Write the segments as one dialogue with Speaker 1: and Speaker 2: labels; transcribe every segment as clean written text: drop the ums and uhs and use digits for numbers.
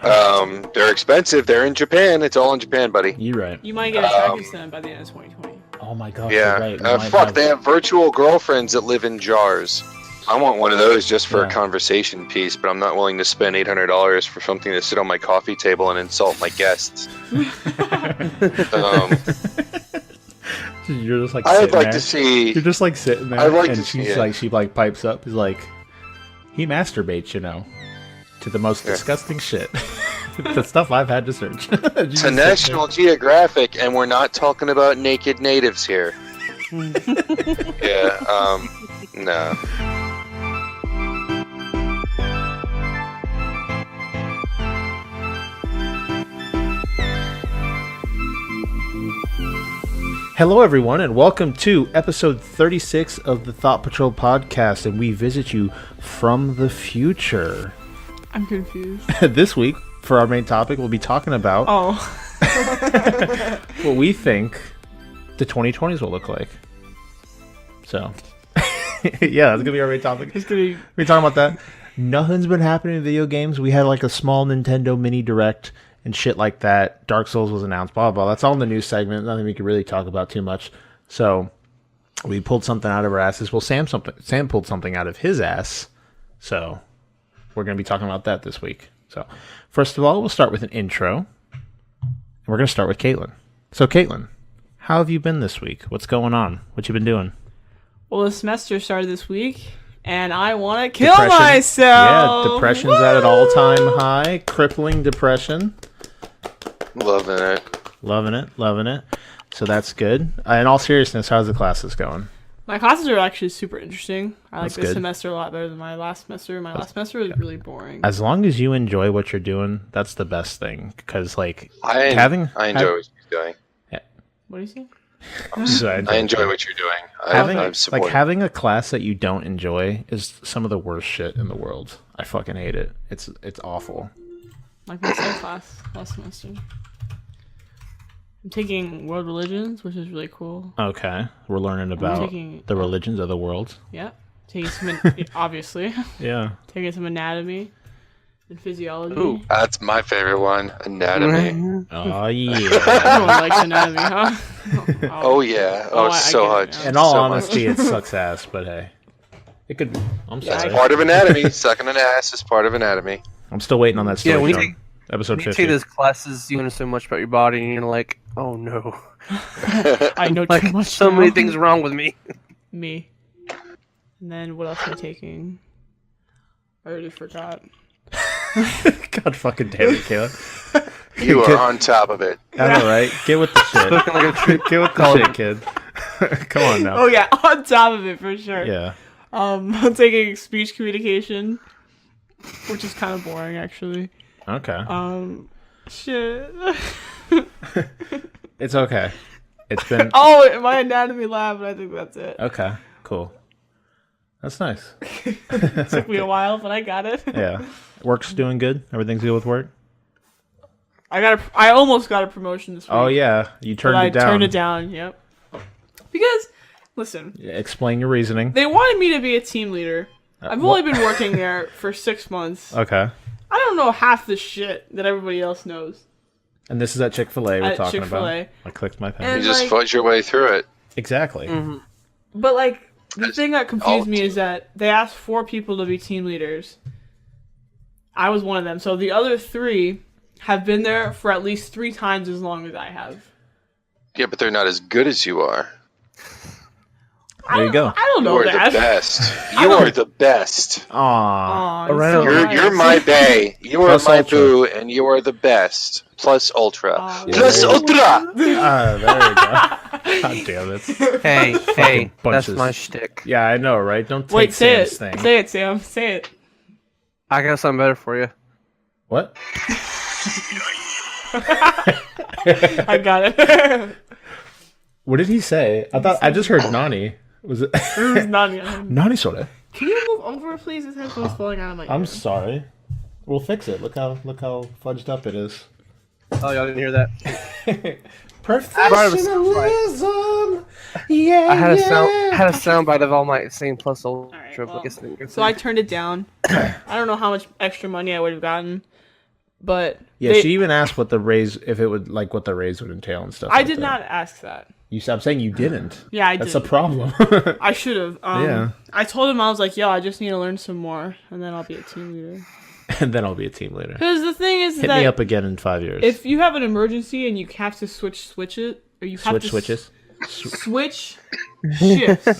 Speaker 1: They're expensive. They're in Japan. It's all in Japan, buddy.
Speaker 2: You're right.
Speaker 3: You might get attracted to them by the end of 2020.
Speaker 2: Oh my god.
Speaker 1: Yeah.
Speaker 2: You're right.
Speaker 1: Fuck, they have virtual girlfriends that live in jars. I want one of those just for a conversation piece, but I'm not willing to spend $800 for something to sit on my coffee table and insult my guests.
Speaker 2: You're just like.
Speaker 1: I would like to see.
Speaker 2: You're just like sitting there,
Speaker 1: I'd like
Speaker 2: and
Speaker 1: to see
Speaker 2: she's
Speaker 1: it.
Speaker 2: like, she like pipes up. He's like, he masturbates, to the most disgusting shit. The stuff I've had to search.
Speaker 1: To National Geographic, and we're not talking about naked natives here. Yeah. No.
Speaker 2: Hello, everyone, and welcome to episode 36 of the Thought Patrol podcast, and we visit you from the future.
Speaker 3: I'm confused.
Speaker 2: This week, for our main topic, we'll be talking about what we think the 2020s will look like. So, yeah, that's going to be our main topic. We're talking about that. Nothing's been happening in video games. We had like a small Nintendo mini direct and shit like that. Dark Souls was announced, blah, blah, blah. That's all in the news segment. Nothing we could really talk about too much. So we pulled something out of our asses. Well, Sam pulled something out of his ass. So we're going to be talking about that this week. So first of all, we'll start with an intro. And we're going to start with Caitlyn. So Caitlyn, how have you been this week? What's going on? What you been doing?
Speaker 3: Well, the semester started this week, and I want to kill myself.
Speaker 2: Yeah, depression's at an all-time high. Crippling depression.
Speaker 1: Loving it. So that's good. In all seriousness, how's the classes going?
Speaker 3: My classes are actually super interesting. I like
Speaker 2: That's
Speaker 3: this
Speaker 2: good.
Speaker 3: semester a lot better than my last semester. My last semester was really boring.
Speaker 2: As long as you enjoy what you're doing, that's the best thing. Because, like,
Speaker 1: I enjoy what you're doing.
Speaker 3: What do you say?
Speaker 1: I enjoy what you're doing.
Speaker 2: Having a class that you don't enjoy is some of the worst shit in the world. I fucking hate it. It's awful.
Speaker 3: Like my same class last semester. I'm taking world religions, which is really cool.
Speaker 2: Okay, we're learning about the religions of the world.
Speaker 3: Yeah, taking some obviously.
Speaker 2: Yeah,
Speaker 3: taking some anatomy and physiology.
Speaker 1: Ooh, that's my favorite one, anatomy.
Speaker 2: Oh yeah.
Speaker 3: Everyone likes anatomy, huh?
Speaker 1: Oh yeah. Oh, so much.
Speaker 2: In all
Speaker 1: so
Speaker 2: honesty,
Speaker 1: much.
Speaker 2: it sucks ass, but hey, it could. I'm sorry.
Speaker 1: It's part of anatomy. Sucking an ass is part of anatomy.
Speaker 2: I'm still waiting on that story.
Speaker 4: Yeah, when
Speaker 2: from episode 50.
Speaker 4: you take those classes, you learn so much about your body, and you're like, oh no.
Speaker 3: I know
Speaker 4: like,
Speaker 3: too much.
Speaker 4: So many things wrong with me.
Speaker 3: Me. And then what else am I taking? I already forgot.
Speaker 2: God fucking damn it, Caleb.
Speaker 1: You are on top of it.
Speaker 2: I know, right? Get with the shit. Get with the shit, kid. Come on now.
Speaker 3: Oh yeah, on top of it for sure.
Speaker 2: Yeah.
Speaker 3: I'm taking speech communication, which is kind of boring actually.
Speaker 2: Okay.
Speaker 3: Shit.
Speaker 2: It's okay. It's been.
Speaker 3: Oh, my anatomy lab, and I think that's it.
Speaker 2: Okay. Cool. That's nice.
Speaker 3: It took me a while, but I got it.
Speaker 2: Yeah. Work's doing good. Everything's good with work.
Speaker 3: I almost got a promotion this week.
Speaker 2: Oh yeah, you turned it down.
Speaker 3: I turned it down. Yep. Because, listen.
Speaker 2: Yeah, explain your reasoning.
Speaker 3: They wanted me to be a team leader. I've only been working there for 6 months.
Speaker 2: Okay.
Speaker 3: I don't know half the shit that everybody else knows.
Speaker 2: And this is at Chick-fil-A we're talking
Speaker 3: Chick-fil-A.
Speaker 2: about. I clicked my pen.
Speaker 3: And
Speaker 1: You just fudge your way through it.
Speaker 2: Exactly.
Speaker 4: Mm-hmm.
Speaker 3: But, like, the thing that confused me is that they asked 4 people to be team leaders. I was one of them. So the other 3 have been there for at least 3 times as long as I have.
Speaker 1: Yeah, but they're not as good as you are.
Speaker 2: There you go.
Speaker 3: I don't know
Speaker 1: You are
Speaker 3: that.
Speaker 1: the best. You are the best.
Speaker 2: Aww.
Speaker 1: You're my bae. You are
Speaker 2: Plus
Speaker 1: my
Speaker 2: ultra.
Speaker 1: boo, and you are the best. Plus ultra. Plus
Speaker 2: there you
Speaker 1: ultra!
Speaker 2: There you go. God damn it.
Speaker 4: Hey, that's
Speaker 2: bunches.
Speaker 4: my shtick.
Speaker 2: Yeah, I know, right? Don't take
Speaker 3: Wait, say it.
Speaker 2: Sam's thing.
Speaker 3: Say it, Sam. Say it.
Speaker 4: I got something better for you.
Speaker 2: What?
Speaker 3: I got it.
Speaker 2: What did he say? I just heard Nani. Was it?
Speaker 3: It was not me.
Speaker 2: Nani soda.
Speaker 3: Can you move over, please? This headphone's falling out of my ear.
Speaker 2: I'm sorry. We'll fix it. Look how fudged up it is.
Speaker 4: Oh, y'all didn't hear that?
Speaker 2: Professionalism. Yeah.
Speaker 4: I had a soundbite of all my same plus ultra.
Speaker 3: Alright, well,
Speaker 4: I guess I didn't get
Speaker 3: so I turned it down. I don't know how much extra money I would have gotten, But
Speaker 2: yeah, she even asked what the raise would entail and stuff.
Speaker 3: I did not ask that.
Speaker 2: I'm saying you didn't.
Speaker 3: Yeah, I did.
Speaker 2: That's a problem.
Speaker 3: I should have.
Speaker 2: Yeah.
Speaker 3: I told him, I was like, yo, I just need to learn some more, and then I'll be a team leader.
Speaker 2: And then I'll be a team leader.
Speaker 3: Because the thing is
Speaker 2: Hit me up again in 5 years.
Speaker 3: If you have an emergency and you have to switch shifts.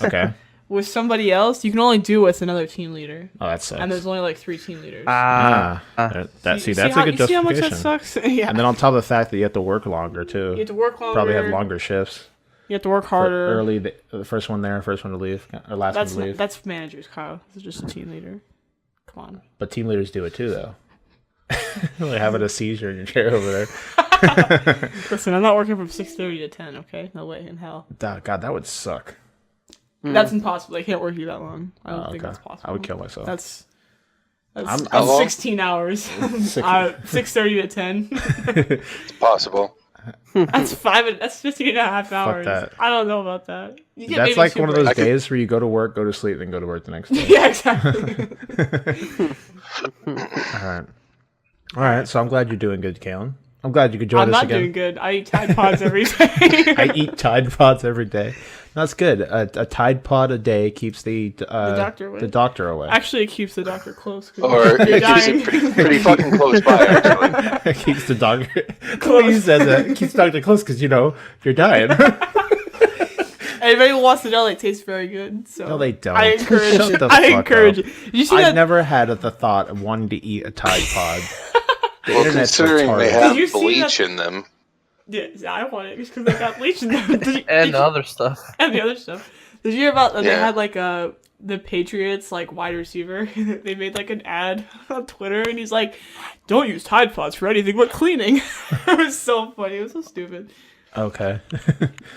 Speaker 2: Okay.
Speaker 3: With somebody else, you can only do it with another team leader.
Speaker 2: Oh, that sucks.
Speaker 3: And there's only like 3 team leaders.
Speaker 2: That's a good justification.
Speaker 3: See how much that sucks? Yeah.
Speaker 2: And then on top of the fact that you have to work longer too.
Speaker 3: You have to work longer.
Speaker 2: Probably have longer shifts.
Speaker 3: You have to work harder.
Speaker 2: Early, the first one there, first one to leave, or last one to leave.
Speaker 3: That's managers, Kyle. This is just a team leader. Come on.
Speaker 2: But team leaders do it too, though. Like having a seizure in your chair over there.
Speaker 3: Listen, I'm not working from 6:30 to 10. Okay, no way in hell.
Speaker 2: God, that would suck.
Speaker 3: That's impossible. I can't work you that long. I don't think that's possible.
Speaker 2: I would kill myself.
Speaker 3: That's
Speaker 2: I'm
Speaker 3: 16 hours. 6:30 to 10.
Speaker 1: It's possible.
Speaker 3: That's 15 and a half hours.
Speaker 2: That.
Speaker 3: I don't know about that.
Speaker 2: That's like one of those days where you go to work, go to sleep, then go to work the next day.
Speaker 3: Yeah, exactly.
Speaker 2: All right. So I'm glad you're doing good, Caitlyn. I'm glad you could join us again.
Speaker 3: I'm not doing good. I eat Tide Pods every day.
Speaker 2: I eat Tide Pods every day. That's good. A Tide Pod a day keeps the doctor away.
Speaker 3: Actually, it keeps the doctor close.
Speaker 1: Or it keeps it pretty fucking close by, actually.
Speaker 2: It keeps the doctor close. He says that. It keeps the doctor close because, you're dying.
Speaker 3: Anybody who wants to know, they taste very good. So
Speaker 2: no, they don't.
Speaker 3: I encourage
Speaker 2: Shut
Speaker 3: it.
Speaker 2: the
Speaker 3: I
Speaker 2: fuck
Speaker 3: encourage
Speaker 2: up.
Speaker 3: it. Did you see that?
Speaker 2: I've never had the thought of wanting to eat a Tide Pod.
Speaker 1: Well, considering they have bleach in them.
Speaker 3: Yeah, I want it because they got bleach in them.
Speaker 4: And the other stuff.
Speaker 3: And the other stuff. Did you hear about that? They had like the Patriots like wide receiver? They made like an ad on Twitter, and he's like, "Don't use Tide Pods for anything but cleaning." It was so funny. It was so stupid.
Speaker 2: Okay.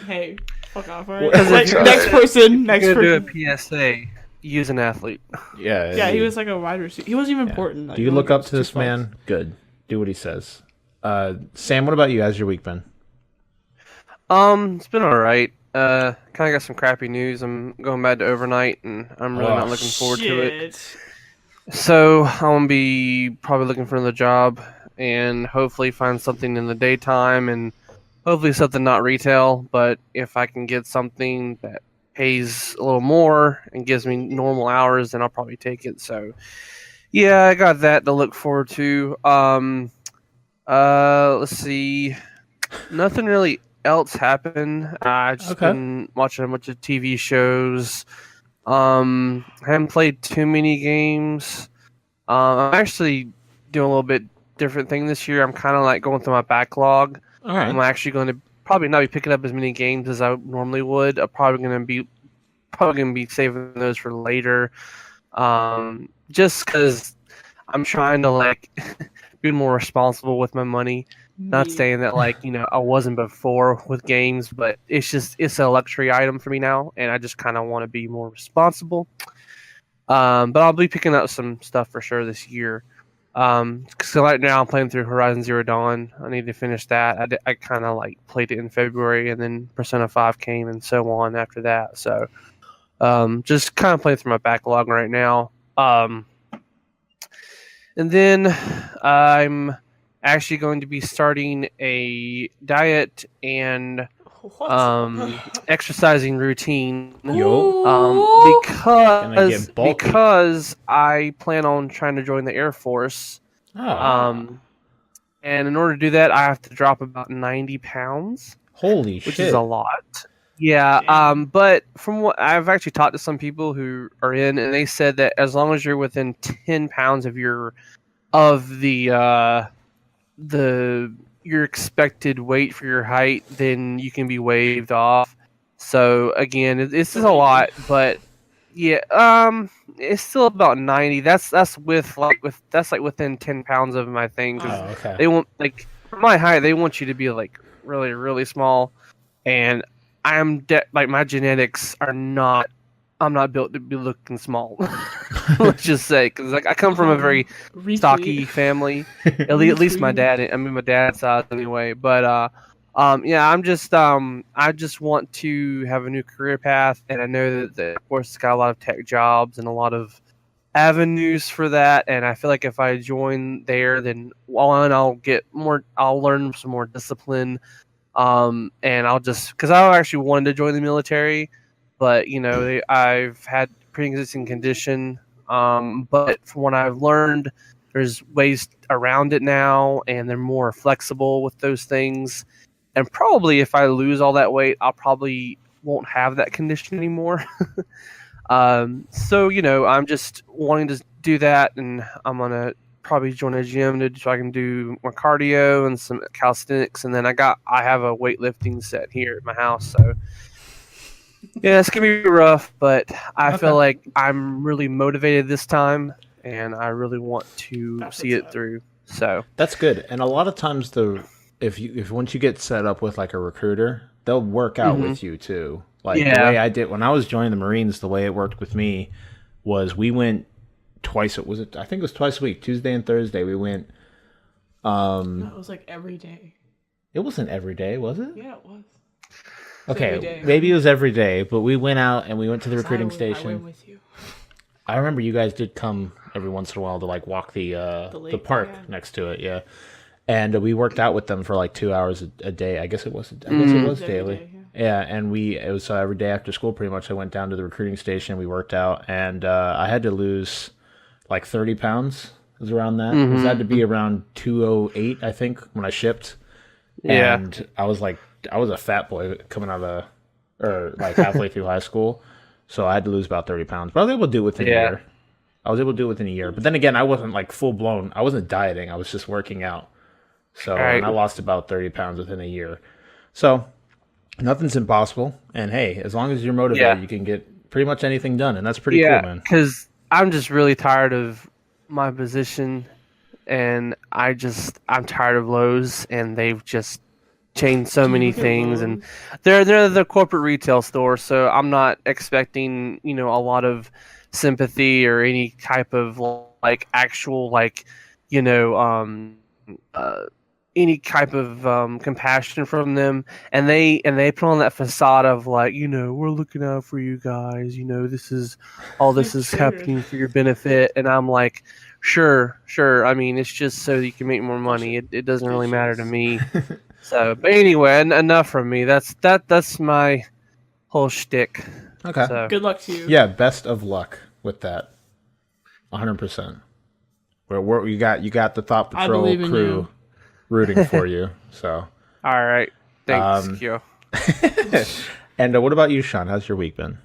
Speaker 3: Hey, fuck off. Right? Next person.
Speaker 4: Do a PSA. Use an athlete.
Speaker 3: Yeah, he was like a wide receiver. He wasn't even important. Like,
Speaker 2: do you look up to this man? Good. Do what he says. Sam, what about you? How's your week been?
Speaker 4: It's been alright. Kind of got some crappy news. I'm going back to overnight, and I'm really not looking forward to it. So I'm gonna be probably looking for another job, and hopefully find something in the daytime, and hopefully something not retail. But if I can get something that pays a little more and gives me normal hours, then I'll probably take it. So yeah, I got that to look forward to. Let's see. Nothing really else happened. I've just been watching a bunch of TV shows. Haven't played too many games. I'm actually doing a little bit different thing this year. I'm kind of like going through my backlog.
Speaker 2: All right.
Speaker 4: I'm actually going to probably not be picking up as many games as I normally would. I'm probably going to be saving those for later. Just because I'm trying to like be more responsible with my money. Not saying that like, I wasn't before with games, but it's a luxury item for me now, and I just kind of want to be more responsible. But I'll be picking up some stuff for sure this year. So right now I'm playing through Horizon Zero Dawn. I need to finish that. I kind of like played it in February, and then Persona 5 came and so on after that. So just kind of playing through my backlog right now. And then I'm actually going to be starting a diet and exercising routine. Because I plan on trying to join the Air Force. And in order to do that, I have to drop about 90 pounds.
Speaker 2: Holy shit.
Speaker 4: Which is a lot. Yeah, but from what I've actually talked to some people who are in, and they said that as long as you're within 10 pounds of your expected weight for your height, then you can be waived off. So again, this is a lot, but yeah, it's still about 90. That's within 10 pounds of my thing. They want for my height, they want you to be like really, really small, and my genetics are not. I'm not built to be looking small. Let's just say, because I come from a very stocky family. At least my dad. I mean, my dad's size anyway. But yeah, I just want to have a new career path, and I know that the Air Force has got a lot of tech jobs and a lot of avenues for that, and I feel like if I join there, then one, I'll learn some more discipline, and I'll just, because I actually wanted to join the military, but I've had pre-existing condition, but from what I've learned, there's ways around it now, and they're more flexible with those things, and probably if I lose all that weight, I'll probably won't have that condition anymore. So I'm just wanting to do that, and I'm gonna probably join a gym so I can do more cardio and some calisthenics, and then I have a weightlifting set here at my house. So yeah, it's gonna be rough, but I feel like I'm really motivated this time, and I really want to see it through. So
Speaker 2: that's good. And a lot of times, if once you get set up with like a recruiter, they'll work out with you too. Like the way I did when I was joining the Marines, the way it worked with me was we went twice. I think it was twice a week, Tuesday and Thursday. We went.
Speaker 3: It was like every day.
Speaker 2: It wasn't every day, was it?
Speaker 3: Yeah, it was.
Speaker 2: Okay, maybe it was every day, but we went out and we went to the recruiting station.
Speaker 3: I went with you.
Speaker 2: I remember you guys did come every once in a while to like walk the park next to it, yeah. And we worked out with them for like 2 hours a day. I guess it was daily.
Speaker 3: Day,
Speaker 2: yeah, and it was every day after school pretty much. I went down to the recruiting station, we worked out, and I had to lose like 30 pounds. It was around that. It had to be around 208, I think, when I shipped.
Speaker 4: Yeah.
Speaker 2: And I was a fat boy coming out of like halfway through high school. So I had to lose about 30 pounds. But I was able to do it within a year. But then again, I wasn't like full blown. I wasn't dieting. I was just working out. So and I lost about 30 pounds within a year. So nothing's impossible. And hey, as long as you're motivated, you can get pretty much anything done. And that's pretty cool, man.
Speaker 4: Because I'm just really tired of my position. And I'm tired of Lowe's. And they've just changed so many things. And they're the corporate retail store. So I'm not expecting, a lot of sympathy or any type of like actual like, any type of compassion from them, and they put on that facade of like, we're looking out for you guys, this is happening for your benefit, and I'm like, sure, I mean, it's just so that you can make more money. It doesn't really matter to me. So, but anyway, enough from me. That's my whole shtick.
Speaker 2: Okay.
Speaker 4: So.
Speaker 3: Good luck to you.
Speaker 2: Yeah, best of luck with that. 100%. Where you got the Thought Patrol crew rooting for you. So.
Speaker 4: All right. Thanks, Kyo.
Speaker 2: And what about you, Shawn? How's your week been?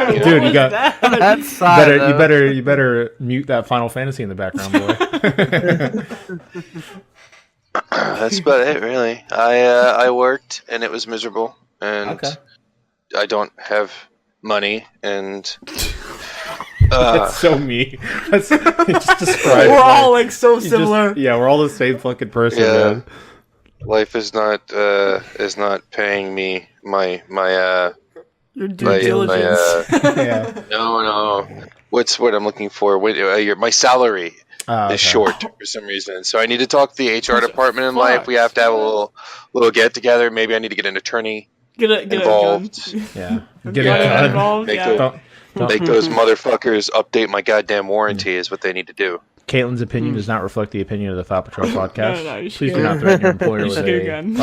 Speaker 2: Dude, you got you better mute that Final Fantasy in the background, boy.
Speaker 1: That's about it, really. I worked and it was miserable, and I don't have money, and
Speaker 2: that's so me. Just describe.
Speaker 3: We're all like so similar.
Speaker 2: We're all the same fucking person.
Speaker 1: Yeah.
Speaker 2: Man.
Speaker 1: Life is not paying me my
Speaker 3: your due diligence.
Speaker 1: No. What's what I'm looking for? My salary is short for some reason, so I need to talk to the HR department in life. We have to have a little get together. Maybe I need to get an attorney involved.
Speaker 2: Get involved.
Speaker 1: Make those motherfuckers update my goddamn warranty is what they need to do.
Speaker 2: Caitlin's opinion does not reflect the opinion of the Thought Patrol podcast. No, please do not threaten your employer with a firearm.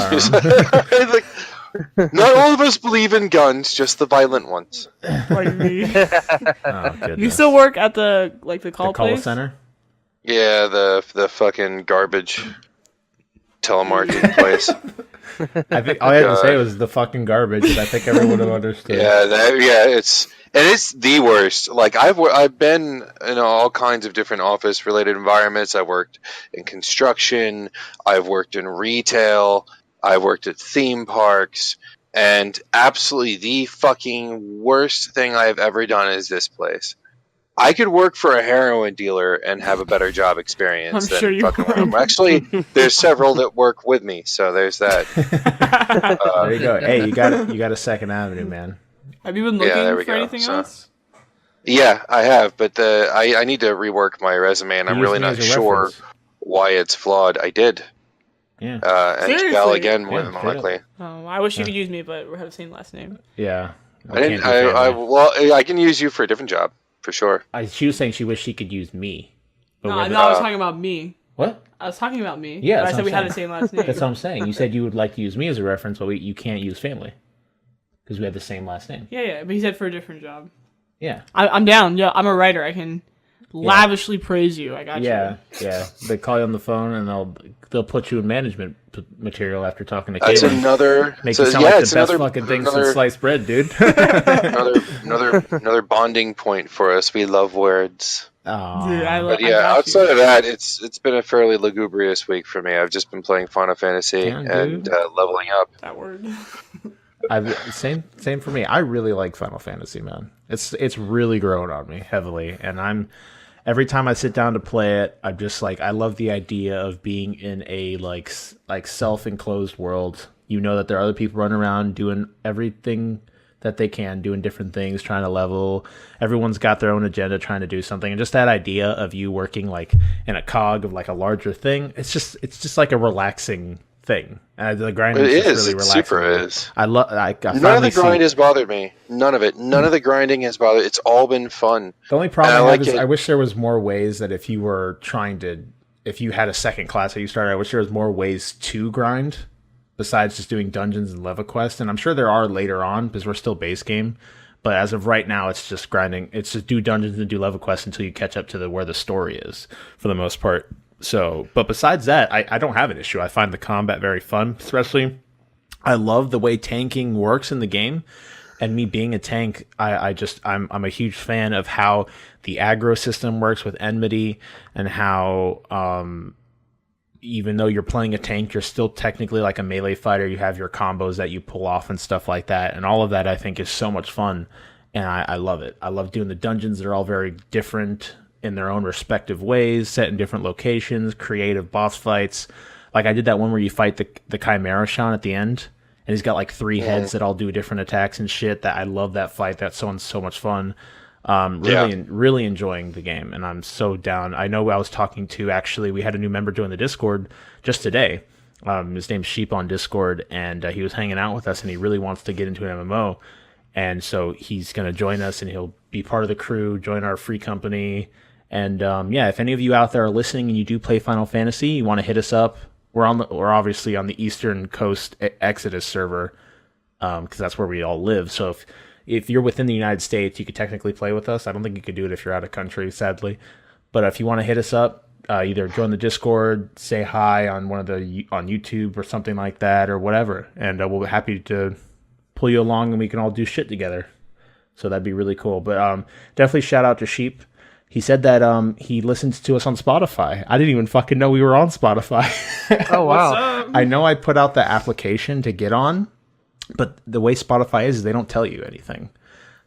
Speaker 1: Not all of us believe in guns, just the violent ones.
Speaker 3: Like me. You still work at the call place?
Speaker 2: Center?
Speaker 1: Yeah, the fucking garbage telemarketing place.
Speaker 2: I think all I had to say was the fucking garbage, and I think everyone would have understood. It's
Speaker 1: the worst. Like I've been in all kinds of different office related environments. I've worked in construction, I've worked in retail, I've worked at theme parks, and absolutely the fucking worst thing I've ever done is this place. I could work for a heroin dealer and have a better job experience than fucking around. Actually, there's several that work with me, so there's that.
Speaker 2: There you go. Hey, you got a second avenue, man.
Speaker 3: Have you been looking for anything else?
Speaker 1: Yeah, I have, but I need to rework my resume, and I'm really not sure why it's flawed. I did.
Speaker 3: Yeah.
Speaker 1: And Gal again, more than likely.
Speaker 3: Oh, I wish you could use me, but we have the same last name.
Speaker 2: Yeah. Or
Speaker 1: I
Speaker 2: can't
Speaker 1: didn't.
Speaker 2: do family?
Speaker 1: Well, I can use you for a different job for sure.
Speaker 2: She was saying she wished she could use me. But
Speaker 3: No,
Speaker 2: we're
Speaker 3: I was talking about me.
Speaker 2: What?
Speaker 3: I was talking about me.
Speaker 2: Yeah,
Speaker 3: But I
Speaker 2: that's
Speaker 3: said
Speaker 2: what
Speaker 3: we
Speaker 2: I'm
Speaker 3: had the
Speaker 2: saying.
Speaker 3: same last name.
Speaker 2: That's what I'm saying. You said you would like to use me as a reference, but you can't use family because we have the same last name.
Speaker 3: Yeah, but he said for a different job.
Speaker 2: Yeah.
Speaker 3: I'm down. Yeah, I'm a writer. I can lavishly praise you. I got you.
Speaker 2: Yeah. They call you on the phone and they'll put you in management material after talking to
Speaker 1: That's
Speaker 2: Caitlyn.
Speaker 1: another.
Speaker 2: Make you sound like the best fucking thing since sliced bread, dude.
Speaker 1: another bonding point for us. We love words.
Speaker 2: Oh.
Speaker 3: Dude,
Speaker 1: But outside of that, it's been a fairly lugubrious week for me. I've just been playing Final Fantasy and leveling up.
Speaker 3: That word.
Speaker 2: Same for me. I really like Final Fantasy, man. It's really growing on me heavily, and every time I sit down to play it, I'm just like, I love the idea of being in a like self-enclosed world. You know that there are other people running around doing everything that they can, doing different things, trying to level. Everyone's got their own agenda, trying to do something, and just that idea of you working like in a cog of like a larger thing. It's just like a relaxing thing. The grinding is really relaxing.
Speaker 1: Super is.
Speaker 2: I love.
Speaker 1: None of the grind has bothered me. None of it. None of the grinding has bothered. It's all been fun.
Speaker 2: The only problem I have is I wish there was more ways that if you had a second class that you started, I wish there was more ways to grind besides just doing dungeons and level quests. And I'm sure there are later on because we're still base game. But as of right now, it's just grinding. It's just do dungeons and do level quests until you catch up to where the story is for the most part. So, but besides that, I don't have an issue. I find the combat very fun, especially I love the way tanking works in the game. And me being a tank, I'm a huge fan of how the aggro system works with Enmity and how even though you're playing a tank, you're still technically like a melee fighter. You have your combos that you pull off and stuff like that. And all of that I think is so much fun. And I love it. I love doing the dungeons. They're all very different in their own respective ways, set in different locations, creative boss fights. Like I did that one where you fight the Chimera Shawn at the end, and he's got like 3 heads that all do different attacks and shit. That I love that fight. That's so much fun. Really enjoying the game, and I'm so down. I know I was talking to, actually, we had a new member join the Discord just today. His name's Sheep on Discord, and he was hanging out with us, and he really wants to get into an MMO. And so he's going to join us, and he'll be part of the crew, join our free company. And if any of you out there are listening and you do play Final Fantasy, you want to hit us up. We're obviously on the Eastern Coast Exodus server because that's where we all live. So if you're within the United States, you could technically play with us. I don't think you could do it if you're out of country, sadly. But if you want to hit us up, either join the Discord, say hi on on YouTube or something like that, or whatever, and we'll be happy to pull you along and we can all do shit together. So that'd be really cool. But definitely shout out to Sheep. He said that he listens to us on Spotify. I didn't even fucking know we were on Spotify.
Speaker 4: Oh, wow.
Speaker 2: I know I put out the application to get on, but the way Spotify is they don't tell you anything.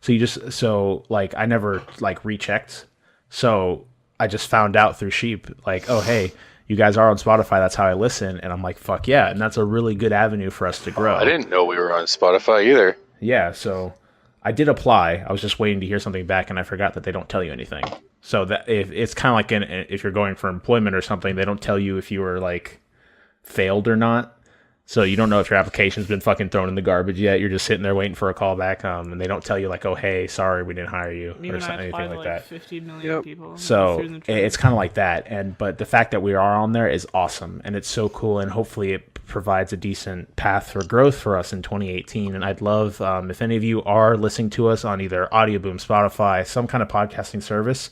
Speaker 2: So I never rechecked. So I just found out through Sheep, oh, hey, you guys are on Spotify. That's how I listen. And I'm like, fuck yeah. And that's a really good avenue for us to grow.
Speaker 1: I didn't know we were on Spotify either.
Speaker 2: Yeah. So I did apply. I was just waiting to hear something back, and I forgot that they don't tell you anything. So that if it's kind of like if you're going for employment or something, they don't tell you if you were failed or not. So you don't know if your application's been fucking thrown in the garbage yet. You're just sitting there waiting for a call back, and they don't tell you oh, hey, sorry, we didn't hire you or anything like that.
Speaker 3: 50 million people.
Speaker 2: So it's kind of like that. But the fact that we are on there is awesome, and it's so cool, and hopefully it provides a decent path for growth for us in 2018. And I'd love if any of you are listening to us on either Audioboom, Spotify, some kind of podcasting service.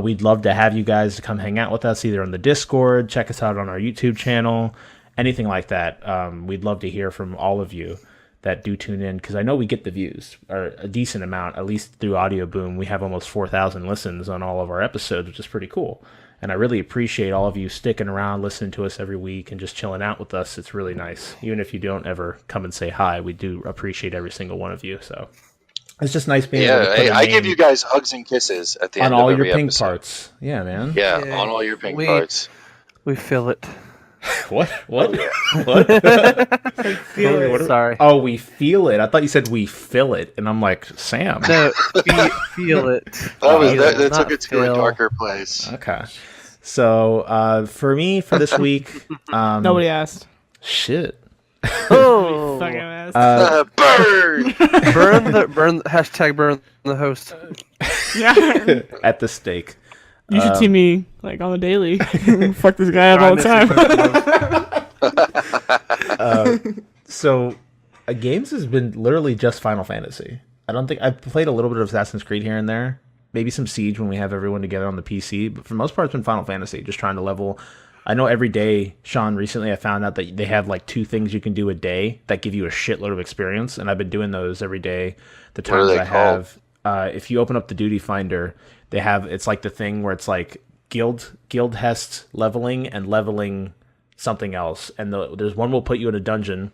Speaker 2: We'd love to have you guys come hang out with us either on the Discord, check us out on our YouTube channel, anything like that. We'd love to hear from all of you that do tune in, because I know we get the views, or a decent amount, at least through Audioboom. We have almost 4,000 listens on all of our episodes, which is pretty cool. And I really appreciate all of you sticking around, listening to us every week, and just chilling out with us. It's really nice. Even if you don't ever come and say hi, we do appreciate every single one of you. So it's just nice being able to put
Speaker 1: I give you guys hugs and kisses at the end
Speaker 2: on
Speaker 1: of
Speaker 2: all
Speaker 1: every
Speaker 2: your pink
Speaker 1: episode.
Speaker 2: parts. Yeah, man.
Speaker 1: Yeah, on all your pink parts.
Speaker 4: We feel it.
Speaker 2: What? What?
Speaker 4: Feel it. Sorry.
Speaker 2: Oh, we feel it. I thought you said we fill it, and I'm like, Sam.
Speaker 4: No, feel it.
Speaker 1: That took it to a darker place.
Speaker 2: Okay. So for me, for this week,
Speaker 3: Nobody asked.
Speaker 2: shit.
Speaker 4: Oh, Oh.
Speaker 3: Fucking ass.
Speaker 1: Burn!
Speaker 4: Burn the host.
Speaker 3: Yeah.
Speaker 2: At the stake.
Speaker 3: You should see me like on the daily. Fuck this guy up all the time.
Speaker 2: So, games has been literally just Final Fantasy. I don't think I've played a little bit of Assassin's Creed here and there. Maybe some Siege when we have everyone together on the PC. But for the most part, it's been Final Fantasy. Just trying to level. I know every day, Shawn, recently I found out that they have like 2 things you can do a day that give you a shitload of experience. And I've been doing those every day. The
Speaker 1: What are
Speaker 2: times
Speaker 1: they
Speaker 2: I have. If you open up the Duty Finder, they have, it's like the thing where it's like guild hest leveling and leveling something else. And there's one will put you in a dungeon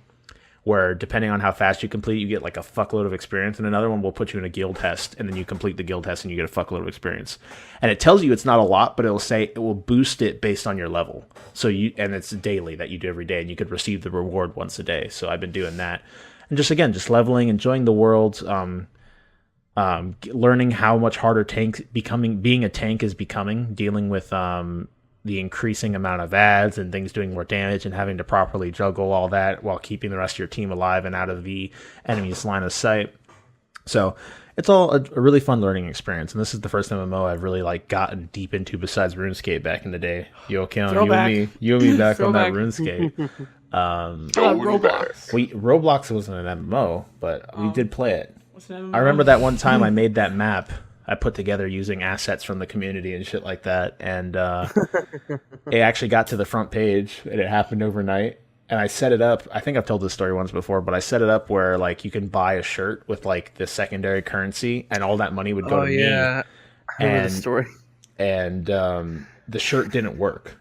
Speaker 2: where depending on how fast you complete, you get like a fuckload of experience, and another one will put you in a guild test, and then you complete the guild test and you get a fuckload of experience. And it tells you it's not a lot, but it'll say it will boost it based on your level. So and it's daily that you do every day, and you could receive the reward once a day. So I've been doing that, and just leveling, enjoying the world, learning how much harder being a tank is becoming, dealing with the increasing amount of ads and things doing more damage and having to properly juggle all that while keeping the rest of your team alive and out of the enemy's line of sight. So it's all a really fun learning experience. And this is the first MMO I've really like gotten deep into besides RuneScape back in the day. You and me back on that RuneScape.
Speaker 3: Roblox.
Speaker 2: Roblox wasn't an MMO, but we did play it. I remember that one time I made that map I put together using assets from the community and shit like that. And it actually got to the front page, and it happened overnight. And I set it up. I think I've told this story once before, but I set it up where like you can buy a shirt with like the secondary currency, and all that money would go to me.
Speaker 4: I remember the story.
Speaker 2: And the shirt didn't work.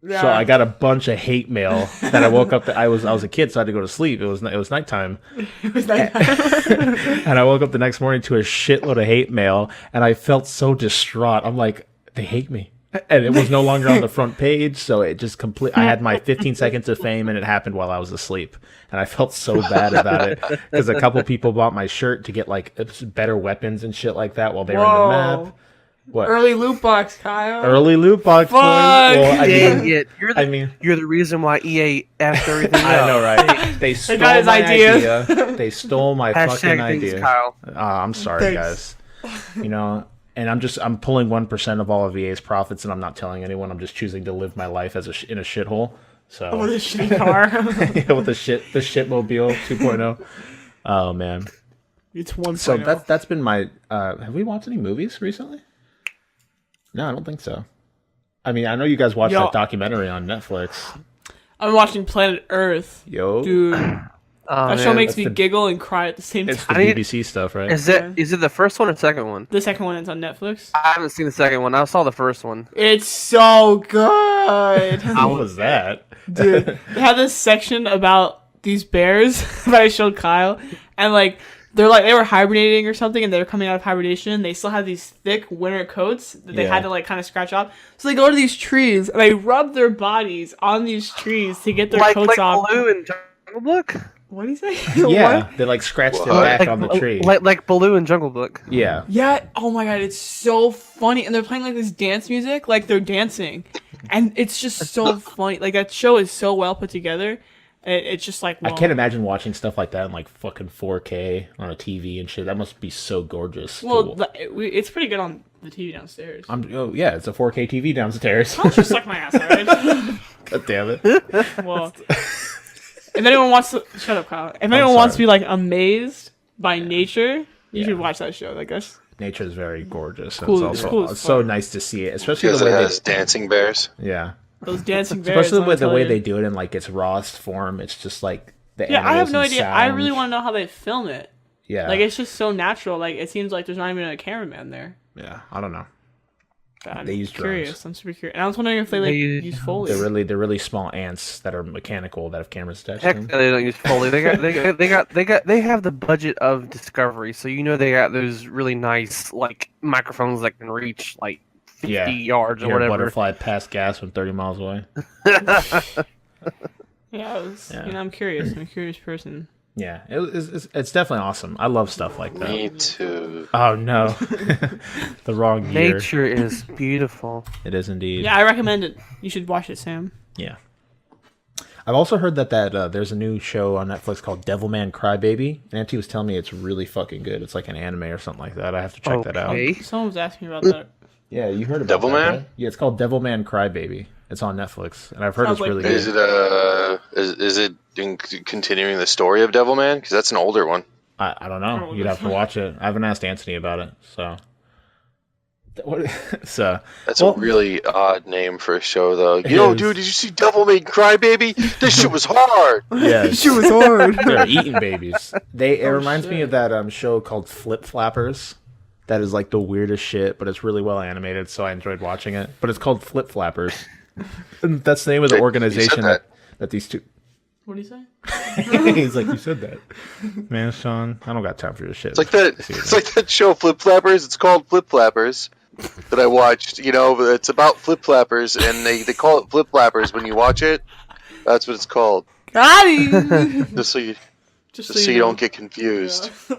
Speaker 2: Yeah. So I got a bunch of hate mail that I woke up. I was a kid, so I had to go to sleep. It was nighttime.
Speaker 3: It was nighttime.
Speaker 2: And I woke up the next morning to a shitload of hate mail, and I felt so distraught. I'm like, they hate me, and it was no longer on the front page. So it just I had my 15 seconds of fame, and it happened while I was asleep, and I felt so bad about it because a couple people bought my shirt to get like better weapons and shit like that while they were in the map. What?
Speaker 3: Early loot box, Kyle.
Speaker 2: Early loot box.
Speaker 3: Fuck.
Speaker 2: Well,
Speaker 4: You're the reason why EA effed everything
Speaker 2: I
Speaker 4: up.
Speaker 2: know, right? They stole
Speaker 3: got his
Speaker 2: my
Speaker 3: idea.
Speaker 2: They stole my fucking idea.
Speaker 4: Kyle.
Speaker 2: I'm sorry, guys. You know, and I'm pulling 1% of all of EA's profits, and I'm not telling anyone. I'm just choosing to live my life as in a shithole. So
Speaker 3: with a shitty car.
Speaker 2: with the shitmobile 2.0. Oh man.
Speaker 3: It's 1.0.
Speaker 2: So that's been my. Have we watched any movies recently? No, I don't think so. I mean, I know you guys watched that documentary on Netflix.
Speaker 3: I'm watching Planet Earth.
Speaker 2: Yo.
Speaker 3: Dude. That show makes me giggle and cry at the same time.
Speaker 2: It's the BBC stuff, right?
Speaker 4: Is it the first one or the second one?
Speaker 3: The second one is on Netflix.
Speaker 4: I haven't seen the second one. I saw the first one.
Speaker 3: It's so good.
Speaker 2: How was that?
Speaker 3: Dude, they have this section about these bears that I showed Kyle, and like they were hibernating or something, and they were coming out of hibernation. They still have these thick winter coats that they had to like kind of scratch off. So they go to these trees and they rub their bodies on these trees to get their coats off.
Speaker 4: Like Baloo in Jungle Book.
Speaker 3: What do you say?
Speaker 2: Yeah,
Speaker 3: What?
Speaker 2: they like scratched their back on the tree.
Speaker 4: Like Baloo in Jungle Book.
Speaker 2: Yeah.
Speaker 3: Yeah. Oh my god, it's so funny, and they're playing like this dance music, like they're dancing, and it's just so funny. Like that show is so well put together. It's just like, well,
Speaker 2: I can't imagine watching stuff like that in like fucking 4K on a TV and shit. That must be so gorgeous.
Speaker 3: Well, it's pretty good on the TV downstairs.
Speaker 2: Yeah, it's a 4K TV downstairs.
Speaker 3: I'll just suck my ass, alright?
Speaker 2: God damn it.
Speaker 3: Well, if anyone wants to shut up, Kyle. If anyone wants to be like amazed by nature, you should watch that show. I guess
Speaker 2: nature is very gorgeous.
Speaker 3: Cool,
Speaker 2: it's also so nice to see it, especially
Speaker 1: Because
Speaker 2: the way
Speaker 1: it has dancing bears.
Speaker 2: Yeah.
Speaker 3: Those dancing bears.
Speaker 2: Especially with the way they do it in like its rawest form. It's just like the
Speaker 3: I have no
Speaker 2: and
Speaker 3: idea.
Speaker 2: sound.
Speaker 3: I really want to know how they film it.
Speaker 2: Yeah.
Speaker 3: Like it's just so natural. Like it seems like there's not even a cameraman there.
Speaker 2: Yeah, I don't know.
Speaker 3: I'm
Speaker 2: They use
Speaker 3: curious.
Speaker 2: drones.
Speaker 3: I'm super curious. And I was wondering if they use Foley.
Speaker 2: They're really small ants that are mechanical that have cameras attached
Speaker 4: Heck,
Speaker 2: to them.
Speaker 4: they don't use Foley. They have the budget of Discovery, so you know they got those really nice like microphones that can reach like 50 yards or
Speaker 2: Hear a
Speaker 4: whatever.
Speaker 2: butterfly pass gas from 30 miles away.
Speaker 3: I'm curious. I'm a curious person.
Speaker 2: Yeah, it's definitely awesome. I love stuff like that.
Speaker 1: Me too.
Speaker 2: Oh no, the wrong year.
Speaker 4: Nature is beautiful.
Speaker 2: It is indeed.
Speaker 3: Yeah, I recommend it. You should watch it, Sam.
Speaker 2: Yeah. I've also heard that there's a new show on Netflix called Devilman Crybaby. And Auntie was telling me it's really fucking good. It's like an anime or something like that. I have to check that out.
Speaker 3: Someone was asking me about that.
Speaker 2: Yeah, you heard about
Speaker 1: Devilman?
Speaker 2: that, right? Yeah, it's called Devilman Crybaby. It's on Netflix, and I've heard
Speaker 3: Sounds
Speaker 2: it's really
Speaker 3: like
Speaker 2: good.
Speaker 1: Is it continuing the story of Devilman? Because that's an older one.
Speaker 2: I don't know. You'd have to watch it. I haven't asked Antony about it, so.
Speaker 1: That's a really odd name for a show, though. Yo, dude, did you see Devilman Crybaby? This shit was hard.
Speaker 2: Yeah,
Speaker 3: She was hard.
Speaker 2: they're eating babies. It reminds me of that show called Flip Flappers. That is like the weirdest shit, but it's really well animated, so I enjoyed watching it. But it's called Flip Flappers. And that's the name of the organization that these two.
Speaker 3: What do you say?
Speaker 2: He's like, you said that, man, Shawn. I don't got time for this shit.
Speaker 1: It's like that. It's like that show Flip Flappers. It's called Flip Flappers that I watched. You know, it's about flip flappers, and they call it Flip Flappers when you watch it. That's what it's called.
Speaker 3: Got him.
Speaker 1: Just so you don't get confused.
Speaker 3: Yeah.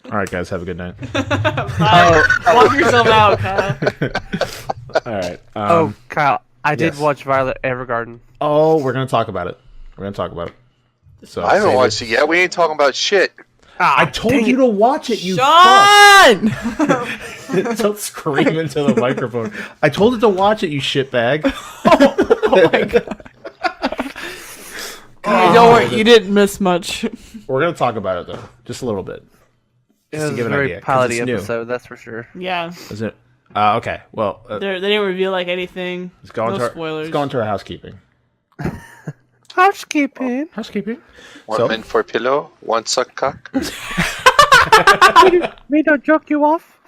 Speaker 2: All right, guys, have a good night.
Speaker 3: Walk yourself out, Kyle.
Speaker 2: All right.
Speaker 4: Kyle, I did
Speaker 2: yes.
Speaker 4: watch Violet Evergarden.
Speaker 2: Oh, we're gonna talk about it. So
Speaker 1: I haven't watched it yet. We ain't talking about shit.
Speaker 2: I told you to watch it, you
Speaker 3: Shawn!
Speaker 2: fuck. Don't scream into the microphone. I told it to watch it, you shitbag.
Speaker 3: Oh my god. Don't worry, you didn't miss much.
Speaker 2: We're gonna talk about it though, just a little bit.
Speaker 4: It
Speaker 2: Just to
Speaker 4: was
Speaker 2: give
Speaker 4: a
Speaker 2: an
Speaker 4: very
Speaker 2: idea, 'cause
Speaker 4: piloty
Speaker 2: it's new.
Speaker 4: episode, that's for sure.
Speaker 3: Yeah.
Speaker 2: Is it? Okay. Well,
Speaker 3: They didn't reveal like anything.
Speaker 2: let's go into
Speaker 3: No
Speaker 2: our,
Speaker 3: spoilers.
Speaker 2: let's go into our housekeeping.
Speaker 4: Housekeeping.
Speaker 1: One meant for pillow, one suck cock.
Speaker 4: Me to jerk you off?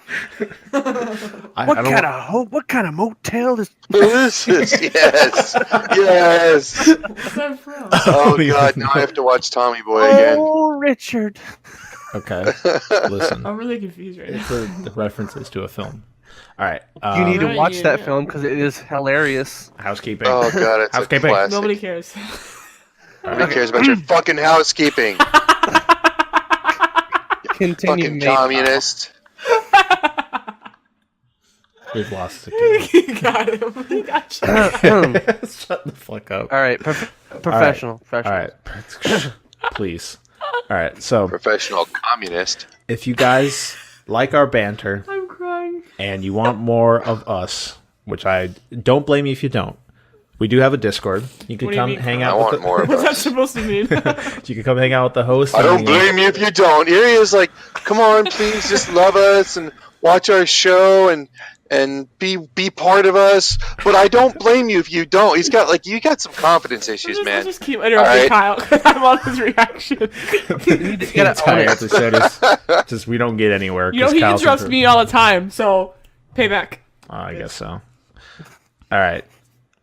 Speaker 2: I don't,
Speaker 4: What kind of motel is?
Speaker 1: This is yes.
Speaker 3: What's that from?
Speaker 1: Oh god, now I have to watch Tommy Boy again.
Speaker 4: Oh, Richard.
Speaker 2: Okay. Listen.
Speaker 3: I'm really confused right now.
Speaker 2: It's the references to a film. All right.
Speaker 4: You need to
Speaker 3: Right,
Speaker 4: watch
Speaker 3: yeah,
Speaker 4: that
Speaker 3: yeah.
Speaker 4: film because it is hilarious.
Speaker 2: Housekeeping.
Speaker 1: Oh god, it's a
Speaker 2: Housekeeping.
Speaker 1: classic.
Speaker 3: Nobody cares.
Speaker 1: Nobody cares about your fucking housekeeping.
Speaker 4: Continue,
Speaker 1: Fucking
Speaker 4: mate.
Speaker 1: communist.
Speaker 2: We've lost the kid.
Speaker 3: You got him. You got you.
Speaker 2: Shut the fuck up.
Speaker 4: All right, professional.
Speaker 2: All right. Please. All right. So,
Speaker 1: Professional communist.
Speaker 2: if you guys like our banter
Speaker 3: I'm crying.
Speaker 2: and you want more of us, which I don't blame you if you don't, we do have a Discord. You can
Speaker 3: What do you
Speaker 2: come
Speaker 3: mean?
Speaker 2: hang
Speaker 1: I
Speaker 2: out
Speaker 1: want
Speaker 2: with
Speaker 1: more of
Speaker 3: What's that
Speaker 1: us.
Speaker 3: supposed to mean?
Speaker 2: you can come hang out with the host.
Speaker 1: I don't
Speaker 2: and,
Speaker 1: blame you if you don't. Here he is like, come on, please just love us and watch our show and be part of us. But I don't blame you if you don't. He's got like, you got some confidence issues,
Speaker 3: I'll
Speaker 1: man.
Speaker 3: just keep interrupting
Speaker 1: All
Speaker 3: Kyle because I want his reaction.
Speaker 2: The entire episode is just we don't get anywhere.
Speaker 3: You know,
Speaker 2: 'cause
Speaker 3: he
Speaker 2: Kyle's
Speaker 3: interrupts me all the time, so pay back.
Speaker 2: I guess so. All right.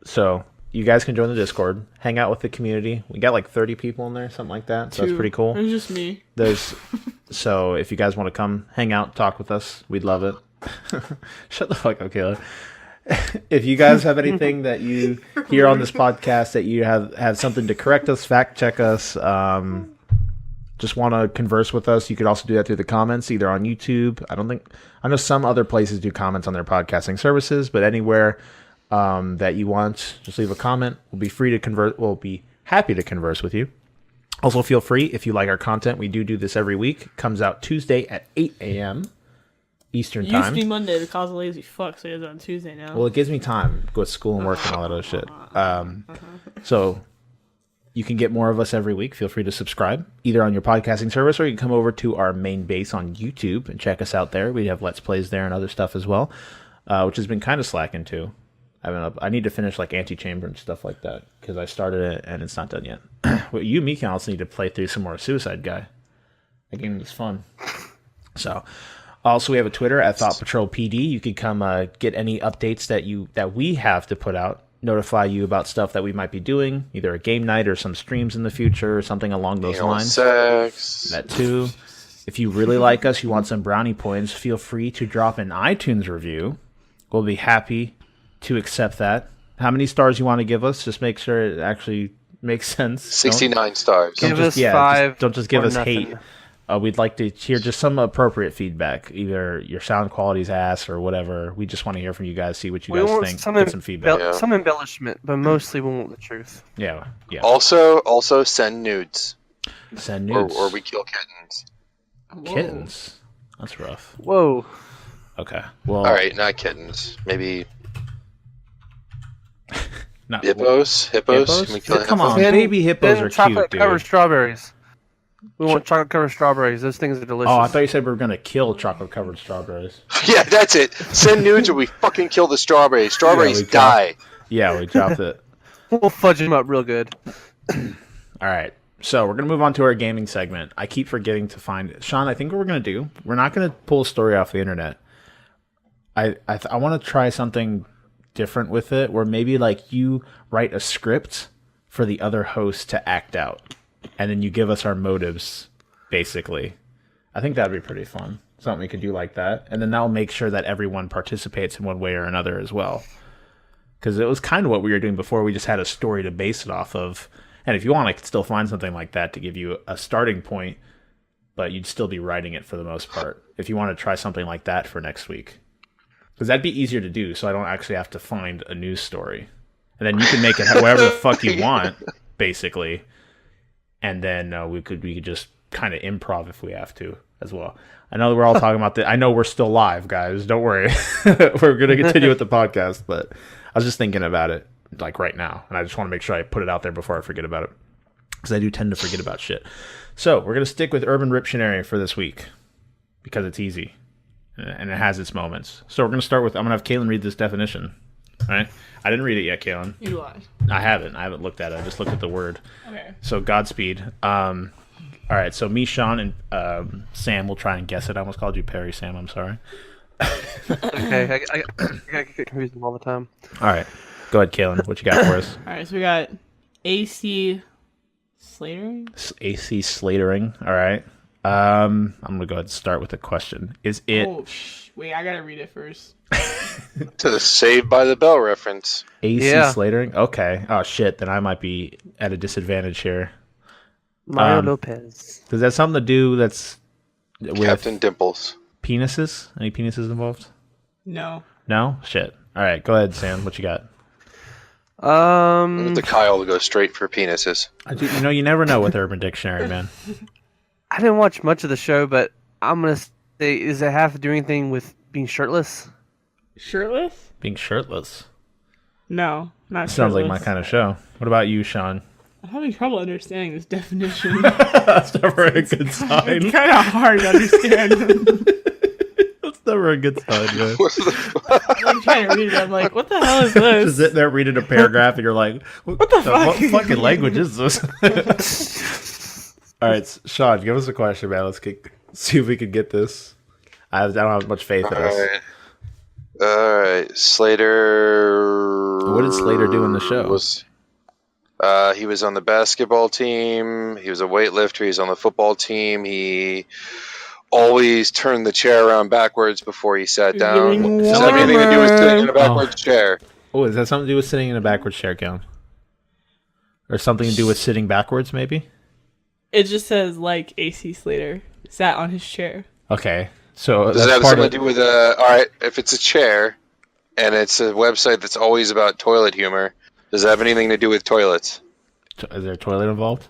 Speaker 2: So you guys can join the Discord, hang out with the community. We got like 30 people in there, something like that. So that's pretty cool.
Speaker 3: It's just me.
Speaker 2: So if you guys want to come hang out, talk with us, we'd love it. Shut the fuck up, Kayla. If you guys have anything that you hear on this podcast that you have something to correct us, fact check us, just want to converse with us, you could also do that through the comments, either on YouTube. I know some other places do comments on their podcasting services, but anywhere that you want, just leave a comment. We'll be free to convert. We'll be happy to converse with you. Also, feel free if you like our content. We do this every week. It comes out Tuesday at 8 a.m. Eastern
Speaker 3: It used to
Speaker 2: time.
Speaker 3: be Monday because of lazy fuck, so it's on Tuesday now.
Speaker 2: Well, it gives me time to go to school and work and all that other shit. So you can get more of us every week. Feel free to subscribe either on your podcasting service or you can come over to our main base on YouTube and check us out there. We have Let's Plays there and other stuff as well, which has been kind of slacking too. I need to finish like Anti-Chamber and stuff like that because I started it and it's not done yet. Well, you and me can also need to play through some more Suicide Guy. That game was fun. So, also we have a Twitter at ThoughtPatrolPD. You can come get any updates that we have to put out, notify you about stuff that we might be doing, either a game night or some streams in the future or something along those lines.
Speaker 1: Sex.
Speaker 2: That too. If you really like us, you want some brownie points, feel free to drop an iTunes review. We'll be happy to accept that. How many stars you want to give us? Just make sure it actually makes sense.
Speaker 1: 69 stars.
Speaker 4: Give us 5.
Speaker 2: Don't just give
Speaker 4: or
Speaker 2: us
Speaker 4: nothing.
Speaker 2: hate. we'd like to hear just some appropriate feedback. Either your sound quality's ass or whatever. We just want to hear from you guys, see what you guys think, get some feedback.
Speaker 4: Some embellishment, but mostly we want the truth.
Speaker 2: Yeah.
Speaker 1: Also send nudes.
Speaker 2: Send nudes.
Speaker 1: Or we kill kittens.
Speaker 3: Whoa.
Speaker 2: Kittens? That's rough.
Speaker 4: Whoa.
Speaker 2: Okay. Well.
Speaker 1: All right, not kittens. Maybe
Speaker 2: not
Speaker 1: hippos. Hippos? Can we kill
Speaker 2: Come
Speaker 1: hippos?
Speaker 2: on, baby hippos are cute,
Speaker 4: chocolate
Speaker 2: dude.
Speaker 4: covered strawberries. We want chocolate covered strawberries. Those things are delicious.
Speaker 2: Oh, I thought you said we were gonna kill chocolate covered strawberries.
Speaker 1: Yeah, that's it. Send nudes or we fucking kill the strawberries. Strawberries
Speaker 2: we
Speaker 1: die.
Speaker 2: Yeah, we dropped it.
Speaker 4: We'll fudge them up real good.
Speaker 2: All right. So we're gonna move on to our gaming segment. I keep forgetting to find it. Shawn, I think what we're gonna do, we're not gonna pull a story off the internet. I want to try something different with it, where maybe like you write a script for the other host to act out, and then you give us our motives, basically. I think that'd be pretty fun. Something we could do like that, and then that'll make sure that everyone participates in one way or another as well. Because it was kind of what we were doing before. We just had a story to base it off of. And if you want, I could still find something like that to give you a starting point, but you'd still be writing it for the most part. If you want to try something like that for next week. Because that'd be easier to do, so I don't actually have to find a news story. And then you can make it however the fuck you want, basically. And then we could just kind of improv if we have to as well. I know we're all talking about that. I know we're still live, guys. Don't worry. We're going to continue with the podcast, but I was just thinking about it like right now. And I just want to make sure I put it out there before I forget about it. Because I do tend to forget about shit. So we're going to stick with Urban Dictionary for this week. Because it's easy. And it has its moments. So we're going to start with, I'm going to have Caitlyn read this definition. All right? I didn't read it yet, Caitlyn.
Speaker 3: You lied.
Speaker 2: I haven't looked at it. I just looked at the word.
Speaker 3: Okay.
Speaker 2: So Godspeed. All right, so me, Shawn, and Sam will try and guess it. I almost called you Perry, Sam. I'm sorry.
Speaker 4: Okay, I get confused all the time.
Speaker 2: All right. Go ahead, Caitlyn. What you got for us?
Speaker 3: All right, so we got AC Slatering.
Speaker 2: AC Slatering. All right. I'm going to go ahead and start with a question. Is it...
Speaker 3: Oh, wait, I got to read it first.
Speaker 1: To the Saved by the Bell reference.
Speaker 2: AC Slatering? Okay. Oh, shit. Then I might be at a disadvantage here.
Speaker 4: Mario Lopez.
Speaker 2: Does that have something to do that's with
Speaker 1: Captain Dimples.
Speaker 2: penises? Any penises involved?
Speaker 3: No.
Speaker 2: No? Shit. All right. Go ahead, Sam. What you got?
Speaker 1: The Kyle to go straight for penises.
Speaker 2: You never know with Urban Dictionary, man.
Speaker 4: I didn't watch much of the show, but I'm going to say, does it have to do anything with being shirtless?
Speaker 3: Shirtless?
Speaker 2: Being shirtless.
Speaker 3: No, not
Speaker 2: Sounds
Speaker 3: shirtless.
Speaker 2: like my kind of show. What about you, Shawn?
Speaker 3: I'm having trouble understanding this definition.
Speaker 2: That's never a good sign.
Speaker 3: It's kind of hard to understand.
Speaker 2: That's never a good sign, man.
Speaker 3: I'm trying to read it. I'm like, what the hell is this?
Speaker 2: Just sitting there reading a paragraph, and you're like, what the fuck? What fucking language is this? All right, Shawn, give us a question, man. Let's see if we can get this. I don't have much faith in us.
Speaker 1: All right, Slater.
Speaker 2: What did Slater do in the show?
Speaker 1: He was on the basketball team. He was a weightlifter. He was on the football team. He always turned the chair around backwards before he sat down. Does that have anything to do with sitting in a backwards chair?
Speaker 2: Oh, is that something to do with sitting in a backwards chair, Cal? Or something to do with sitting backwards, maybe?
Speaker 3: It just says, like, AC Slater sat on his chair.
Speaker 2: Okay. So
Speaker 1: does it have something to do with all right, if it's a chair and it's a website that's always about toilet humor, does it have anything to do with toilets?
Speaker 2: Is there a toilet involved?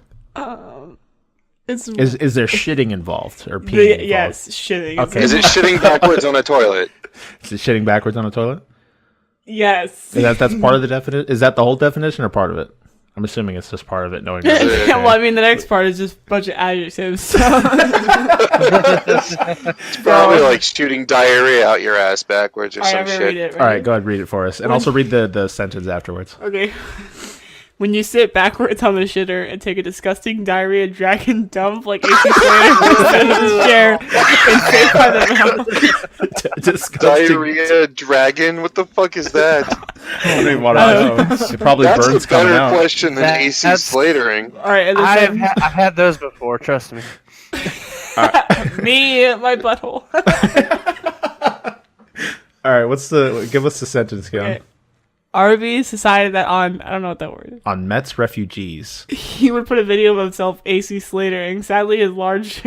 Speaker 3: Is
Speaker 2: there shitting involved or peeing involved?
Speaker 3: Yes, shitting.
Speaker 2: Okay.
Speaker 1: Is it shitting backwards on a toilet?
Speaker 2: Is it shitting backwards on a toilet?
Speaker 3: Yes.
Speaker 2: That's part of the definition? Is that the whole definition or part of it? I'm assuming it's just part of it, knowing.
Speaker 3: Well, I mean, the next part is just a bunch of adjectives. So.
Speaker 1: It's probably like shooting diarrhea out your ass backwards or some shit.
Speaker 2: All right, go ahead, read it for us, and also read the sentence afterwards.
Speaker 3: Okay. When you sit backwards on the shitter and take a disgusting diarrhea dragon dump like AC Slater in his chair and Saved by the Bell.
Speaker 2: Disgusting
Speaker 1: diarrhea dragon? What the fuck is that?
Speaker 2: I don't even want to know. It probably
Speaker 1: That's
Speaker 2: burns
Speaker 1: a
Speaker 2: coming
Speaker 1: better
Speaker 2: out.
Speaker 1: question than AC Slatering.
Speaker 3: All right, and
Speaker 4: I've had those before. Trust me.
Speaker 3: me, my butthole.
Speaker 2: All right, give us the sentence, Ken.
Speaker 3: Okay. Arby's decided that on, I don't know what that word is.
Speaker 2: On Mets refugees.
Speaker 3: He would put a video of himself, AC Slater, and sadly his large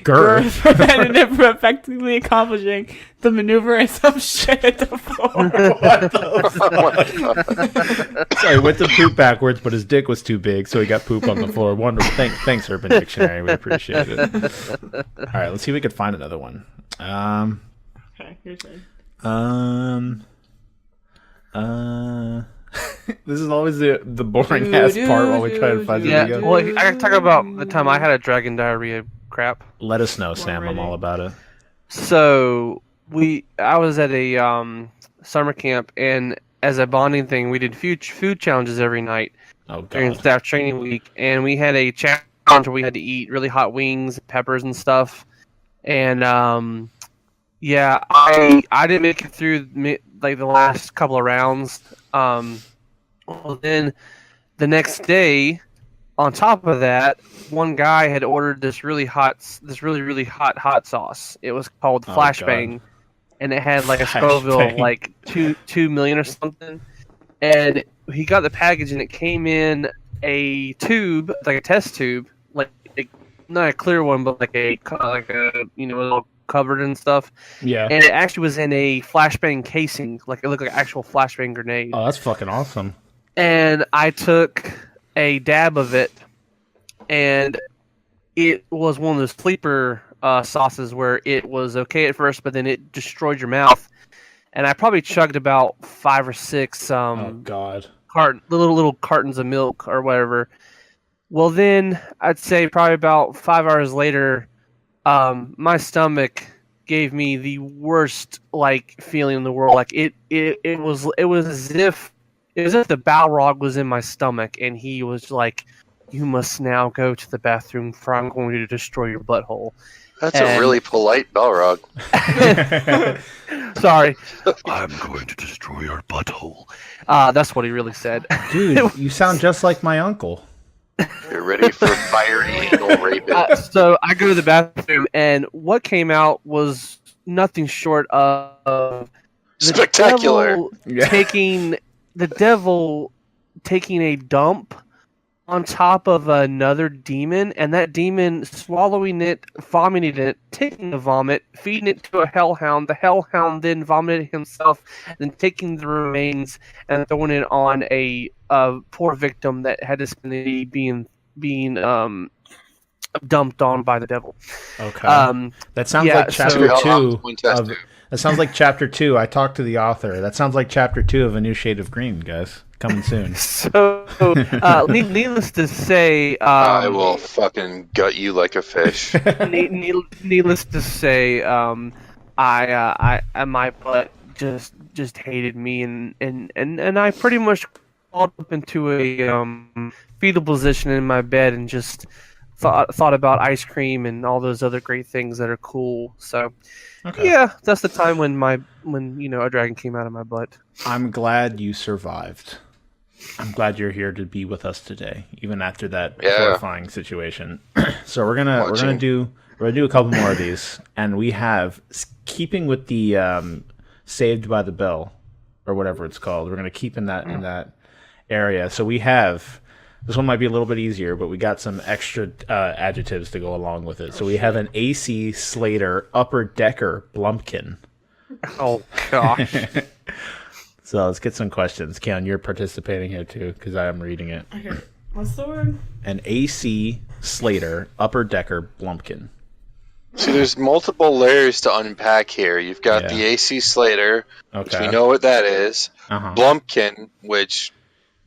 Speaker 2: Girth.
Speaker 3: prevented him from effectively accomplishing the maneuver and some shit at the floor.
Speaker 2: What the fuck? Sorry, went to poop backwards, but his dick was too big, so he got poop on the floor. Wonderful. Thanks, Urban Dictionary. We appreciate it. All right, let's see if we can find another one.
Speaker 3: Okay, your turn.
Speaker 2: This is always the boring ass part while we try to find the video.
Speaker 4: Well, I can talk about the time I had a dragon diarrhea crap.
Speaker 2: Let us know, Sam. I'm all about it.
Speaker 4: So I was at a summer camp, and as a bonding thing, we did food challenges every night during staff training week, and we had a challenge where we had to eat really hot wings, peppers, and stuff. And yeah, I didn't make it through like the last couple of rounds. Well, then the next day, on top of that, one guy had ordered this really hot sauce. It was called Flashbang, and it had like a Scoville of like 2 million or something. And he got the package, and it came in a tube, like a test tube, like not a clear one, but like a all covered and stuff.
Speaker 2: Yeah.
Speaker 4: And it actually was in a flashbang casing, like it looked like an actual flashbang grenade.
Speaker 2: Oh, that's fucking awesome.
Speaker 4: And I took a dab of it, and it was one of those sleeper sauces where it was okay at first, but then it destroyed your mouth. And I probably chugged about 5 or 6 little cartons of milk or whatever. Well, then I'd say probably about 5 hours later, my stomach gave me the worst feeling in the world. Like it was as if the Balrog was in my stomach, and he was like, "You must now go to the bathroom, for I'm going to destroy your butthole."
Speaker 1: That's a really polite Balrog.
Speaker 4: Sorry. I'm going to destroy your butthole. That's what he really said.
Speaker 2: Dude, you sound just like my uncle.
Speaker 1: You're ready for fiery anal raping.
Speaker 4: So I go to the bathroom, and what came out was nothing short of
Speaker 1: spectacular.
Speaker 4: The devil taking a dump on top of another demon, and that demon swallowing it, vomiting it, taking the vomit, feeding it to a hellhound. The hellhound then vomited himself, then taking the remains and throwing it on a poor victim that had to spend the being dumped on by the devil.
Speaker 2: Okay. That sounds like chapter 2 of... That sounds like chapter 2. I talked to the author. That sounds like chapter 2 of A New Shade of Green, guys. Coming soon.
Speaker 4: So, needless to say...
Speaker 1: I will fucking gut you like a fish.
Speaker 4: Needless to say, my butt just hated me, and I pretty much crawled up into a fetal position in my bed and just thought about ice cream and all those other great things that are cool. So... Okay. Yeah, that's the time when a dragon came out of my butt.
Speaker 2: I'm glad you survived. I'm glad you're here to be with us today, even after that horrifying situation. So we're gonna do a couple more of these, and we have, keeping with the Saved by the Bell or whatever it's called. We're gonna keep in that area. So we have. This one might be a little bit easier, but we got some extra adjectives to go along with it. So we have an AC Slater upper decker Blumpkin.
Speaker 4: Oh, gosh.
Speaker 2: So let's get some questions. Keon, you're participating here too, because I am reading it.
Speaker 3: Okay. What's the word?
Speaker 2: An AC Slater upper decker Blumpkin.
Speaker 1: See, there's multiple layers to unpack here. You've got the AC Slater, which we know what that is. Blumpkin, which...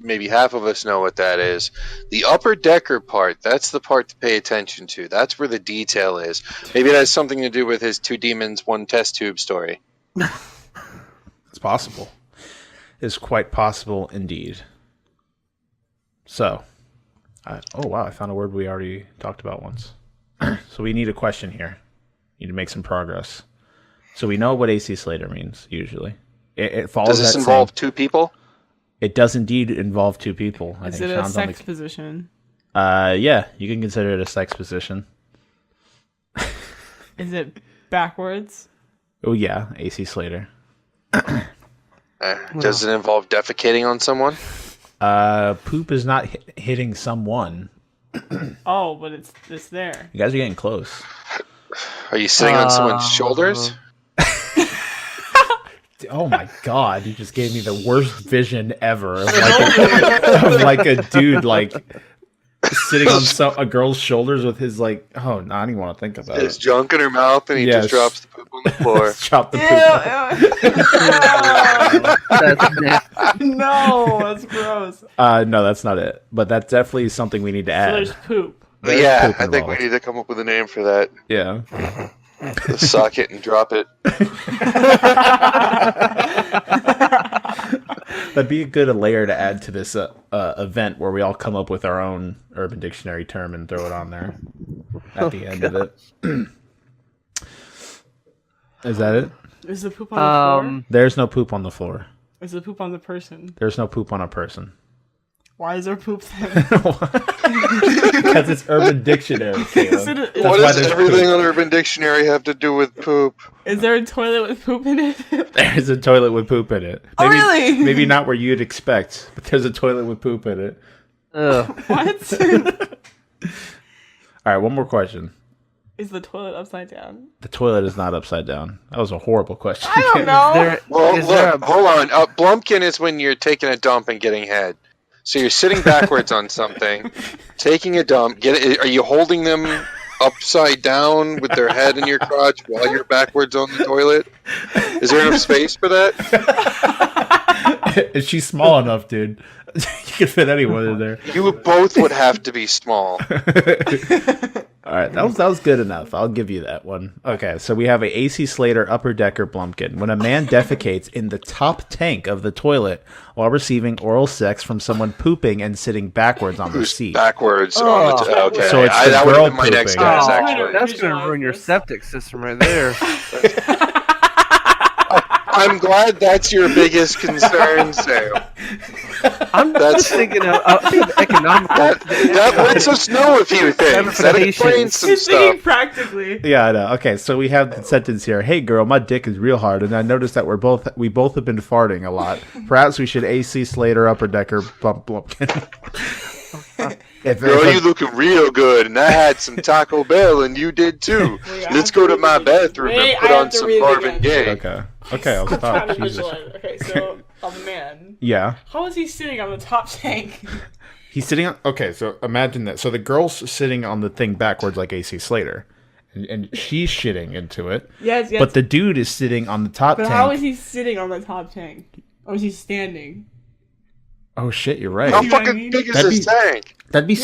Speaker 1: maybe half of us know what that is. The upper decker part, that's the part to pay attention to. That's where the detail is. Maybe it has something to do with his 2 demons, 1 test tube story.
Speaker 2: It's possible. It's quite possible indeed. So, oh wow, I found a word we already talked about once. So we need a question here. Need to make some progress. So we know what AC Slater means, usually. It follows.
Speaker 1: Does this involve 2 people?
Speaker 2: It does indeed involve 2 people.
Speaker 3: Is it a sex position?
Speaker 2: Yeah, you can consider it a sex position.
Speaker 3: Is it backwards?
Speaker 2: Oh yeah, AC Slater.
Speaker 1: Does it involve defecating on someone?
Speaker 2: Poop is not hitting someone.
Speaker 3: Oh, but it's there.
Speaker 2: You guys are getting close.
Speaker 1: Are you sitting on someone's shoulders?
Speaker 2: Oh my god! You just gave me the worst vision ever of like a dude like sitting on a girl's shoulders with his like. Oh, no, I don't even want to think about
Speaker 1: his
Speaker 2: it.
Speaker 1: junk in her mouth, and he just drops the poop on the floor.
Speaker 2: Drop the poop.
Speaker 3: No, that's gross.
Speaker 2: No, that's not it. But that's definitely something we need to add.
Speaker 3: So there's poop.
Speaker 1: Yeah, I think we need to come up with a name for that.
Speaker 2: Yeah.
Speaker 1: Suck it and drop it.
Speaker 2: That'd be a good layer to add to this event where we all come up with our own Urban Dictionary term and throw it on there at the end of it. Is that it?
Speaker 3: Is the poop on the floor?
Speaker 2: There's no poop on the floor.
Speaker 3: Is the poop on the person?
Speaker 2: There's no poop on a person.
Speaker 3: Why is there poop then?
Speaker 2: Because it's Urban Dictionary.
Speaker 1: What does everything on Urban Dictionary have to do with poop?
Speaker 3: Is there a toilet with poop in it?
Speaker 2: There's a toilet with poop in it.
Speaker 3: Maybe, really?
Speaker 2: Maybe not where you'd expect, but there's a toilet with poop in it.
Speaker 3: What?
Speaker 2: All right, one more question.
Speaker 3: Is the toilet upside down?
Speaker 2: The toilet is not upside down. That was a horrible question.
Speaker 3: I don't know.
Speaker 1: Hold on. Blumpkin is when you're taking a dump and getting head. So you're sitting backwards on something, taking a dump. Are you holding them upside down with their head in your crotch while you're backwards on the toilet? Is there enough space for that?
Speaker 2: Is she small enough, dude? You can fit anyone in there.
Speaker 1: You both would have to be small.
Speaker 2: All right, that was good enough. I'll give you that one. Okay, so we have a AC Slater Upper Decker Blumpkin. When a man defecates in the top tank of the toilet while receiving oral sex from someone pooping and sitting backwards on the seat.
Speaker 1: Backwards on the okay.
Speaker 2: So it's the
Speaker 1: that
Speaker 2: girl
Speaker 1: would have been my next guess, actually.
Speaker 4: That's going to ruin your septic system right there.
Speaker 1: I'm glad that's your biggest concern, Sam.
Speaker 4: I'm just thinking of economical.
Speaker 1: That lets us know a few things. That explains some
Speaker 3: He's
Speaker 1: stuff.
Speaker 3: thinking practically.
Speaker 2: Yeah, I know. Okay, so we have the sentence here. Hey, girl, my dick is real hard, and I noticed that we both have been farting a lot. Perhaps we should AC Slater Upper Decker Blumpkin.
Speaker 1: Girl, you looking real good, and I had some Taco Bell, and you did too. Let's go to my bathroom and put on some Marvin Gaye.
Speaker 2: Okay, I'll stop.
Speaker 3: Jesus. Okay, so a man.
Speaker 2: Yeah.
Speaker 3: How is he sitting on the top tank?
Speaker 2: He's sitting on. Okay, so imagine that. So the girl's sitting on the thing backwards like AC Slater, and she's shitting into it.
Speaker 3: Yes.
Speaker 2: But the dude is sitting on the top tank.
Speaker 3: But how is he sitting on the top tank? Or is he standing?
Speaker 2: Oh shit, you're right.
Speaker 1: How fucking big is this tank?
Speaker 2: That'd be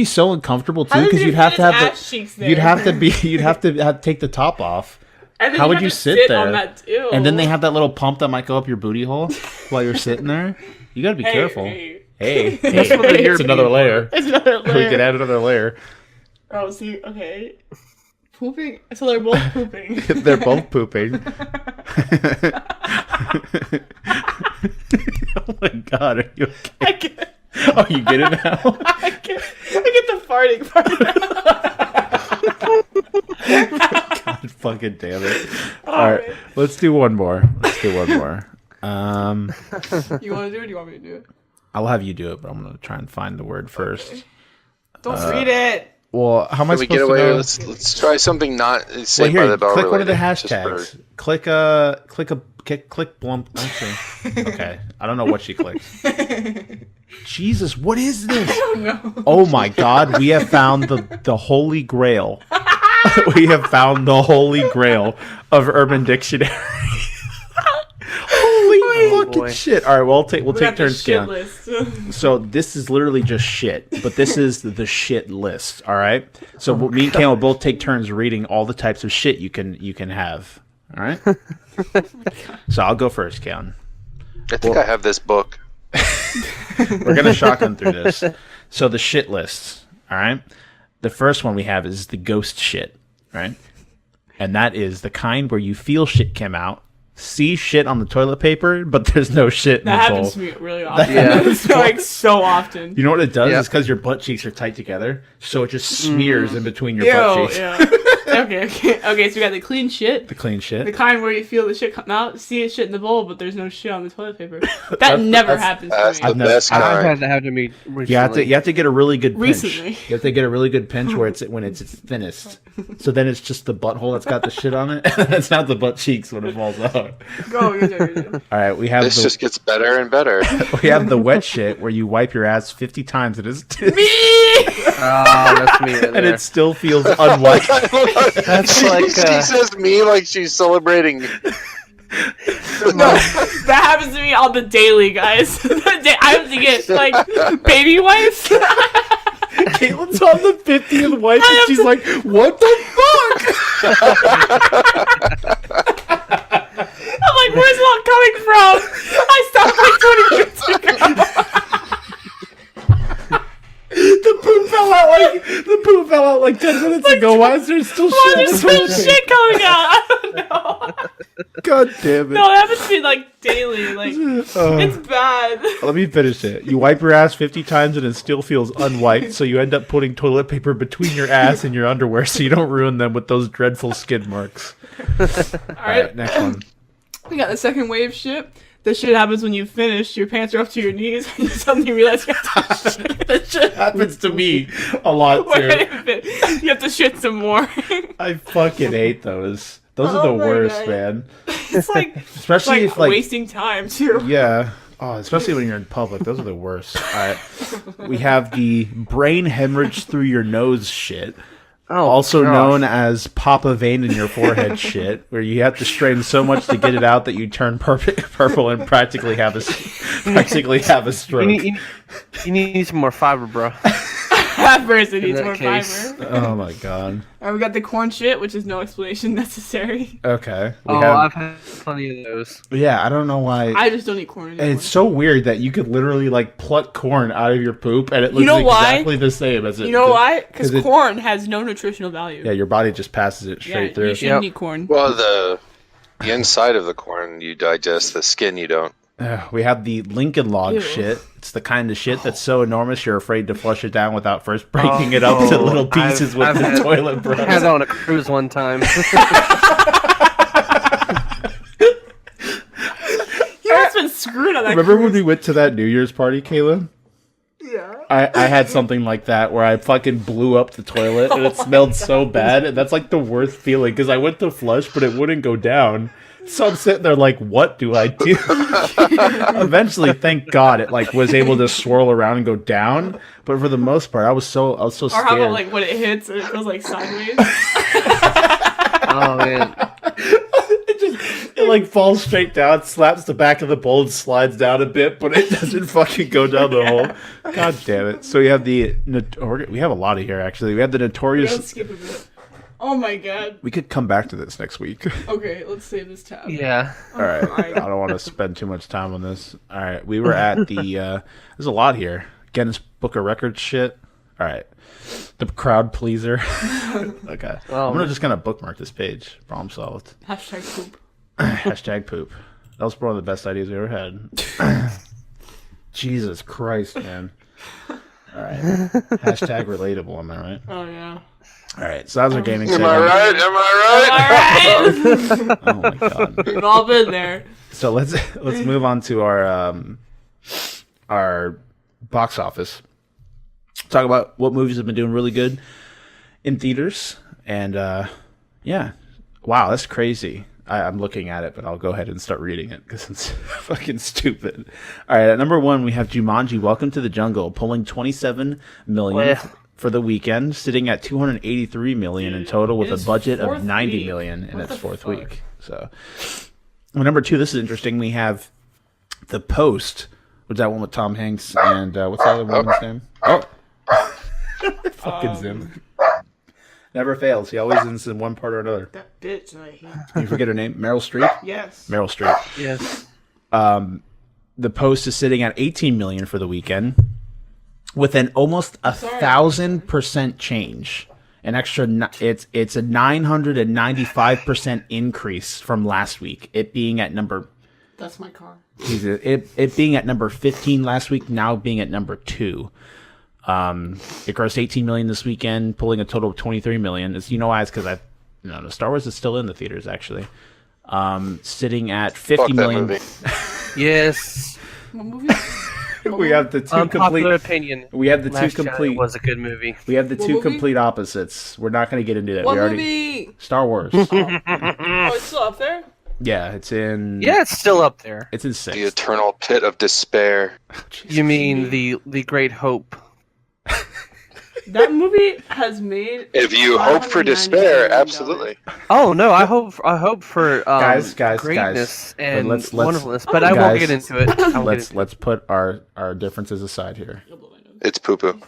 Speaker 2: so uncomfortable too, because you'd have to have take the top off. How would you sit there?
Speaker 3: On that,
Speaker 2: and then they have that little pump that might go up your booty hole while you're sitting there. You gotta be careful. Hey. It's another layer.
Speaker 3: It's another layer.
Speaker 2: We can add another layer.
Speaker 3: Oh, see, okay. Pooping? So they're both pooping.
Speaker 2: They're both pooping. Oh my god, are you okay?
Speaker 3: I get it.
Speaker 2: Oh, you get it now?
Speaker 3: I get the farting part now.
Speaker 2: God fucking damn it. Alright, let's do one more.
Speaker 3: You want to do it or do you want me to do it?
Speaker 2: I'll have you do it, but I'm going to try and find the word first.
Speaker 3: Okay. Don't read it.
Speaker 2: Well, how am I supposed to know?
Speaker 1: Let's try something not Saved by the Bell
Speaker 2: click
Speaker 1: related.
Speaker 2: one of the hashtags. Click Blump. Actually, okay. I don't know what she clicked. Jesus, what is this?
Speaker 3: I don't know.
Speaker 2: Oh my God, we have found the Holy Grail. We have found the Holy Grail of Urban Dictionary. Holy fucking shit! All right, well, we'll take turns down. So this is literally just shit, but this is the shit list. All right. So me and Cam will both take turns reading all the types of shit you can have. All right. So I'll go first, Cam.
Speaker 1: I think I have this book.
Speaker 2: We're gonna shotgun through this. So the shit lists. All right. The first one we have is the ghost shit. Right. And that is the kind where you feel shit come out. See shit on the toilet paper, but there's no shit in the bowl.
Speaker 3: That happens to me really often. It's like so often.
Speaker 2: You know what it does? It's because your butt cheeks are tight together, so it just smears in between your butt cheeks.
Speaker 3: Yeah. Okay. So we got the clean shit.
Speaker 2: The clean shit.
Speaker 3: The kind where you feel the shit come out, see shit in the bowl, but there's no shit on the toilet paper. That never happens
Speaker 1: That's
Speaker 3: to me.
Speaker 1: the best
Speaker 4: I've
Speaker 1: kind.
Speaker 4: had that happen to me recently.
Speaker 2: You have to get a really good pinch.
Speaker 3: Recently.
Speaker 2: You have to get a really good pinch where when it's thinnest. So then it's just the butthole that's got the shit on it. It's not the butt cheeks when it falls out.
Speaker 3: Go, you're
Speaker 2: All right, we have
Speaker 1: This just gets better and better.
Speaker 2: we have the wet shit where you wipe your ass 50 times and it's
Speaker 4: That's me. Right
Speaker 2: and
Speaker 4: there.
Speaker 2: it still feels unwiped.
Speaker 4: That's like
Speaker 1: She says me like she's celebrating.
Speaker 3: No, that happens to me on the daily, guys. I have to get like baby wipes.
Speaker 2: Caitlyn's on the 50th wipe and she's like, what the fuck?
Speaker 3: I'm like, where's it all coming from? I stopped like 20 minutes ago.
Speaker 2: The poop fell out like 10 minutes ago. Why is there still
Speaker 3: Why
Speaker 2: shit?
Speaker 3: there's still shit coming out? I don't know.
Speaker 2: God damn it.
Speaker 3: No, it happens to me like daily. Like it's bad.
Speaker 2: Let me finish it. You wipe your ass 50 times and it still feels unwiped, so you end up putting toilet paper between your ass and your underwear so you don't ruin them with those dreadful skid marks.
Speaker 3: All
Speaker 2: Alright, next one.
Speaker 3: We got the second wave shit. This shit happens when you finish, your pants are up to your knees, and you suddenly realize you have to shit. That shit
Speaker 2: Happens to me a lot too.
Speaker 3: Wait a minute. You have to shit some more.
Speaker 2: I fucking hate those. Those are the
Speaker 3: Oh my
Speaker 2: worst,
Speaker 3: God.
Speaker 2: man.
Speaker 3: It's like,
Speaker 2: Especially if like
Speaker 3: wasting time, too.
Speaker 2: yeah. Oh, especially when you're in public. Those are the worst. Alright. We have the brain hemorrhage through your nose shit. Also known as Papa Vein in your forehead shit, where you have to strain so much to get it out that you turn purple and practically have a stroke.
Speaker 4: You need some more fiber, bro.
Speaker 3: That person needs
Speaker 4: that
Speaker 3: more
Speaker 4: case.
Speaker 3: fiber.
Speaker 2: Oh my god.
Speaker 3: Alright, we got the corn shit, which is no explanation necessary.
Speaker 2: Okay.
Speaker 4: I've had plenty of those.
Speaker 2: Yeah, I don't know why.
Speaker 3: I just don't eat corn anymore.
Speaker 2: And it's so weird that you could literally like pluck corn out of your poop and it looks exactly the same as it.
Speaker 3: You know why? Because
Speaker 2: 'cause it-
Speaker 3: corn has no nutritional value.
Speaker 2: Yeah, your body just passes it straight through.
Speaker 3: You shouldn't eat corn.
Speaker 1: Well, the inside of the corn you digest, the skin you don't.
Speaker 2: We have the Lincoln Log
Speaker 3: Ew.
Speaker 2: shit. It's the kind of shit that's so enormous you're afraid to flush it down without first breaking it up to little pieces with the toilet brush.
Speaker 4: I had that on a cruise one time.
Speaker 3: You must have been screwed on that.
Speaker 2: Remember when
Speaker 3: cruise.
Speaker 2: we went to that New Year's party, Caitlyn?
Speaker 3: Yeah.
Speaker 2: I had something like that where I fucking blew up the toilet and it smelled so bad. And that's like the worst feeling because I went to flush, but it wouldn't go down. So I'm sitting there like, what do I do? Eventually, thank God, it like was able to swirl around and go down. But for the most part, I was so scared.
Speaker 3: Or how about like when it hits and it goes like sideways?
Speaker 4: Oh man.
Speaker 2: It like falls straight down, slaps the back of the bowl, and slides down a bit, but it doesn't fucking go down the hole. God damn it! So we have we have a lot of here actually. We have the
Speaker 3: Let's
Speaker 2: notorious.
Speaker 3: skip a bit. Oh my god.
Speaker 2: We could come back to this next week.
Speaker 3: Okay, let's save this tab.
Speaker 4: Yeah.
Speaker 2: All right.
Speaker 3: Alright.
Speaker 2: I don't want to spend too much time on this. All right. We were at the. There's a lot here. Guinness Book of Records shit. All right. The crowd pleaser. Okay. I'm just gonna bookmark this page. Problem solved.
Speaker 3: Hashtag poop.
Speaker 2: Hashtag poop. That was one of the best ideas we ever had. Jesus Christ, man. All right. Hashtag relatable. Am I right?
Speaker 3: Oh yeah.
Speaker 2: All right. So that was our gaming
Speaker 1: Am
Speaker 2: segment.
Speaker 1: I right? Am I right?
Speaker 3: Alright.
Speaker 2: Oh my god.
Speaker 3: We've all been there.
Speaker 2: So let's move on to our box office. Talk about what movies have been doing really good in theaters, and yeah, wow, that's crazy. I'm looking at it, but I'll go ahead and start reading it because it's fucking stupid. All right, at number 1 we have Jumanji: Welcome to the Jungle, pulling 27 million for the weekend, sitting at 283 million in total with a budget of 90 million in its fourth week. So, well, number 2, this is interesting. We have The Post, which is that one with Tom Hanks and what's the other woman's name? Oh, fucking Zim. Never fails. He always ends in one part or another.
Speaker 3: That bitch I hate.
Speaker 2: You forget her name? Meryl Streep?
Speaker 3: Yes.
Speaker 2: Meryl Streep.
Speaker 4: Yes.
Speaker 2: The Post is sitting at 18 million for the weekend with an almost 1,000% change. An extra, it's a 995% increase from last week. It being at number.
Speaker 3: That's my car.
Speaker 2: It being at number 15 last week, now being at number 2. It grossed 18 million this weekend, pulling a total of 23 million. You know why? It's because No, Star Wars is still in the theaters actually. Sitting at 50
Speaker 1: Fuck
Speaker 2: million.
Speaker 1: that movie.
Speaker 4: Yes.
Speaker 3: What movie?
Speaker 2: We have the two
Speaker 4: Unpopular
Speaker 2: complete.
Speaker 4: opinion.
Speaker 2: We have the
Speaker 4: Last
Speaker 2: two
Speaker 4: Jedi
Speaker 2: complete.
Speaker 4: was a good movie.
Speaker 2: We have the
Speaker 3: What
Speaker 2: two
Speaker 3: movie?
Speaker 2: complete opposites. We're not going to get into that.
Speaker 3: What
Speaker 2: we already.
Speaker 3: movie?
Speaker 2: Star Wars.
Speaker 3: Oh, it's still up there?
Speaker 2: Yeah, it's in.
Speaker 4: Yeah, it's still up there.
Speaker 2: It's in 6.
Speaker 1: The eternal pit of despair.
Speaker 4: You mean the Great Hope?
Speaker 3: That movie has made.
Speaker 1: If you hope for despair,
Speaker 3: $597
Speaker 1: absolutely.
Speaker 4: Oh no, I hope for
Speaker 2: Guys,
Speaker 4: greatness and
Speaker 2: let's-
Speaker 4: wonderfulness, but I
Speaker 2: guys,
Speaker 4: won't get into it. I won't get into
Speaker 2: Let's put our differences aside here.
Speaker 1: It's poo poo.
Speaker 2: God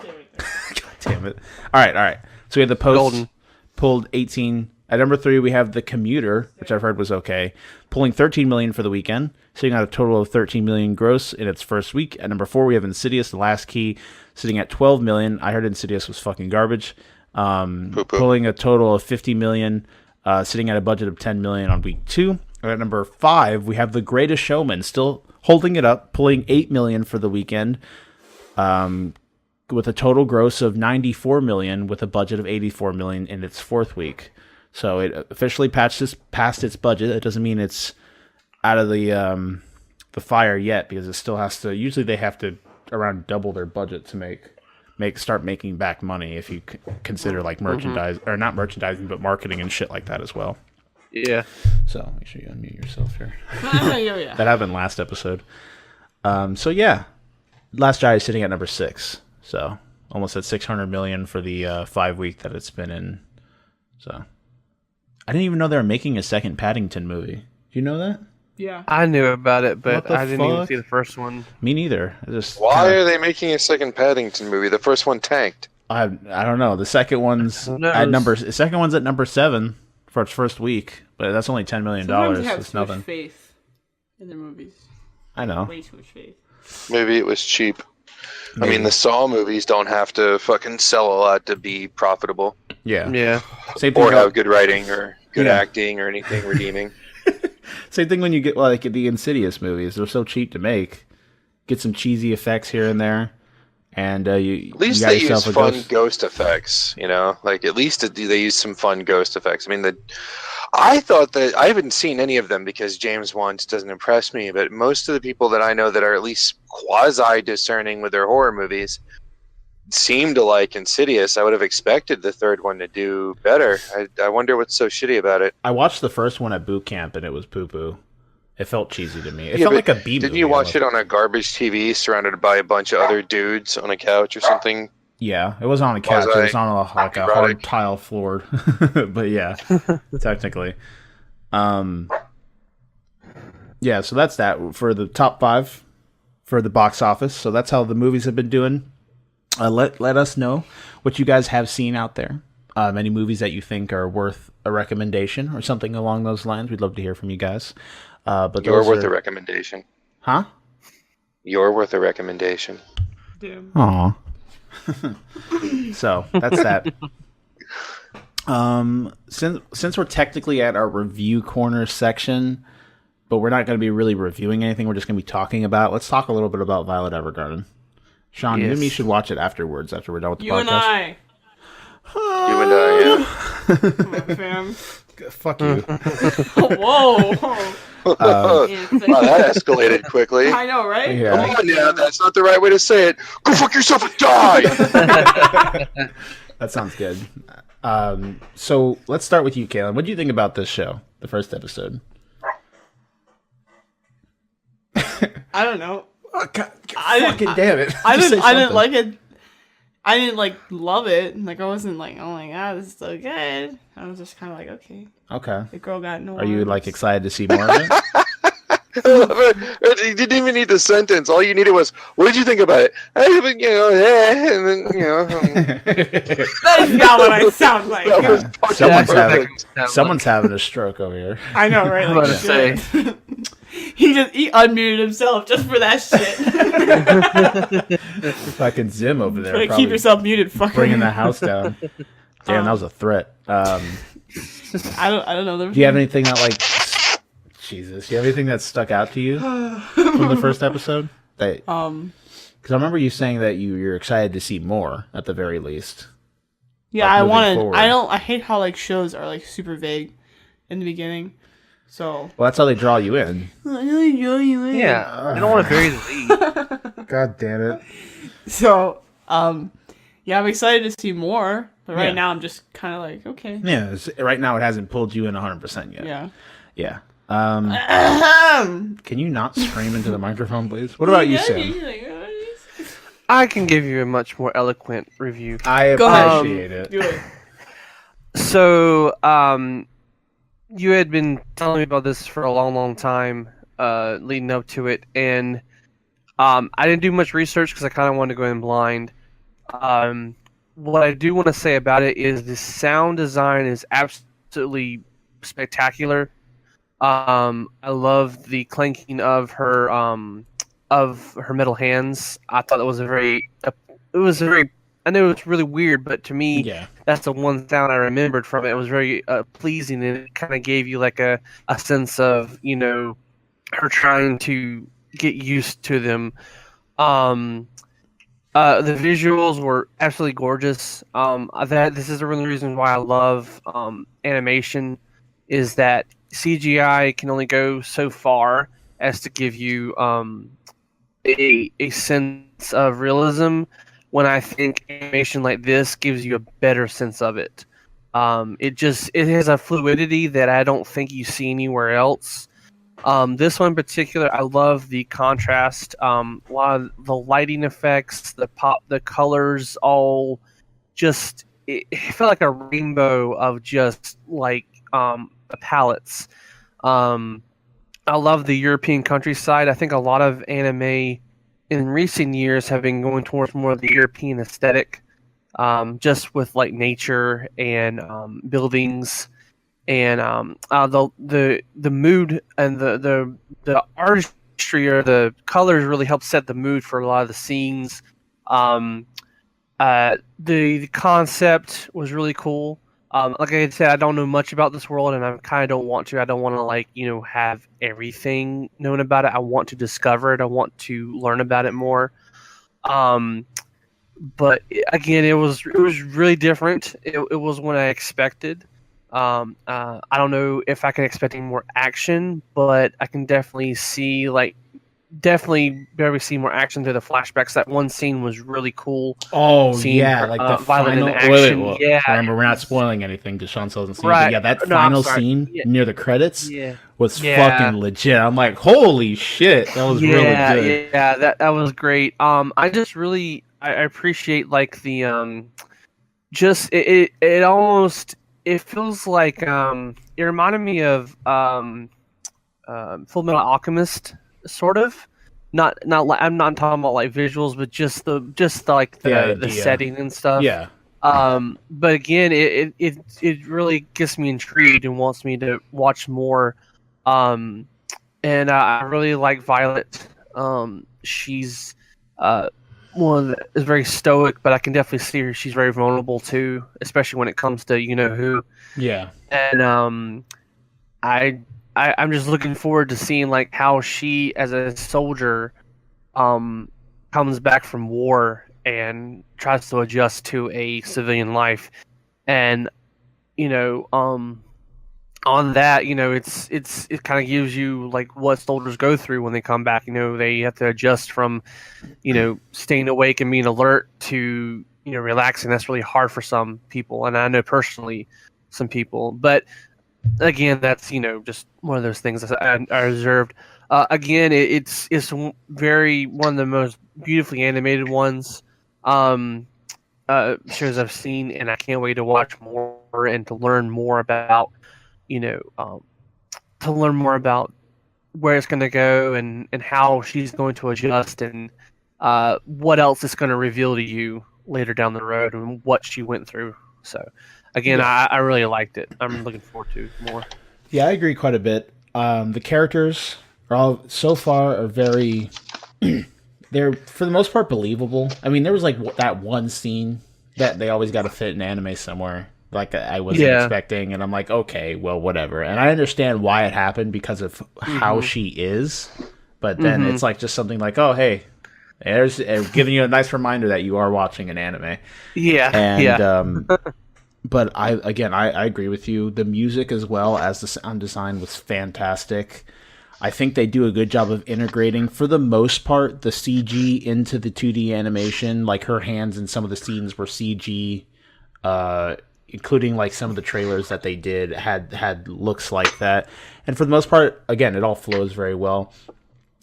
Speaker 2: damn it! All right. So we have the post
Speaker 4: Golden.
Speaker 2: pulled 18. At number 3, we have The Commuter, which I've heard was okay, pulling 13 million for the weekend, sitting at a total of 13 million gross in its first week. At number 4, we have Insidious: The Last Key, sitting at 12 million. I heard Insidious was fucking garbage. Pulling a total of 50 million, sitting at a budget of 10 million on week 2. At number 5, we have The Greatest Showman, still holding it up, pulling 8 million for the weekend. With a total gross of 94 million, with a budget of 84 million in its 4th week. So it officially past its budget. It doesn't mean it's out of the fire yet, because it still has to. Usually they have to around double their budget to start making back money. If you consider like merchandise or not merchandising, but marketing and shit like that as well.
Speaker 4: Yeah.
Speaker 2: So make sure you unmute yourself here.
Speaker 3: Yeah.
Speaker 2: That happened last episode. So yeah, Last Jedi is sitting at number 6. So almost at 600 million for the 5 week that it's been in. So I didn't even know they were making a second Paddington movie. Do you know that?
Speaker 3: Yeah.
Speaker 4: I knew about it,
Speaker 2: What
Speaker 4: but
Speaker 2: the
Speaker 4: I didn't even
Speaker 2: fuck?
Speaker 4: see the first one.
Speaker 2: Me neither. I just
Speaker 1: Why are they making a second Paddington movie? The first one tanked.
Speaker 2: I don't know. The second one's
Speaker 4: Who knows?
Speaker 2: at number. The second one's at number 7 for its first week, but that's only $10 million.
Speaker 3: Sometimes they have
Speaker 2: It's
Speaker 3: too much
Speaker 2: nothing.
Speaker 3: faith in their movies.
Speaker 2: I know.
Speaker 3: Way too much faith.
Speaker 1: Maybe it was cheap. I
Speaker 2: Maybe.
Speaker 1: mean, the Saw movies don't have to fucking sell a lot to be profitable
Speaker 2: Yeah.
Speaker 4: Yeah.
Speaker 2: Same thing.
Speaker 1: or have good writing or good
Speaker 2: Yeah.
Speaker 1: acting or anything redeeming.
Speaker 2: Same thing when you get like the Insidious movies. They're so cheap to make. Get some cheesy effects here and there, and you
Speaker 1: At least
Speaker 2: you got
Speaker 1: they use
Speaker 2: yourself a
Speaker 1: fun
Speaker 2: ghost.
Speaker 1: ghost effects, you know? Like, at least they use some fun ghost effects. I mean, I thought that I haven't seen any of them because James Wan doesn't impress me, but most of the people that I know that are at least quasi-discerning with their horror movies seem to like Insidious. I would have expected the third one to do better. I wonder what's so shitty about it.
Speaker 2: I watched the first one at boot camp, and it was poo poo. It felt cheesy to me. It
Speaker 1: Yeah,
Speaker 2: felt
Speaker 1: but
Speaker 2: like a B movie.
Speaker 1: Didn't you watch
Speaker 2: almost.
Speaker 1: it on a garbage TV surrounded by a bunch of other dudes on a couch or something?
Speaker 2: Yeah, it wasn't on a couch. It was on a hard
Speaker 1: erotic?
Speaker 2: tile floored. But yeah, technically. Yeah, so that's that for the top 5 for the box office. So that's how the movies have been doing. Let us know what you guys have seen out there. Any movies that you think are worth a recommendation or something along those lines. We'd love to hear from you guys. But
Speaker 1: You're
Speaker 2: those
Speaker 1: worth
Speaker 2: are...
Speaker 1: a recommendation.
Speaker 2: Huh?
Speaker 1: You're worth a recommendation.
Speaker 3: Damn.
Speaker 2: Aw. So that's that. Since we're technically at our review corner section, but we're not going to be really reviewing anything. We're just going to be talking about. Let's talk a little bit about Violet Evergarden. Shawn, you and me should watch it afterwards after we're done with the
Speaker 3: You
Speaker 2: podcast.
Speaker 3: and I.
Speaker 1: You and I, yeah.
Speaker 3: My fam.
Speaker 2: Fuck you.
Speaker 3: Whoa.
Speaker 1: Wow, that escalated quickly.
Speaker 3: I know, right?
Speaker 1: Come
Speaker 2: Yeah.
Speaker 1: on now, that's not the right way to say it. Go fuck yourself and die!
Speaker 2: That sounds good. So let's start with you, Caitlyn. What do you think about this show, the first episode?
Speaker 3: I don't know.
Speaker 2: Fucking damn it!
Speaker 3: I
Speaker 2: Just say
Speaker 3: didn't
Speaker 2: something.
Speaker 3: like it. I didn't like love it. Like I wasn't like, oh my god, this is so good. I was just kind of like, okay,
Speaker 2: Okay.
Speaker 3: the girl got no.
Speaker 2: Are you
Speaker 3: arms.
Speaker 2: like excited to see more of it?
Speaker 1: I love it. You didn't even need the sentence. All you needed was, what did you think about it? And then,
Speaker 3: That is not what I sound like.
Speaker 1: that was fucking
Speaker 2: Someone's
Speaker 1: perfect.
Speaker 2: Someone's having a stroke over here.
Speaker 3: I know, right?
Speaker 4: I'm
Speaker 3: Like,
Speaker 4: about to
Speaker 3: shit. he unmuted himself just for that shit.
Speaker 2: Fucking Zim over there.
Speaker 3: Try to
Speaker 2: probably
Speaker 3: keep yourself muted, fucker.
Speaker 2: bringing the house down. Damn, that was a threat.
Speaker 3: I don't know.
Speaker 2: Do you have anything that like? Jesus, do you have anything that stuck out to you from the first episode? That because I remember you saying that you're excited to see more at the very least.
Speaker 3: Yeah,
Speaker 2: like,
Speaker 3: I
Speaker 2: moving
Speaker 3: wanted.
Speaker 2: forward.
Speaker 3: I hate how like shows are like super vague in the beginning. So.
Speaker 2: Well, that's how they draw you in.
Speaker 4: Yeah, I don't want to bury the lead.
Speaker 2: God damn it.
Speaker 3: So, yeah, I'm excited to see more, but right
Speaker 2: Yeah.
Speaker 3: now I'm just kind of like, okay.
Speaker 2: Yeah, right now it hasn't pulled you in 100% yet.
Speaker 3: Yeah.
Speaker 2: Yeah.
Speaker 3: Ahem.
Speaker 2: Can you not scream into the microphone, please? What about you, Sam?
Speaker 4: I can give you a much more eloquent review.
Speaker 2: I
Speaker 3: Go ahead.
Speaker 2: appreciate it.
Speaker 3: Do it.
Speaker 4: So, you had been telling me about this for a long, long time, leading up to it, and I didn't do much research because I kind of wanted to go in blind. What I do want to say about it is the sound design is absolutely spectacular. I love the clanking of her metal hands. I thought it was I know it's really weird, but to me, that's the one sound I remembered from it. It was very pleasing, and it kind of gave you like a sense of, you know, her trying to get used to them. The visuals were absolutely gorgeous. This is one of the reasons why I love animation, is that CGI can only go so far as to give you a sense of realism, when I think animation like this gives you a better sense of it. It has a fluidity that I don't think you see anywhere else. This one in particular, I love the contrast. A lot of the lighting effects, the colors, all just it felt like a rainbow of just like palettes. I love the European countryside. I think a lot of anime in recent years have been going towards more of the European aesthetic, just with like nature and buildings, and the mood and the artistry or the colors really help set the mood for a lot of the scenes. The concept was really cool. Like I said, I don't know much about this world, and I kind of don't want to. I don't want to have everything known about it. I want to discover it. I want to learn about it more. But again, it was really different. It was what I expected. I don't know if I can expect any more action, but I can definitely see definitely be able to see more action through the flashbacks. That one scene was really cool.
Speaker 2: Oh,
Speaker 4: seeing
Speaker 2: yeah, like the
Speaker 4: violent
Speaker 2: final
Speaker 4: action.
Speaker 2: well,
Speaker 4: yeah,
Speaker 2: remember, we're not spoiling anything because Shawn still hasn't seen it.
Speaker 4: Right.
Speaker 2: But yeah, that
Speaker 4: No, I'm
Speaker 2: final
Speaker 4: sorry.
Speaker 2: scene near the credits was
Speaker 4: Yeah.
Speaker 2: fucking legit. I'm like, holy shit, that was really good.
Speaker 4: Yeah, that was great. I just really I appreciate like the just it almost it feels like it reminded me of Full Metal Alchemist, sort of. Not like, I'm not talking about like visuals, but just the setting and stuff.
Speaker 2: Yeah.
Speaker 4: But again, it really gets me intrigued and wants me to watch more. And I really like Violet. She's one that is very stoic, but I can definitely see her. She's very vulnerable too, especially when it comes to you know who.
Speaker 2: Yeah.
Speaker 4: And I'm just looking forward to seeing like how she, as a soldier, comes back from war and tries to adjust to a civilian life, and you know, on that, you know, it kind of gives you like what soldiers go through when they come back. You know, they have to adjust from, you know, staying awake and being alert to, you know, relaxing. That's really hard for some people, and I know personally some people, but. Again, that's, you know, just one of those things I observed. Again, it's very one of the most beautifully animated ones shows I've seen, and I can't wait to watch more and to learn more about, you know, to learn more about where it's going to go and how she's going to adjust and what else it's going to reveal to you later down the road and what she went through. So. Again, yeah. I really liked it. I'm looking forward to more.
Speaker 2: Yeah, I agree quite a bit. The characters are very, they're for the most part believable. I mean, there was like that one scene that they always got to fit in anime somewhere, like I wasn't expecting, and I'm like, okay, well, whatever. And I understand why it happened because of how she is, but then it's like just something like, oh, hey, There's giving you a nice reminder that you are watching an anime.
Speaker 4: Yeah,
Speaker 2: and but I agree with you. The music as well as the sound design was fantastic. I think they do a good job of integrating, for the most part, the CG into the 2D animation. Like her hands in some of the scenes were CG, including like some of the trailers that they did had looks like that. And for the most part, again, it all flows very well.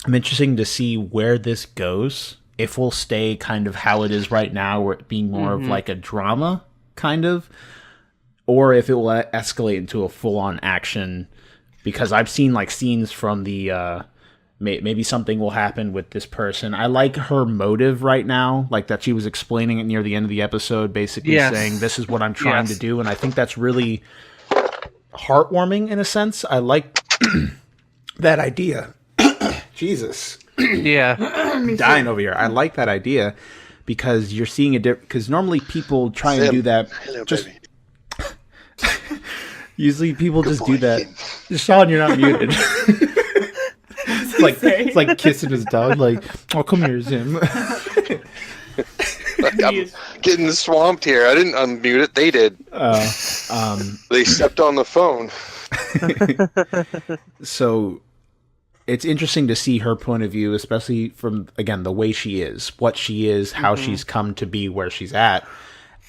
Speaker 2: I'm interested to see where this goes. If we'll stay kind of how it is right now, where it being more of like a drama, kind of, or if it will escalate into a full-on action. Because I've seen like scenes from the maybe something will happen with this person. I like her motive right now, like that she was explaining it near the end of the episode, basically saying this is what I'm trying to do, and I think that's really heartwarming in a sense. I like that idea. Jesus, I'm dying over here. I like that idea because you're seeing a different. Because normally people try and do that.
Speaker 1: Hello,
Speaker 2: just
Speaker 1: baby.
Speaker 2: Usually people just do that.
Speaker 1: Kid.
Speaker 2: Shawn, you're not muted. It's like kissing his dog. Like, oh, come here, Zim.
Speaker 1: Like, I'm getting swamped here. I didn't unmute it. They did. They stepped on the phone.
Speaker 2: So it's interesting to see her point of view, especially from, again, the way she is, what she is, how she's come to be where she's at,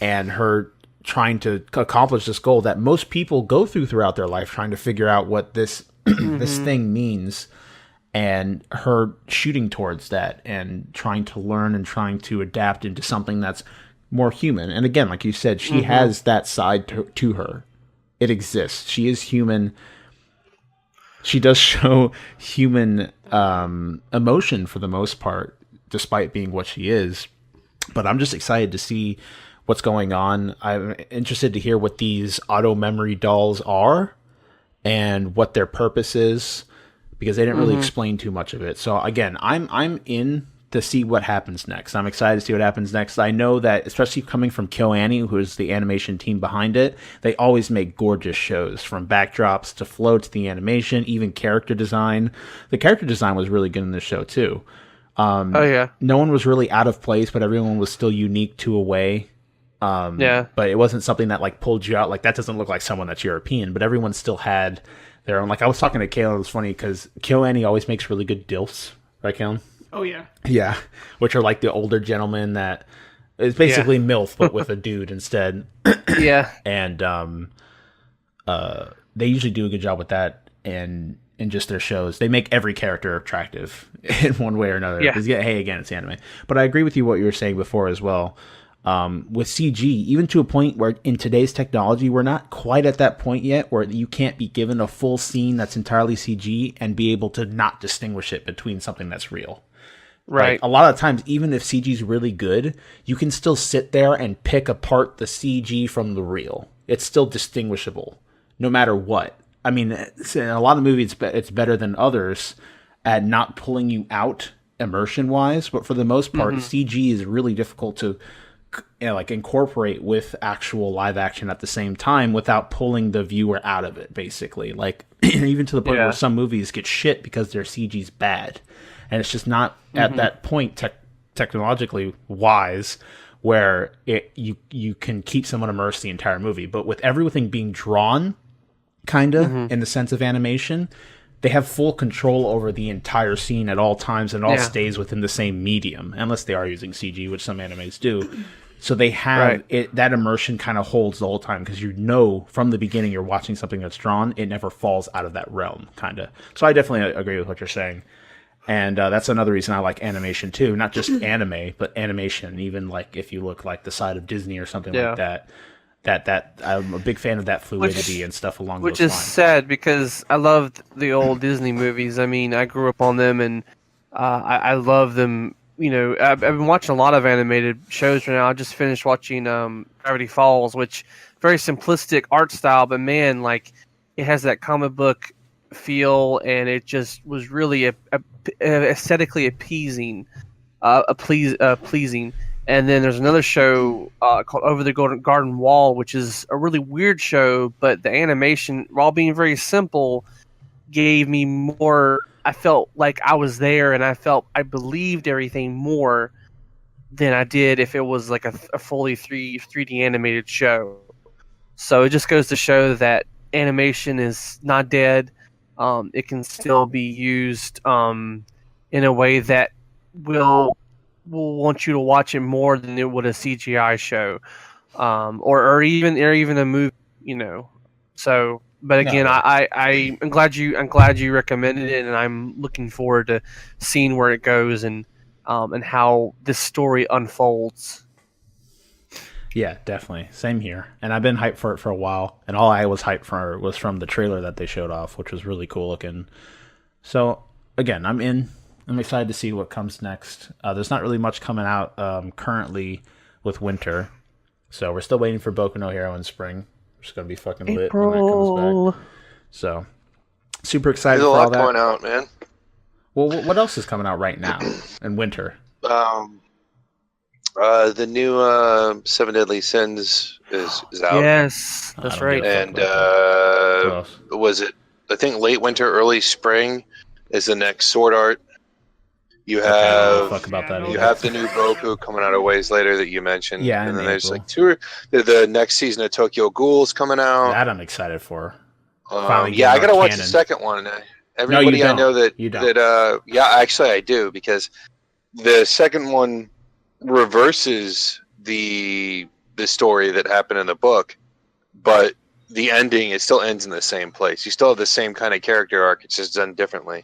Speaker 2: and her trying to accomplish this goal that most people go throughout their life, trying to figure out what this this thing means, and her shooting towards that and trying to learn and trying to adapt into something that's more human. And again, like you said, she has that side to her. It exists. She is human. She does show human emotion for the most part, despite being what she is. But I'm just excited to see what's going on. I'm interested to hear what these auto memory dolls are and what their purpose is, because they didn't really explain too much of it. So again, I'm in to see what happens next. I'm excited to see what happens next. I know that, especially coming from KyoAni, who is the animation team behind it, they always make gorgeous shows, from backdrops to flow to the animation, even character design. The character design was really good in this show too. No one was really out of place, but everyone was still unique to a way. But it wasn't something that like pulled you out. Like, that doesn't look like someone that's European, but everyone still had their own. Like, I was talking to Caitlyn, it was funny because KyoAni always makes really good DILFs, right, Caitlyn?
Speaker 3: Oh yeah.
Speaker 2: Yeah, which are like the older gentlemen that is basically MILF, but with a dude instead. And they usually do a good job with that, and in just their shows, they make every character attractive in one way or another. Because hey, again, it's anime. But I agree with you what you were saying before as well. With CG, even to a point where in today's technology, we're not quite at that point yet where you can't be given a full scene that's entirely CG and be able to not distinguish it between something that's real.
Speaker 4: Right.
Speaker 2: Like, a lot of times, even if CG is really good, you can still sit there and pick apart the CG from the real. It's still distinguishable, no matter what. I mean, in a lot of movies, it's better than others at not pulling you out immersion-wise, but for the most part, CG is really difficult to like incorporate with actual live action at the same time without pulling the viewer out of it, basically. Like, even to the point where some movies get shit because their CG's bad. And it's just not at that point technologically wise where you can keep someone immersed the entire movie. But with everything being drawn, kind of, in the sense of animation, they have full control over the entire scene at all times, and it all stays within the same medium, unless they are using CG, which some animes do. So they have that immersion kind of holds the whole time, because you know from the beginning you're watching something that's drawn. It never falls out of that realm, kind of. So I definitely agree with what you're saying. And that's another reason I like animation too. Not just anime, but animation. Even like if you look like the side of Disney or something like that. That I'm a big fan of that fluidity and stuff along those lines.
Speaker 4: Which is sad, because I loved the old Disney movies. I mean, I grew up on them, and I love them. You know, I've been watching a lot of animated shows right now. I just finished watching Gravity Falls, which very simplistic art style, but man, like, it has that comic book feel, and it just was really aesthetically pleasing. And then there's another show called Over the Garden Wall, which is a really weird show, but the animation, while being very simple, gave me more I felt like I was there, and I believed everything more than I did if it was like a fully 3D animated show. So it just goes to show that animation is not dead. It can still be used in a way that will want you to watch it more than it would a CGI show, or even a movie. So. But again,
Speaker 2: No.
Speaker 4: I'm glad you recommended it, and I'm looking forward to seeing where it goes and how this story unfolds.
Speaker 2: Yeah, definitely. Same here. And I've been hyped for it for a while. And all I was hyped for was from the trailer that they showed off, which was really cool looking. So, again, I'm in. I'm excited to see what comes next. There's not really much coming out currently with winter. So we're still waiting for Boku no Hero in spring. It's going to be fucking lit when that comes back. So, super excited
Speaker 1: There's
Speaker 2: for all that.
Speaker 1: There's a lot coming out, man.
Speaker 2: Well, what else is coming out right now in winter?
Speaker 1: The new Seven Deadly Sins is out.
Speaker 4: Yes, that's right.
Speaker 1: And was it? I think late winter, early spring is the next Sword Art. You have the new Boku coming out a ways later that you mentioned.
Speaker 2: Yeah,
Speaker 1: and then there's like the next season of Tokyo Ghoul's coming out.
Speaker 2: That I'm excited for.
Speaker 1: I gotta watch the second one. Everybody I know actually I do, because the second one reverses the story that happened in the book, but the ending, it still ends in the same place. You still have the same kind of character arc, it's just done differently.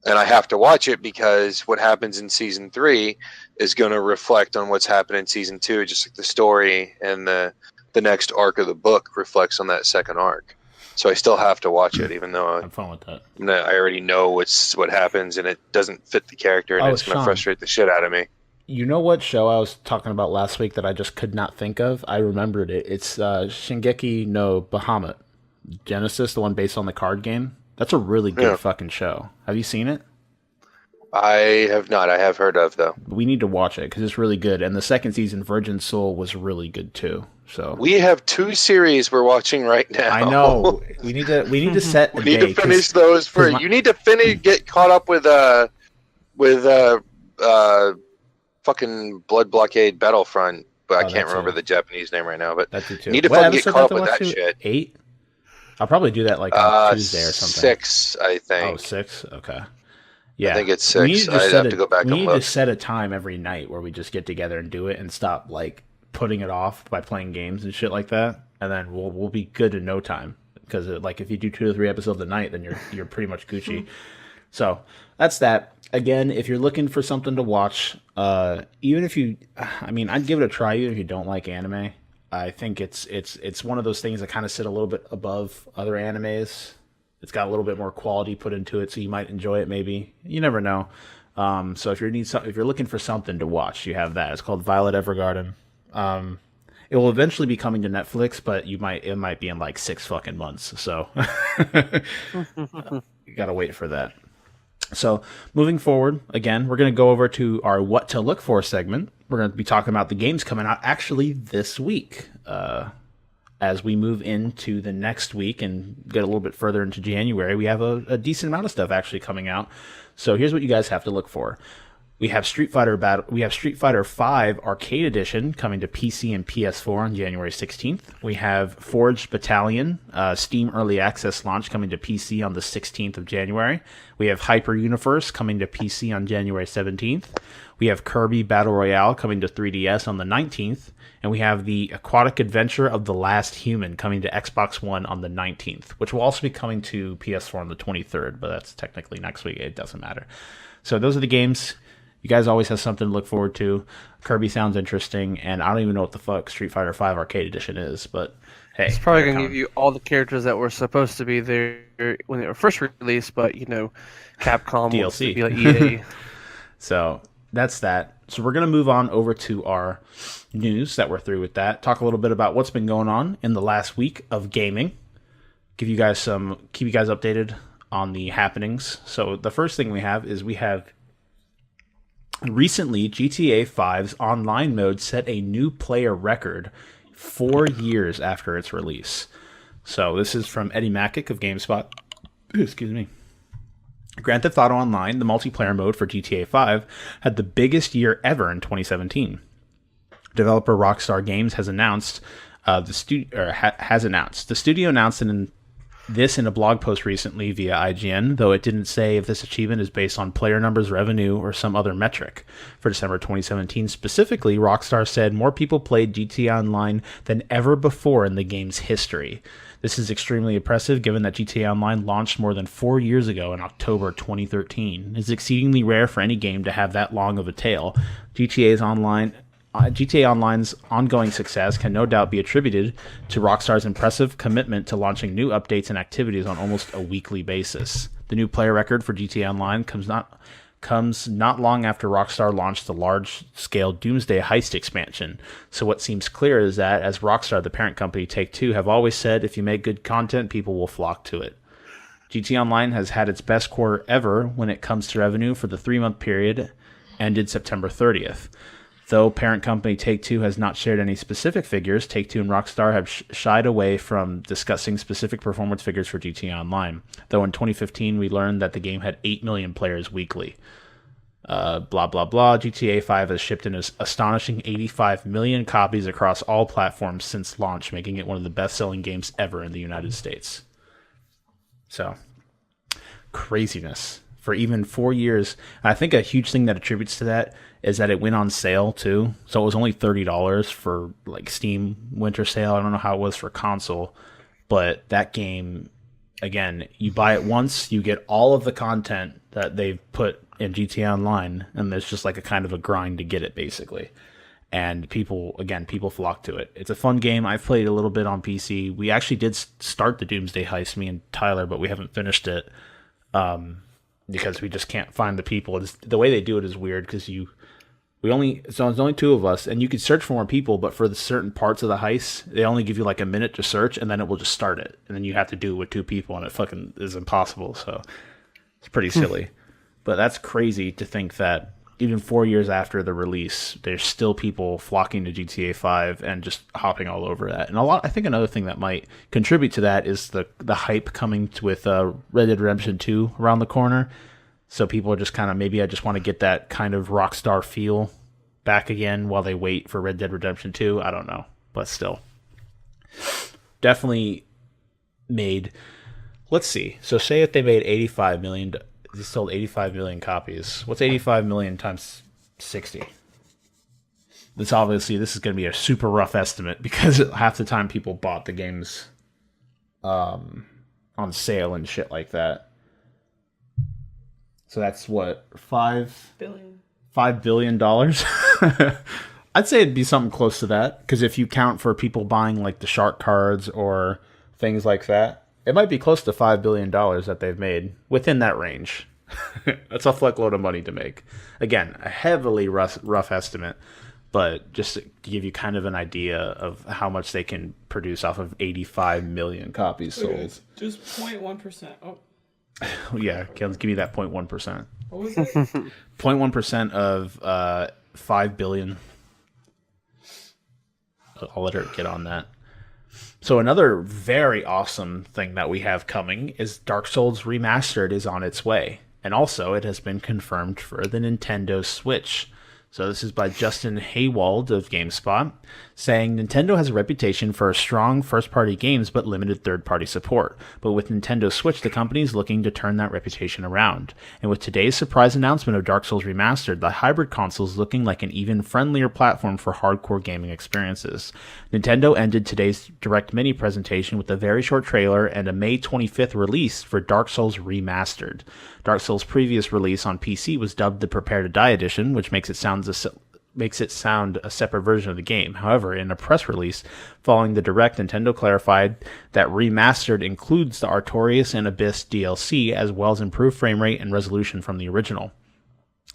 Speaker 1: And I have to watch it because what happens in season 3 is going to reflect on what's happened in season 2, just like the story and the next arc of the book reflects on that second arc. So I still have to watch it, even though
Speaker 2: I'm fine with that.
Speaker 1: I already know what happens, and it doesn't fit the character, and it's going to frustrate the shit out of me.
Speaker 2: You know what show I was talking about last week that I just could not think of? I remembered it. It's Shingeki no Bahamut. Genesis, the one based on the card game. That's a really good fucking show. Have you seen it?
Speaker 1: I have not. I have heard of, though.
Speaker 2: We need to watch it because it's really good. And the second season, Virgin Soul, was really good too. So
Speaker 1: we have 2 series we're watching right now.
Speaker 2: I know. We need to set.
Speaker 1: We need to finish those first. You need to get caught up with fucking Blood Blockade Battlefront. But I can't remember the Japanese name right now. But you need to fucking get caught up with that shit.
Speaker 2: 8. I'll probably do that like on Tuesday or something.
Speaker 1: 6, I think.
Speaker 2: Oh, 6? Okay. Yeah.
Speaker 1: I think it's 6. I'd have to go back and look.
Speaker 2: We need to set a time every night where we just get together and do it and stop like putting it off by playing games and shit like that. And then we'll be good in no time. Because like if you do 2 to 3 episodes a night, then you're pretty much Gucci. So that's that. Again, if you're looking for something to watch, even if I'd give it a try even if you don't like anime. I think it's one of those things that kind of sit a little bit above other animes. It's got a little bit more quality put into it, so you might enjoy it. Maybe you never know. So if you're looking for something to watch, you have that. It's called Violet Evergarden. It will eventually be coming to Netflix, but it might be in like 6 fucking months. So you gotta wait for that. So moving forward, again, we're going to go over to our What to Look For segment. We're going to be talking about the games coming out actually this week. As we move into the next week and get a little bit further into January, we have a decent amount of stuff actually coming out. So here's what you guys have to look for. We have Street Fighter V Arcade Edition coming to PC and PS4 on January 16th. We have Forged Battalion Steam Early Access launch coming to PC on the 16th of January. We have Hyper Universe coming to PC on January 17th. We have Kirby Battle Royale coming to 3DS on the 19th. And we have the Aquatic Adventure of the Last Human coming to Xbox One on the 19th, which will also be coming to PS4 on the 23rd, but that's technically next week. It doesn't matter. So those are the games. You guys always have something to look forward to. Kirby sounds interesting, and I don't even know what the fuck Street Fighter V Arcade Edition is, but hey.
Speaker 4: It's probably going to give you all the characters that were supposed to be there when they were first released, but, Capcom
Speaker 2: DLC.
Speaker 4: Wants to be like EA.
Speaker 2: So that's that. So we're going to move on over to our news that we're through with that. Talk a little bit about what's been going on in the last week of gaming. Keep you guys updated on the happenings. So the first thing we have recently, GTA 5's online mode set a new player record 4 years after its release. So this is from Eddie Macick of GameSpot. Excuse me. Grand Theft Auto Online, the multiplayer mode for GTA 5, had the biggest year ever in 2017. Developer Rockstar Games has announced the studio announced in a blog post recently via IGN, though it didn't say if this achievement is based on player numbers, revenue, or some other metric. For December 2017 specifically, Rockstar said more people played GTA Online than ever before in the game's history. This is extremely impressive given that GTA Online launched more than 4 years ago in October 2013. It's exceedingly rare for any game to have that long of a tail. GTA Online's ongoing success can no doubt be attributed to Rockstar's impressive commitment to launching new updates and activities on almost a weekly basis. The new player record for GTA Online comes not long after Rockstar launched the large-scale Doomsday Heist expansion. So what seems clear is that, as Rockstar, the parent company, Take-Two, have always said, if you make good content, people will flock to it. GTA Online has had its best quarter ever when it comes to revenue for the 3-month period ended September 30th. Though parent company Take-Two has not shared any specific figures, Take-Two and Rockstar have shied away from discussing specific performance figures for GTA Online. Though in 2015, we learned that the game had 8 million players weekly. Blah, blah, blah. GTA 5 has shipped an astonishing 85 million copies across all platforms since launch, making it one of the best-selling games ever in the United States. So, craziness. For even 4 years. I think a huge thing that attributes to that is that it went on sale too. So it was only $30 for like Steam Winter Sale. I don't know how it was for console, but that game, again, you buy it once, you get all of the content that they've put in GTA Online, and there's just like a kind of a grind to get it basically. And people flock to it. It's a fun game. I've played a little bit on PC. We actually did start the Doomsday Heist, me and Tyler, but we haven't finished it because we just can't find the people. The way they do it is weird because there's only two of us, and you can search for more people, but for the certain parts of the heist, they only give you like a minute to search, and then it will just start it, and then you have to do it with 2 people, and it fucking is impossible. So it's pretty silly, but that's crazy to think that even 4 years after the release, there's still people flocking to GTA 5 and just hopping all over that. And I think another thing that might contribute to that is the hype coming with Red Dead Redemption 2 around the corner. So people are just kind of, maybe I just want to get that kind of Rockstar feel back again while they wait for Red Dead Redemption 2. I don't know, but still. Definitely made, let's see. So say if they made 85 million, they sold 85 million copies. What's 85 million times 60? This is going to be a super rough estimate because half the time people bought the games on sale and shit like that. So that's what, $5 billion? I'd say it'd be something close to that, because if you count for people buying like the shark cards or things like that, it might be close to $5 billion that they've made within that range. That's a fuckload of money to make. Again, a heavily rough estimate, but just to give you kind of an idea of how much they can produce off of 85 million copies sold. Okay,
Speaker 3: just 0.1%. Oh.
Speaker 2: Yeah, Caitlyn, give me that 0.1%.
Speaker 3: What was it?
Speaker 2: 0.1% of 5 billion. I'll let her get on that. So another very awesome thing that we have coming is Dark Souls Remastered is on its way. And also it has been confirmed for the Nintendo Switch. So this is by Justin Haywald of GameSpot, saying Nintendo has a reputation for strong first-party games but limited third-party support. But with Nintendo Switch, the company is looking to turn that reputation around. And with today's surprise announcement of Dark Souls Remastered, the hybrid console is looking like an even friendlier platform for hardcore gaming experiences. Nintendo ended today's Direct Mini presentation with a very short trailer and a May 25th release for Dark Souls Remastered. Dark Souls' previous release on PC was dubbed the Prepare to Die edition, which makes it sound a separate version of the game. However, in a press release following the Direct, Nintendo clarified that Remastered includes the Artorias and Abyss DLC, as well as improved frame rate and resolution from the original.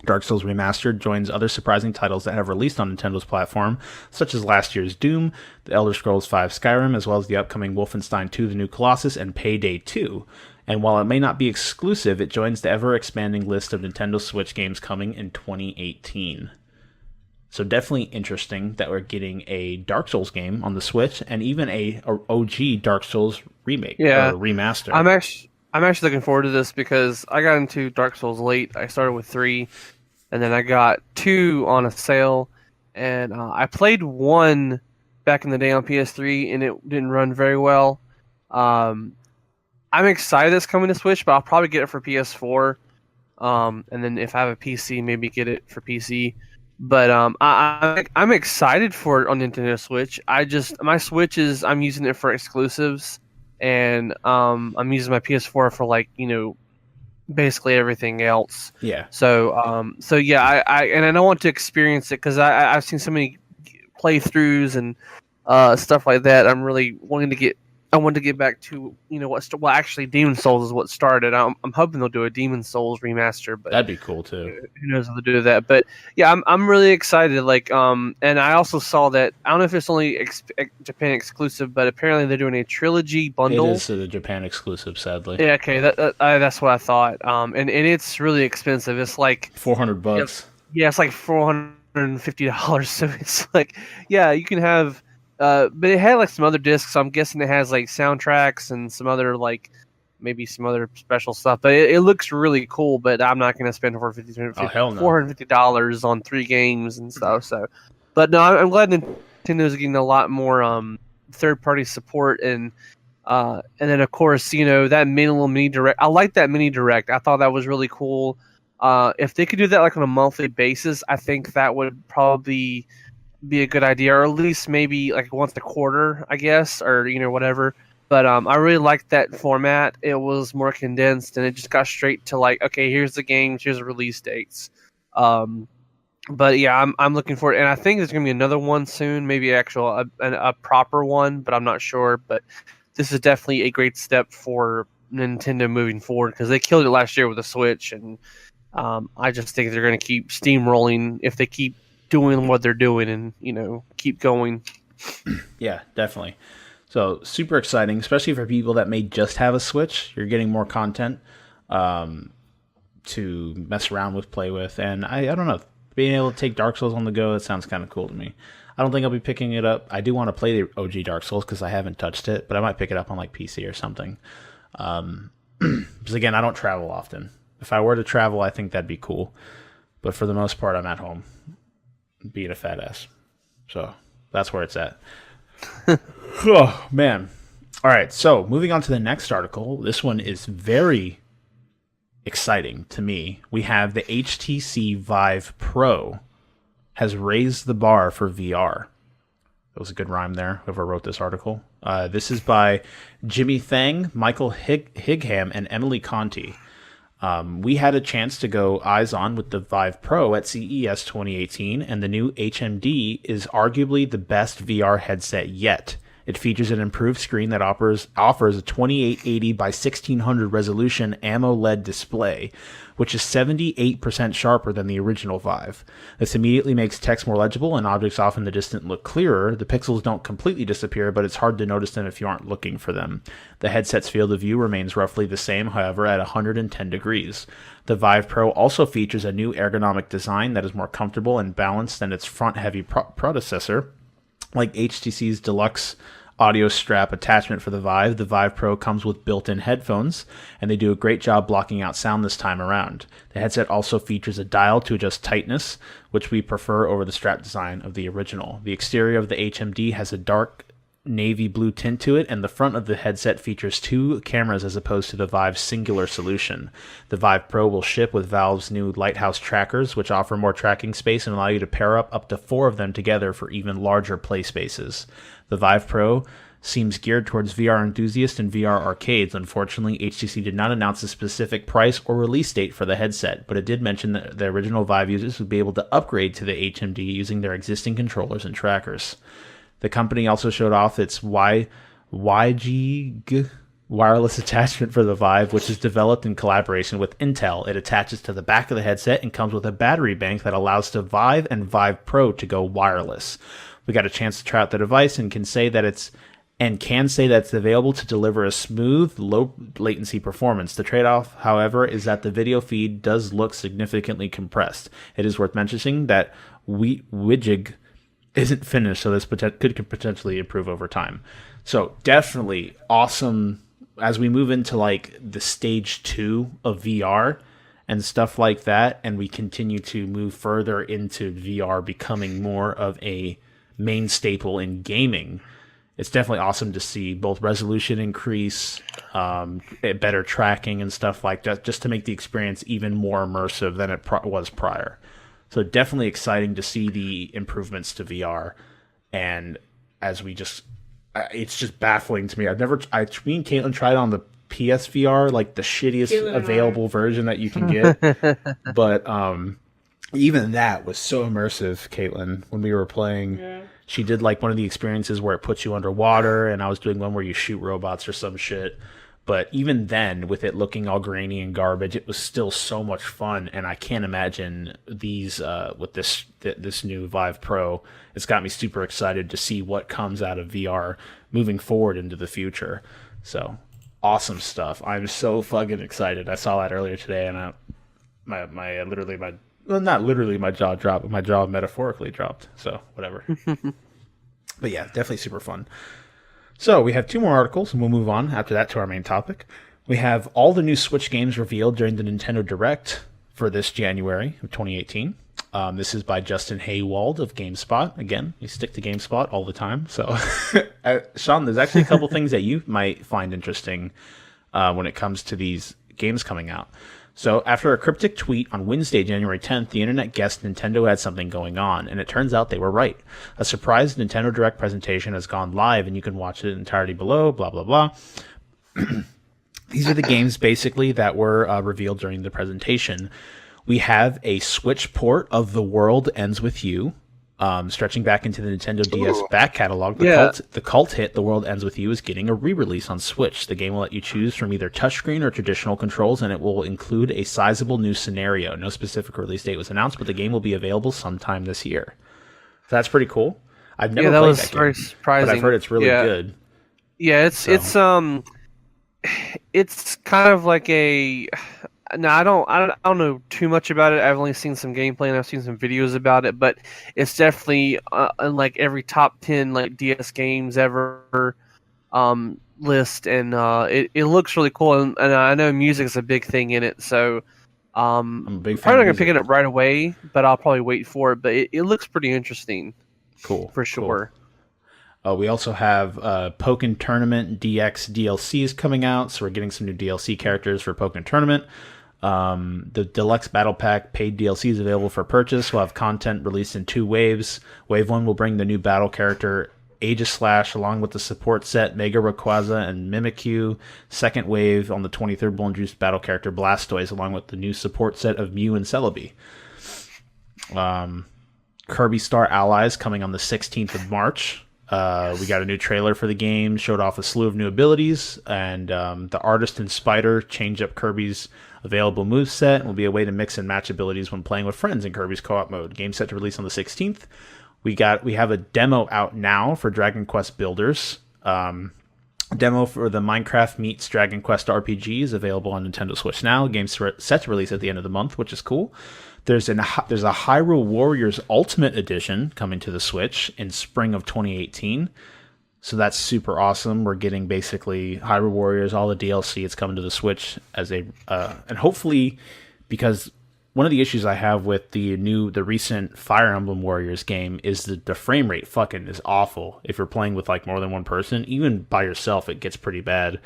Speaker 2: Dark Souls Remastered joins other surprising titles that have released on Nintendo's platform, such as last year's Doom, The Elder Scrolls V Skyrim, as well as the upcoming Wolfenstein 2 The New Colossus and Payday 2. And while it may not be exclusive, it joins the ever-expanding list of Nintendo Switch games coming in 2018. So definitely interesting that we're getting a Dark Souls game on the Switch, and even a OG Dark Souls remake or remaster.
Speaker 4: I'm I'm actually looking forward to this because I got into Dark Souls late. I started with 3, and then I got 2 on a sale, and I played 1 back in the day on PS3, and it didn't run very well. I'm excited it's coming to Switch, but I'll probably get it for PS4. And then if I have a PC, maybe get it for PC. But I'm excited for it on Nintendo Switch. My Switch I'm using it for exclusives, and I'm using my PS4 for basically everything else.
Speaker 2: Yeah.
Speaker 4: So yeah, I don't want to experience it because I've seen so many playthroughs and stuff like that. I'm really wanting to get. I wanted to get back to actually Demon Souls is what started. I'm hoping they'll do a Demon Souls remaster, but
Speaker 2: that'd be cool too.
Speaker 4: Who knows if they'll do that? But yeah, I'm really excited. And I also saw that I don't know if it's only Japan exclusive, but apparently they're doing a trilogy bundle.
Speaker 2: It is the Japan exclusive, sadly.
Speaker 4: Yeah, okay, that's what I thought. And it's really expensive. It's like
Speaker 2: $400.
Speaker 4: Yeah, it's like $450. So it's like, yeah, you can have. But it had some other discs. So I'm guessing it has soundtracks and some other maybe some other special stuff. But it looks really cool. But I'm not going to spend $450 on 3 games and stuff. So, but no, I'm glad Nintendo's getting a lot more third-party support and then of course that mini direct. I like that mini direct. I thought that was really cool. If they could do that on a monthly basis, I think that would probably be a good idea, or at least maybe once a quarter, I guess, or whatever. But I really liked that format. It was more condensed, and it just got straight to okay, here's the games, here's the release dates. But yeah, I'm looking forward, and I think there's gonna be another one soon, maybe a proper one, but I'm not sure. But this is definitely a great step for Nintendo moving forward because they killed it last year with the Switch, and I just think they're gonna keep steamrolling if they keep doing what they're doing and keep going.
Speaker 2: Yeah, definitely. So super exciting, especially for people that may just have a Switch. You're getting more content to mess around with, play with, and I don't know, being able to take Dark Souls on the go, that sounds kind of cool to me. I don't think I'll be picking it up. I do want to play the OG Dark Souls because I haven't touched it, but I might pick it up on PC or something. Because again, I don't travel often. If I were to travel, I think that'd be cool, but for the most part, I'm at home being a fat ass. So that's where it's at. Oh, man. All right, so moving on to the next article. This one is very exciting to me. We have the HTC Vive Pro has raised the bar for VR. That was a good rhyme there, whoever wrote this article. This is by Jimmy Thang, Michael Higham, and Emily Conti. We had a chance to go eyes on with the Vive Pro at CES 2018, and the new HMD is arguably the best VR headset yet. It features an improved screen that offers a 2880 by 1600 resolution AMOLED display, which is 78% sharper than the original Vive. This immediately makes text more legible and objects off in the distance look clearer. The pixels don't completely disappear, but it's hard to notice them if you aren't looking for them. The headset's field of view remains roughly the same, however, at 110 degrees. The Vive Pro also features a new ergonomic design that is more comfortable and balanced than its front-heavy predecessor. Like HTC's deluxe audio strap attachment for the Vive Pro comes with built-in headphones, and they do a great job blocking out sound this time around. The headset also features a dial to adjust tightness, which we prefer over the strap design of the original. The exterior of the HMD has a dark navy blue tint to it, and the front of the headset features 2 cameras as opposed to the Vive's singular solution. The Vive Pro will ship with Valve's new Lighthouse trackers, which offer more tracking space and allow you to pair up to 4 of them together for even larger play spaces. The Vive Pro seems geared towards VR enthusiasts and VR arcades. Unfortunately, HTC did not announce a specific price or release date for the headset, but it did mention that the original Vive users would be able to upgrade to the HMD using their existing controllers and trackers. The company also showed off its YG wireless attachment for the Vive, which is developed in collaboration with Intel. It attaches to the back of the headset and comes with a battery bank that allows the Vive and Vive Pro to go wireless. We got a chance to try out the device and can say that it's available to deliver a smooth, low latency performance. The trade-off, however, is that the video feed does look significantly compressed. It is worth mentioning that Widgig isn't finished, so this could potentially improve over time. So definitely awesome as we move into like the stage 2 of VR and stuff like that, and we continue to move further into VR becoming more of a main staple in gaming, it's definitely awesome to see both resolution increase, better tracking and stuff like that, just to make the experience even more immersive than it was prior. So definitely exciting to see the improvements to VR. And as we just, it's just baffling to me. Me and Caitlyn tried on the PSVR, like the shittiest available version that you can get. But even that was so immersive, Caitlyn, when we were playing. Yeah. She did like one of the experiences where it puts you underwater, and I was doing one where you shoot robots or some shit. But even then, with it looking all grainy and garbage, it was still so much fun. And I can't imagine these with this new Vive Pro. It's got me super excited to see what comes out of VR moving forward into the future. So awesome stuff. I'm so fucking excited. I saw that earlier today, and not literally my jaw dropped, but my jaw metaphorically dropped. So whatever. But yeah, definitely super fun. So we have 2 more articles, and we'll move on after that to our main topic. We have all the new Switch games revealed during the Nintendo Direct for this January of 2018. This is by Justin Haywald of GameSpot. Again, we stick to GameSpot all the time. So, Shawn, there's actually a couple things that you might find interesting when it comes to these games coming out. So after a cryptic tweet on Wednesday, January 10th, the internet guessed Nintendo had something going on, and it turns out they were right. A surprise Nintendo Direct presentation has gone live, and you can watch it entirely below, blah, blah, blah. These are the games, basically, that were revealed during the presentation. We have a Switch port of The World Ends With You, stretching back into the Nintendo DS back catalog. The cult hit The World Ends With You is getting a re-release on Switch. The game will let you choose from either touchscreen or traditional controls, and it will include a sizable new scenario. No specific release date was announced, but the game will be available sometime this year. So that's pretty cool. I've never played that game, very surprising. But I've heard it's really good.
Speaker 4: Yeah, it's kind of like a. No, I don't know too much about it. I've only seen some gameplay and I've seen some videos about it, but it's definitely in like every top 10 like DS games ever list, and it looks really cool. And I know music is a big thing in it, so I'm a big fan. Probably not gonna pick it up right away, but I'll probably wait for it. But it looks pretty interesting.
Speaker 2: Cool,
Speaker 4: for sure.
Speaker 2: Cool. We also have Pokken Tournament DX DLCs coming out, so we're getting some new DLC characters for Pokken Tournament. The Deluxe Battle Pack paid DLC is available for purchase. We'll have content released in 2 waves. Wave 1 will bring the new battle character Aegislash along with the support set Mega Rayquaza and Mimikyu. Second wave on the 23rd will introduce battle character Blastoise along with the new support set of Mew and Celebi. Kirby Star Allies coming on the 16th of March. We got a new trailer for the game, showed off a slew of new abilities, and the Artist and Spider changed up Kirby's available moveset and will be a way to mix and match abilities when playing with friends in Kirby's co-op mode. Game set to release on the 16th. We have a demo out now for Dragon Quest Builders. Demo for the Minecraft meets Dragon Quest RPG is available on Nintendo Switch now. Game's set to release at the end of the month, which is cool. There's a Hyrule Warriors Ultimate Edition coming to the Switch in spring of 2018. So that's super awesome. We're getting basically Hyrule Warriors, all the DLC. It's coming to the Switch as a and hopefully, because one of the issues I have with the recent Fire Emblem Warriors game is that the frame rate fucking is awful. If you're playing with like more than one person, even by yourself, it gets pretty bad.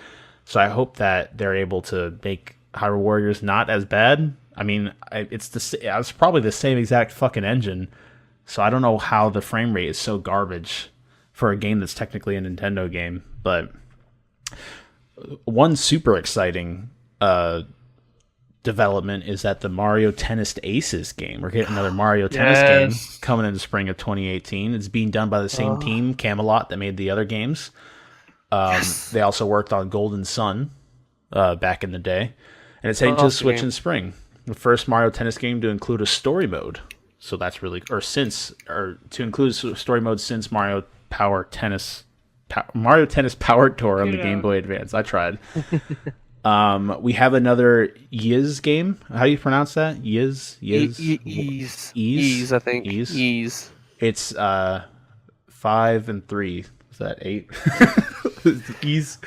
Speaker 2: So I hope that they're able to make Hyrule Warriors not as bad. I mean, it's probably the same exact fucking engine. So I don't know how the frame rate is so garbage for a game that's technically a Nintendo game. But one super exciting development is that the Mario Tennis Aces game. We're getting another Mario Tennis game coming in the spring of 2018. It's being done by the same team, Camelot, that made the other games. They also worked on Golden Sun back in the day. And it's heading to the Switch in spring. The first Mario Tennis game to include a story mode. So that's really... to include story mode since Mario Tennis Power Tour on the Game Boy Advance. I tried. We have another Yiz game. How do you pronounce that? Yiz?
Speaker 4: Ease, I think. Ease.
Speaker 2: It's 5 and 3. Is that 8? Ease.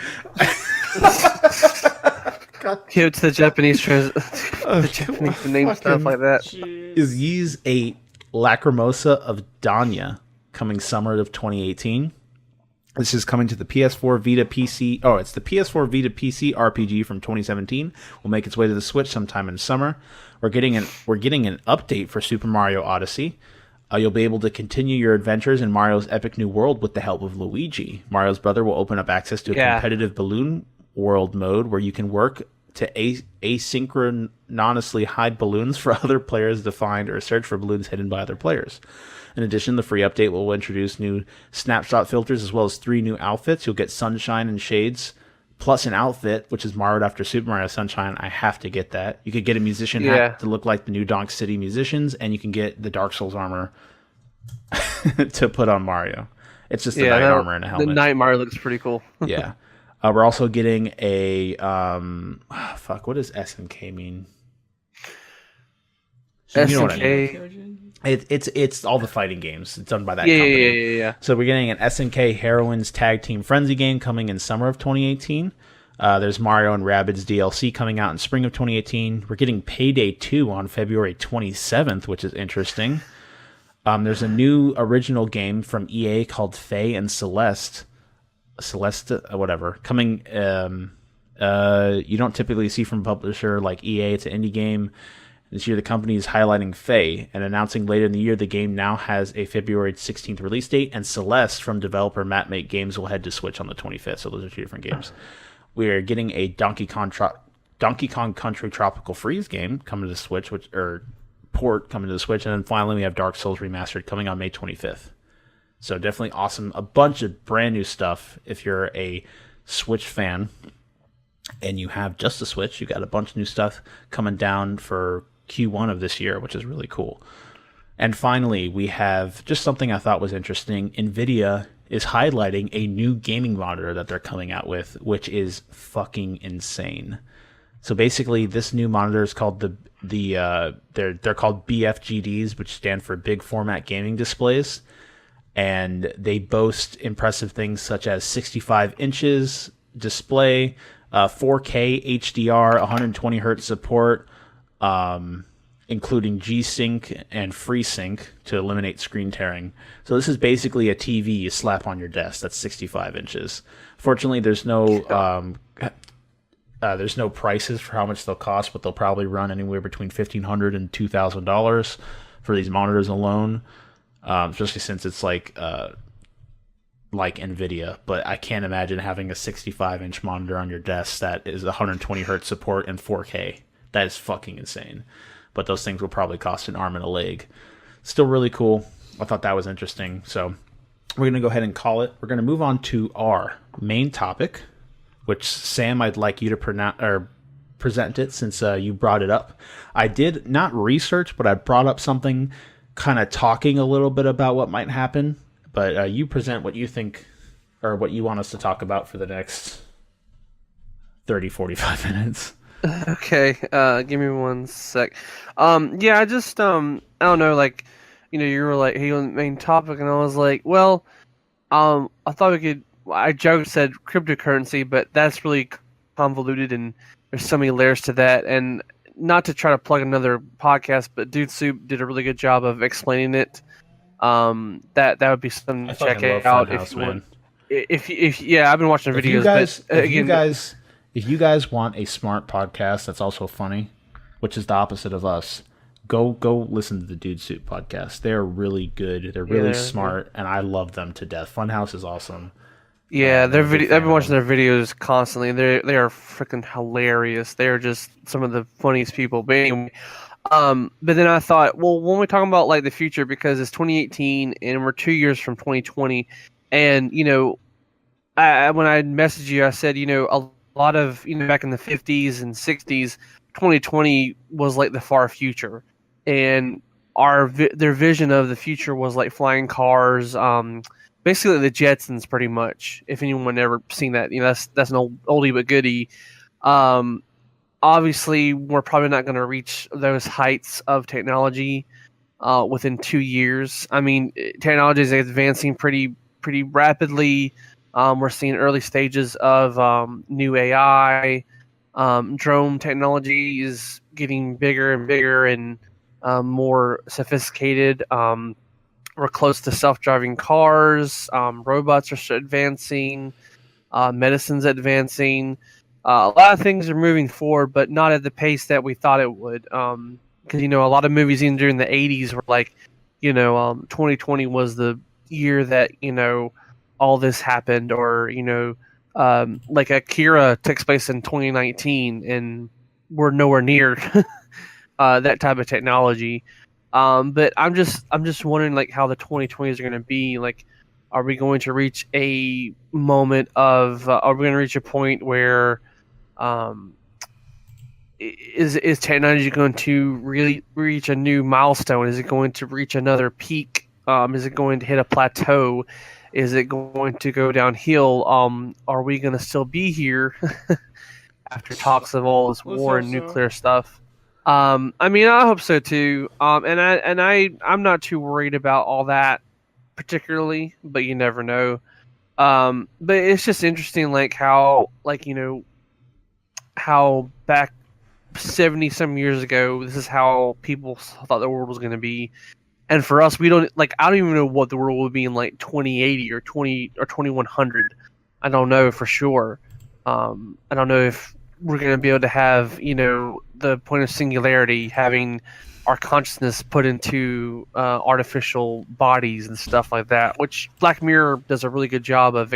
Speaker 4: Give it to the Japanese the Japanese name stuff like that.
Speaker 3: Jeez.
Speaker 2: Is Ys a Lacrimosa of Danya coming summer of 2018. This is coming to the PS4 Vita PC. Oh, it's the PS4 Vita PC RPG from 2017. Will make its way to the Switch sometime in summer. We're getting an update for Super Mario Odyssey. You'll be able to continue your adventures in Mario's epic new world with the help of Luigi. Mario's brother will open up access to a competitive balloon world mode where you can work to asynchronously hide balloons for other players to find or search for balloons hidden by other players. In addition, the free update will introduce new snapshot filters as well as 3 new outfits. You'll get Sunshine and Shades, plus an outfit, which is modeled after Super Mario Sunshine. I have to get that. You could get a musician hat to look like the new Donk City musicians, and you can get the Dark Souls armor to put on Mario. It's just the knight armor and a helmet.
Speaker 4: The knight Mario looks pretty cool.
Speaker 2: Yeah. We're also getting a... what does SNK mean?
Speaker 4: SNK...
Speaker 2: You know what I mean. It's all the fighting games. It's done by that company.
Speaker 4: Yeah.
Speaker 2: So we're getting an SNK Heroines Tag Team Frenzy game coming in summer of 2018. There's Mario and Rabbids DLC coming out in spring of 2018. We're getting Payday 2 on February 27th, which is interesting. There's a new original game from EA called Faye and Celeste, whatever, coming. You don't typically see from publisher like EA. It's an indie game. This year, the company is highlighting Faye and announcing later in the year the game now has a February 16th release date, and Celeste from developer Mapmate Games will head to Switch on the 25th, so those are 2 different games. We are getting a Donkey Kong Country Tropical Freeze game coming to the Switch, port coming to the Switch, and then finally we have Dark Souls Remastered coming on May 25th. So definitely awesome. A bunch of brand new stuff if you're a Switch fan and you have just a Switch. You got a bunch of new stuff coming down for Q1 of this year, which is really cool. And finally, we have just something I thought was interesting. NVIDIA is highlighting a new gaming monitor that they're coming out with, which is fucking insane. So basically, this new monitor is called they're called BFGDs, which stand for Big Format Gaming Displays, and they boast impressive things such as 65 inches display, 4K HDR, 120 hertz support, including G-Sync and FreeSync to eliminate screen tearing. So this is basically a TV you slap on your desk that's 65 inches. Fortunately, there's no prices for how much they'll cost, but they'll probably run anywhere between $1,500 and $2,000 for these monitors alone, especially since it's like NVIDIA. But I can't imagine having a 65-inch monitor on your desk that is 120 hertz support and 4K. That is fucking insane. But those things will probably cost an arm and a leg. Still really cool. I thought that was interesting. So we're going to go ahead and call it. We're going to move on to our main topic, which, Sam, I'd like you to present it since you brought it up. I did not research, but I brought up something kind of talking a little bit about what might happen. But you present what you think or what you want us to talk about for the next 30, 45 minutes.
Speaker 4: Okay, give me one sec. I just, I don't know, like, you were like, hey, main topic, and I was like, well, I thought I joked, said cryptocurrency, but that's really convoluted, and there's so many layers to that, and not to try to plug another podcast, but Dude Soup did a really good job of explaining it. That would be something to check out if you want. I've been watching videos.
Speaker 2: If you guys want a smart podcast that's also funny, which is the opposite of us, go listen to the Dude Soup podcast. They're really good. They're really smart, and I love them to death. Funhouse is awesome.
Speaker 4: Yeah, I've been watching their videos constantly. They are freaking hilarious. They are just some of the funniest people. But anyway, but then I thought, well, when we're talking about like the future, because it's 2018 and we're 2 years from 2020, and when I messaged you, I said, a lot of, back in the 50s and 60s, 2020 was like the far future, and their vision of the future was like flying cars, basically the Jetsons, pretty much. If anyone ever seen that, that's an oldie but goodie. Obviously, we're probably not going to reach those heights of technology within 2 years. I mean, technology is advancing pretty rapidly. We're seeing early stages of new AI. Drone technology is getting bigger and bigger and more sophisticated. We're close to self-driving cars. Robots are advancing. Medicine's advancing. A lot of things are moving forward, but not at the pace that we thought it would. Because a lot of movies even during the 80s were like, 2020 was the year that all this happened, or like Akira takes place in 2019, and we're nowhere near that type of technology. But I'm just wondering like how the 2020s are going to be. Like, are we going to reach a moment of? Are we going to reach a point where, is technology going to really reach a new milestone? Is it going to reach another peak? Is it going to hit a plateau? Is it going to go downhill? Are we going to still be here after talks of all this war and nuclear stuff? I hope so too. I'm not too worried about all that particularly, but you never know. But it's just interesting, like how back 70 some years ago, this is how people thought the world was going to be. And for us, I don't even know what the world would be in like 2080 or 2100. I don't know for sure. I don't know if we're going to be able to have, the point of singularity, having our consciousness put into artificial bodies and stuff like that, which Black Mirror does a really good job of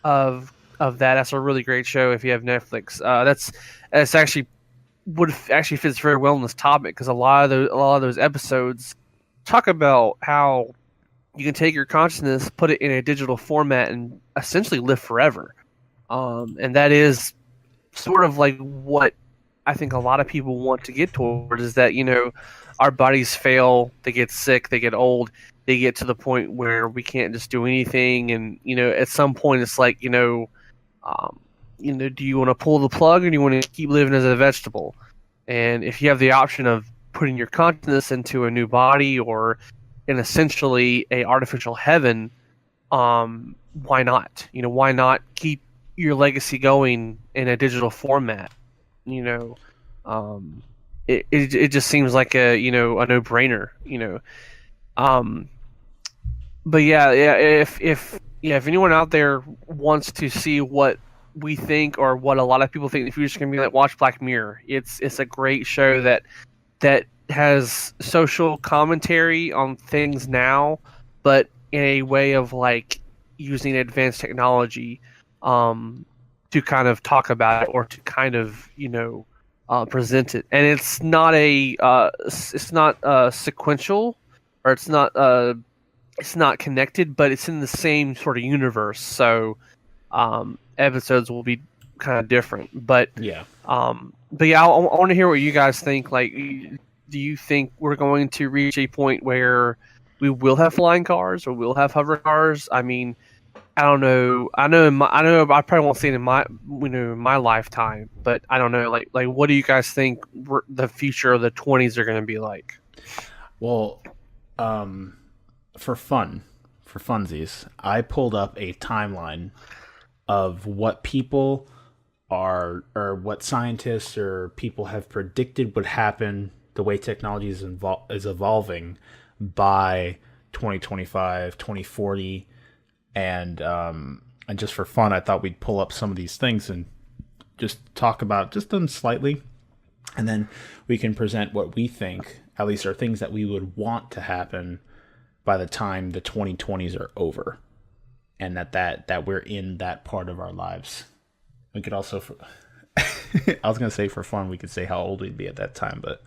Speaker 4: that. That's a really great show if you have Netflix. That's actually fits very well in this topic, because a lot of those episodes talk about how you can take your consciousness, put it in a digital format, and essentially live forever. And that is sort of like what I think a lot of people want to get towards, is that, our bodies fail, they get sick, they get old, they get to the point where we can't just do anything. And, at some point it's like, do you want to pull the plug, or do you want to keep living as a vegetable? And if you have the option of putting your consciousness into a new body, or in essentially a artificial heaven, why not? Why not keep your legacy going in a digital format? It just seems like a no-brainer. But if anyone out there wants to see what we think, or what a lot of people think the future's gonna be like, watch Black Mirror. It's a great show that has social commentary on things now, but in a way of like using advanced technology to kind of talk about it, or to kind of present it. And it's not sequential, or it's not connected, but it's in the same sort of universe. So episodes will be kind of different, but I want to hear what you guys think. Like, do you think we're going to reach a point where we will have flying cars, or we'll have hover cars? I mean, I don't know. I know I probably won't see it in my lifetime, but I don't know. Like what do you guys think the future of the 20s are going to be like?
Speaker 2: Well, for funsies, I pulled up a timeline of what people are, or what scientists or people have predicted would happen, the way technology is evolving by 2025, 2040, and just for fun, I thought we'd pull up some of these things and just talk about just them slightly, and then we can present what we think, at least, are things that we would want to happen by the time the 2020s are over, and that we're in that part of our lives. We could also, I was going to say for fun, we could say how old we'd be at that time, but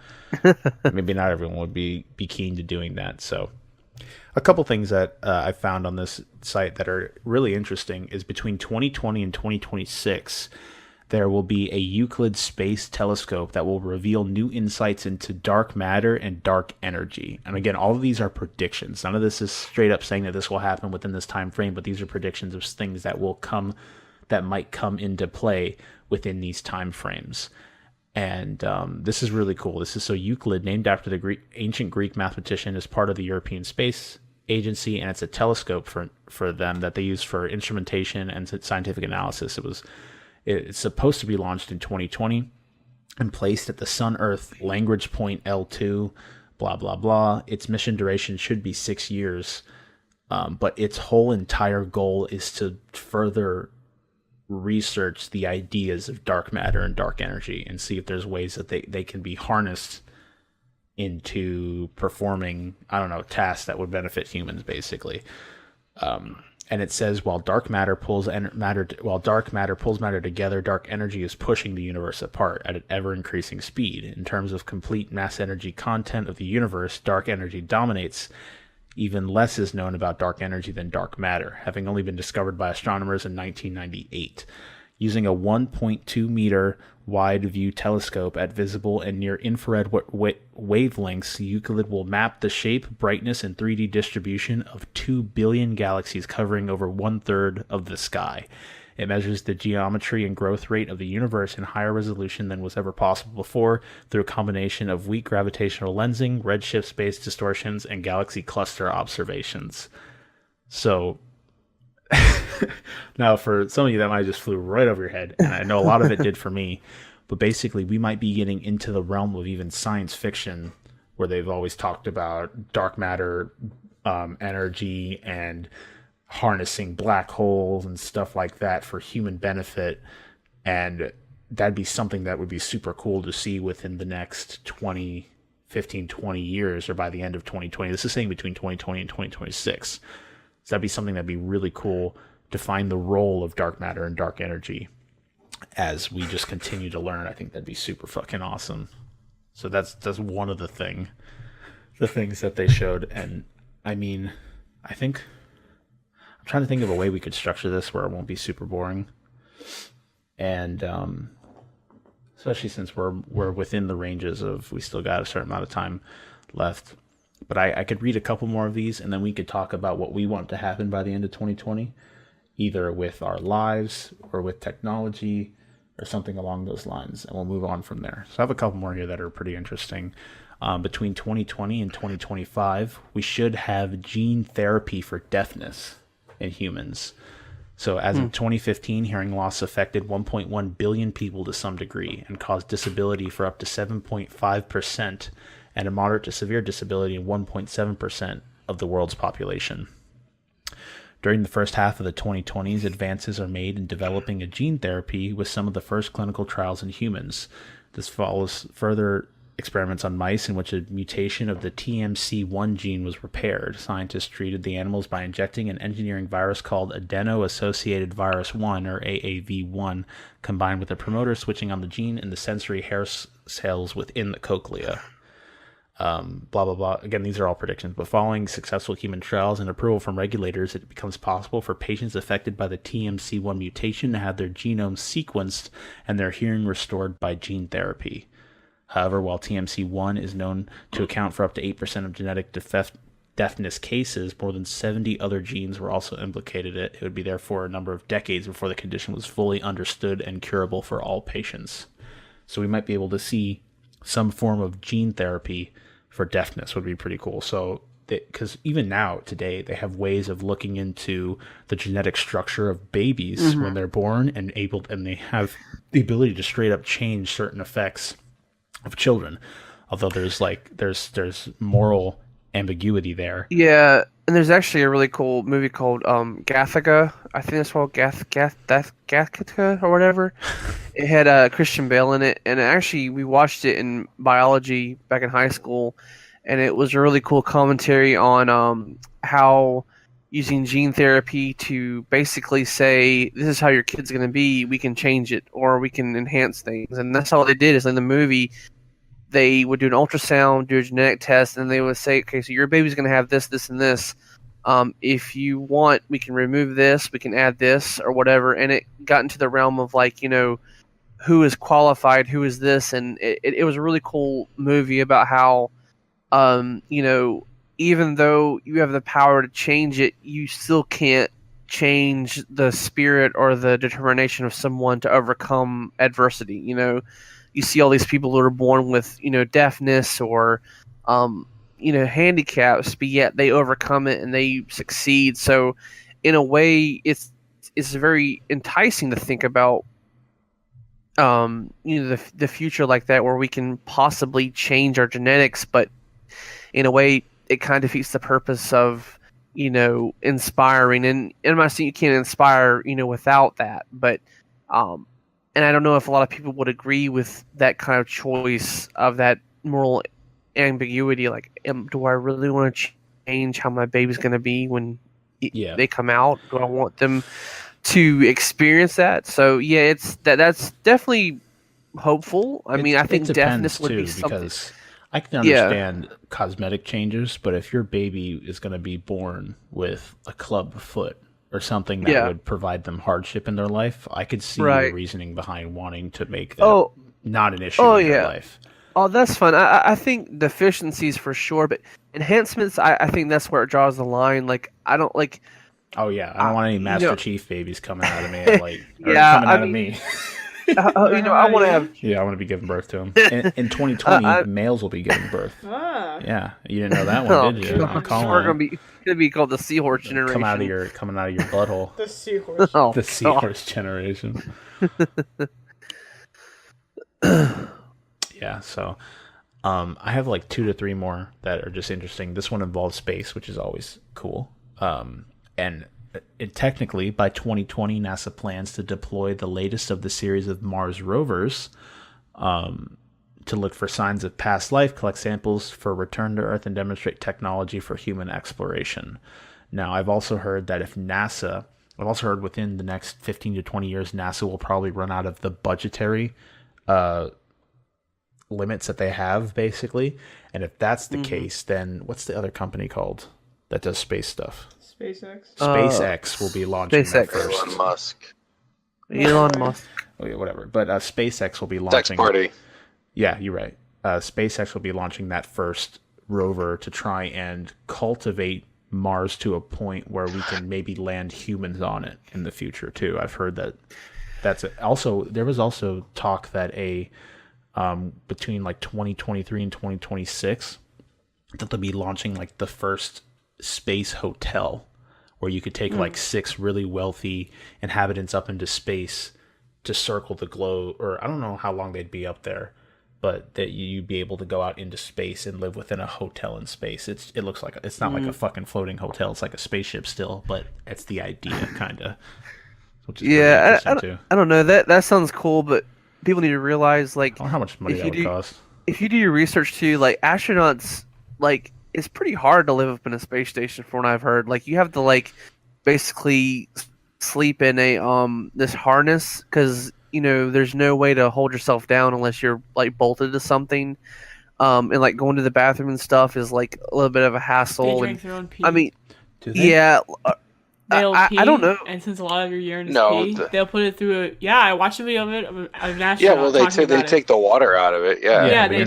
Speaker 2: maybe not everyone would be keen to doing that. So a couple things that I found on this site that are really interesting is between 2020 and 2026, there will be a Euclid Space Telescope that will reveal new insights into dark matter and dark energy. And again, all of these are predictions. None of this is straight up saying that this will happen within this time frame, but these are predictions of things that will come, that might come into play within these time frames. And this is really cool. This is so Euclid, named after the ancient Greek mathematician, is part of the European space agency, and it's a telescope for them that they use for instrumentation and scientific analysis. It's supposed to be launched in 2020 and placed at the Sun-Earth Language Point L2, blah, blah, blah. Its mission duration should be 6 years, but its whole entire goal is to further research the ideas of dark matter and dark energy and see if there's ways that they can be harnessed into performing, I don't know, tasks that would benefit humans, basically. And it says, while dark matter pulls matter together, dark energy is pushing the universe apart at an ever-increasing speed. In terms of complete mass energy content of the universe, dark energy dominates. Even less is known about dark energy than dark matter, having only been discovered by astronomers in 1998. Using a 1.2 meter wide view telescope at visible and near infrared wavelengths, Euclid will map the shape, brightness, and 3D distribution of 2 billion galaxies covering over 1/3 of the sky. It measures the geometry and growth rate of the universe in higher resolution than was ever possible before through a combination of weak gravitational lensing, redshift space distortions, and galaxy cluster observations. So, now for some of you that might just flew right over your head, and I know a lot of it did for me, but basically we might be getting into the realm of even science fiction, where they've always talked about dark matter energy and harnessing black holes and stuff like that for human benefit. And that'd be something that would be super cool to see within the next 20 years, or by the end of 2020. This is saying between 2020 and 2026. So that'd be something that'd be really cool to find the role of dark matter and dark energy as we just continue to learn. I think that'd be super fucking awesome. So that's one of the things that they showed. And I mean, I'm trying to think of a way we could structure this where it won't be super boring. And especially since we're within the ranges of, we still got a certain amount of time left. But I could read a couple more of these, and then we could talk about what we want to happen by the end of 2020, either with our lives or with technology or something along those lines, and we'll move on from there. So I have a couple more here that are pretty interesting. Between 2020 and 2025, we should have gene therapy for deafness in humans. So as of 2015, hearing loss affected 1.1 billion people to some degree and caused disability for up to 7.5%. and a moderate to severe disability in 1.7% of the world's population. During the first half of the 2020s, advances are made in developing a gene therapy with some of the first clinical trials in humans. This follows further experiments on mice in which a mutation of the TMC1 gene was repaired. Scientists treated the animals by injecting an engineering virus called adeno-associated virus 1, or AAV1, combined with a promoter switching on the gene in the sensory hair cells within the cochlea. Blah, blah, blah. Again, these are all predictions, but following successful human trials and approval from regulators, it becomes possible for patients affected by the TMC1 mutation to have their genomes sequenced and their hearing restored by gene therapy. However, while TMC1 is known to account for up to 8% of genetic deafness cases, more than 70 other genes were also implicated in it. It would be therefore a number of decades before the condition was fully understood and curable for all patients. So we might be able to see some form of gene therapy for deafness. Would be pretty cool. So, because even now, today, they have ways of looking into the genetic structure of babies when they're born, and they have the ability to straight up change certain effects of children. Although there's moral ambiguity there.
Speaker 4: Yeah, and there's actually a really cool movie called Gattaca. I think it's called Gattaca or whatever. It had Christian Bale in it, and actually we watched it in biology back in high school, and it was a really cool commentary on how using gene therapy to basically say, this is how your kid's going to be, we can change it, or we can enhance things. And that's all they did. Is in the movie, they would do an ultrasound, do a genetic test, and they would say, okay, so your baby's going to have this, this, and this. If you want, we can remove this, we can add this, or whatever. And it got into the realm of, like, you know, who is qualified, who is this. And it was a really cool movie about how, you know, even though you have the power to change it, you still can't change the spirit or the determination of someone to overcome adversity. You know, you see all these people that are born with, you know, deafness or handicaps, but yet they overcome it and they succeed. So in a way, it's very enticing to think about the future like that, where we can possibly change our genetics, but in a way it kind of defeats the purpose of inspiring. And I'm not saying you can't inspire without that, but and I don't know if a lot of people would agree with that kind of choice of that moral ambiguity. Like, do I really want to change how my baby's going to be when they come out? Do I want them to experience that? So yeah, that's definitely hopeful. I mean, I think deafness would be something.
Speaker 2: Because I can understand cosmetic changes, but if your baby is going to be born with a club foot or something that would provide them hardship in their life, I could see the reasoning behind wanting to make that not an issue in their life.
Speaker 4: Oh, that's fun. I think deficiencies for sure, but enhancements, I think that's where it draws the line. Like, I don't like.
Speaker 2: Oh yeah, I don't want any Master Chief babies coming out of me. Coming out of me.
Speaker 4: I want to have.
Speaker 2: Yeah, I want to be giving birth to them. In 2020, males will be giving birth. Yeah, you didn't know that one, did you?
Speaker 4: We're gonna be called the seahorse generation.
Speaker 2: Coming out of your butthole.
Speaker 3: The seahorse.
Speaker 2: The seahorse generation. Yeah. So, I have like 2 to 3 more that are just interesting. This one involves space, which is always cool. And technically, by 2020, NASA plans to deploy the latest of the series of Mars rovers to look for signs of past life, collect samples for return to Earth, and demonstrate technology for human exploration. Now, I've also heard that within the next 15 to 20 years, NASA will probably run out of the budgetary limits that they have, basically. And if that's the case, then what's the other company called that does space stuff? SpaceX will be launching that first.
Speaker 4: Elon Musk.
Speaker 2: Okay, whatever. But SpaceX will be launching.
Speaker 1: Sex party.
Speaker 2: Yeah, you're right. SpaceX will be launching that first rover to try and cultivate Mars to a point where we can maybe land humans on it in the future too. I've heard that. There was also talk that between like 2023 and 2026 that they'll be launching like the first space hotel where you could take like 6 really wealthy inhabitants up into space to circle the globe, or I don't know how long they'd be up there, but that you'd be able to go out into space and live within a hotel in space. It looks like it's not like a fucking floating hotel. It's like a spaceship still, but it's the idea kind of.
Speaker 4: I don't know. That sounds cool, but people need to realize, like,
Speaker 2: I don't know how much money that would cost.
Speaker 4: If you do your research too, like astronauts, like, it's pretty hard to live up in a space station from what I've heard. Like, you have to like basically sleep in a this harness because there's no way to hold yourself down unless you're like bolted to something. And like going to the bathroom and stuff is like a little bit of a hassle.
Speaker 3: They drink their own pee.
Speaker 4: I mean,
Speaker 2: do they?
Speaker 4: Yeah.
Speaker 3: They'll pee,
Speaker 4: I don't know.
Speaker 3: And since a lot of your urine is pee, they'll put it through a... Yeah, I watched a video of it. Of an astronaut
Speaker 1: they take the water out of it. Yeah,
Speaker 3: they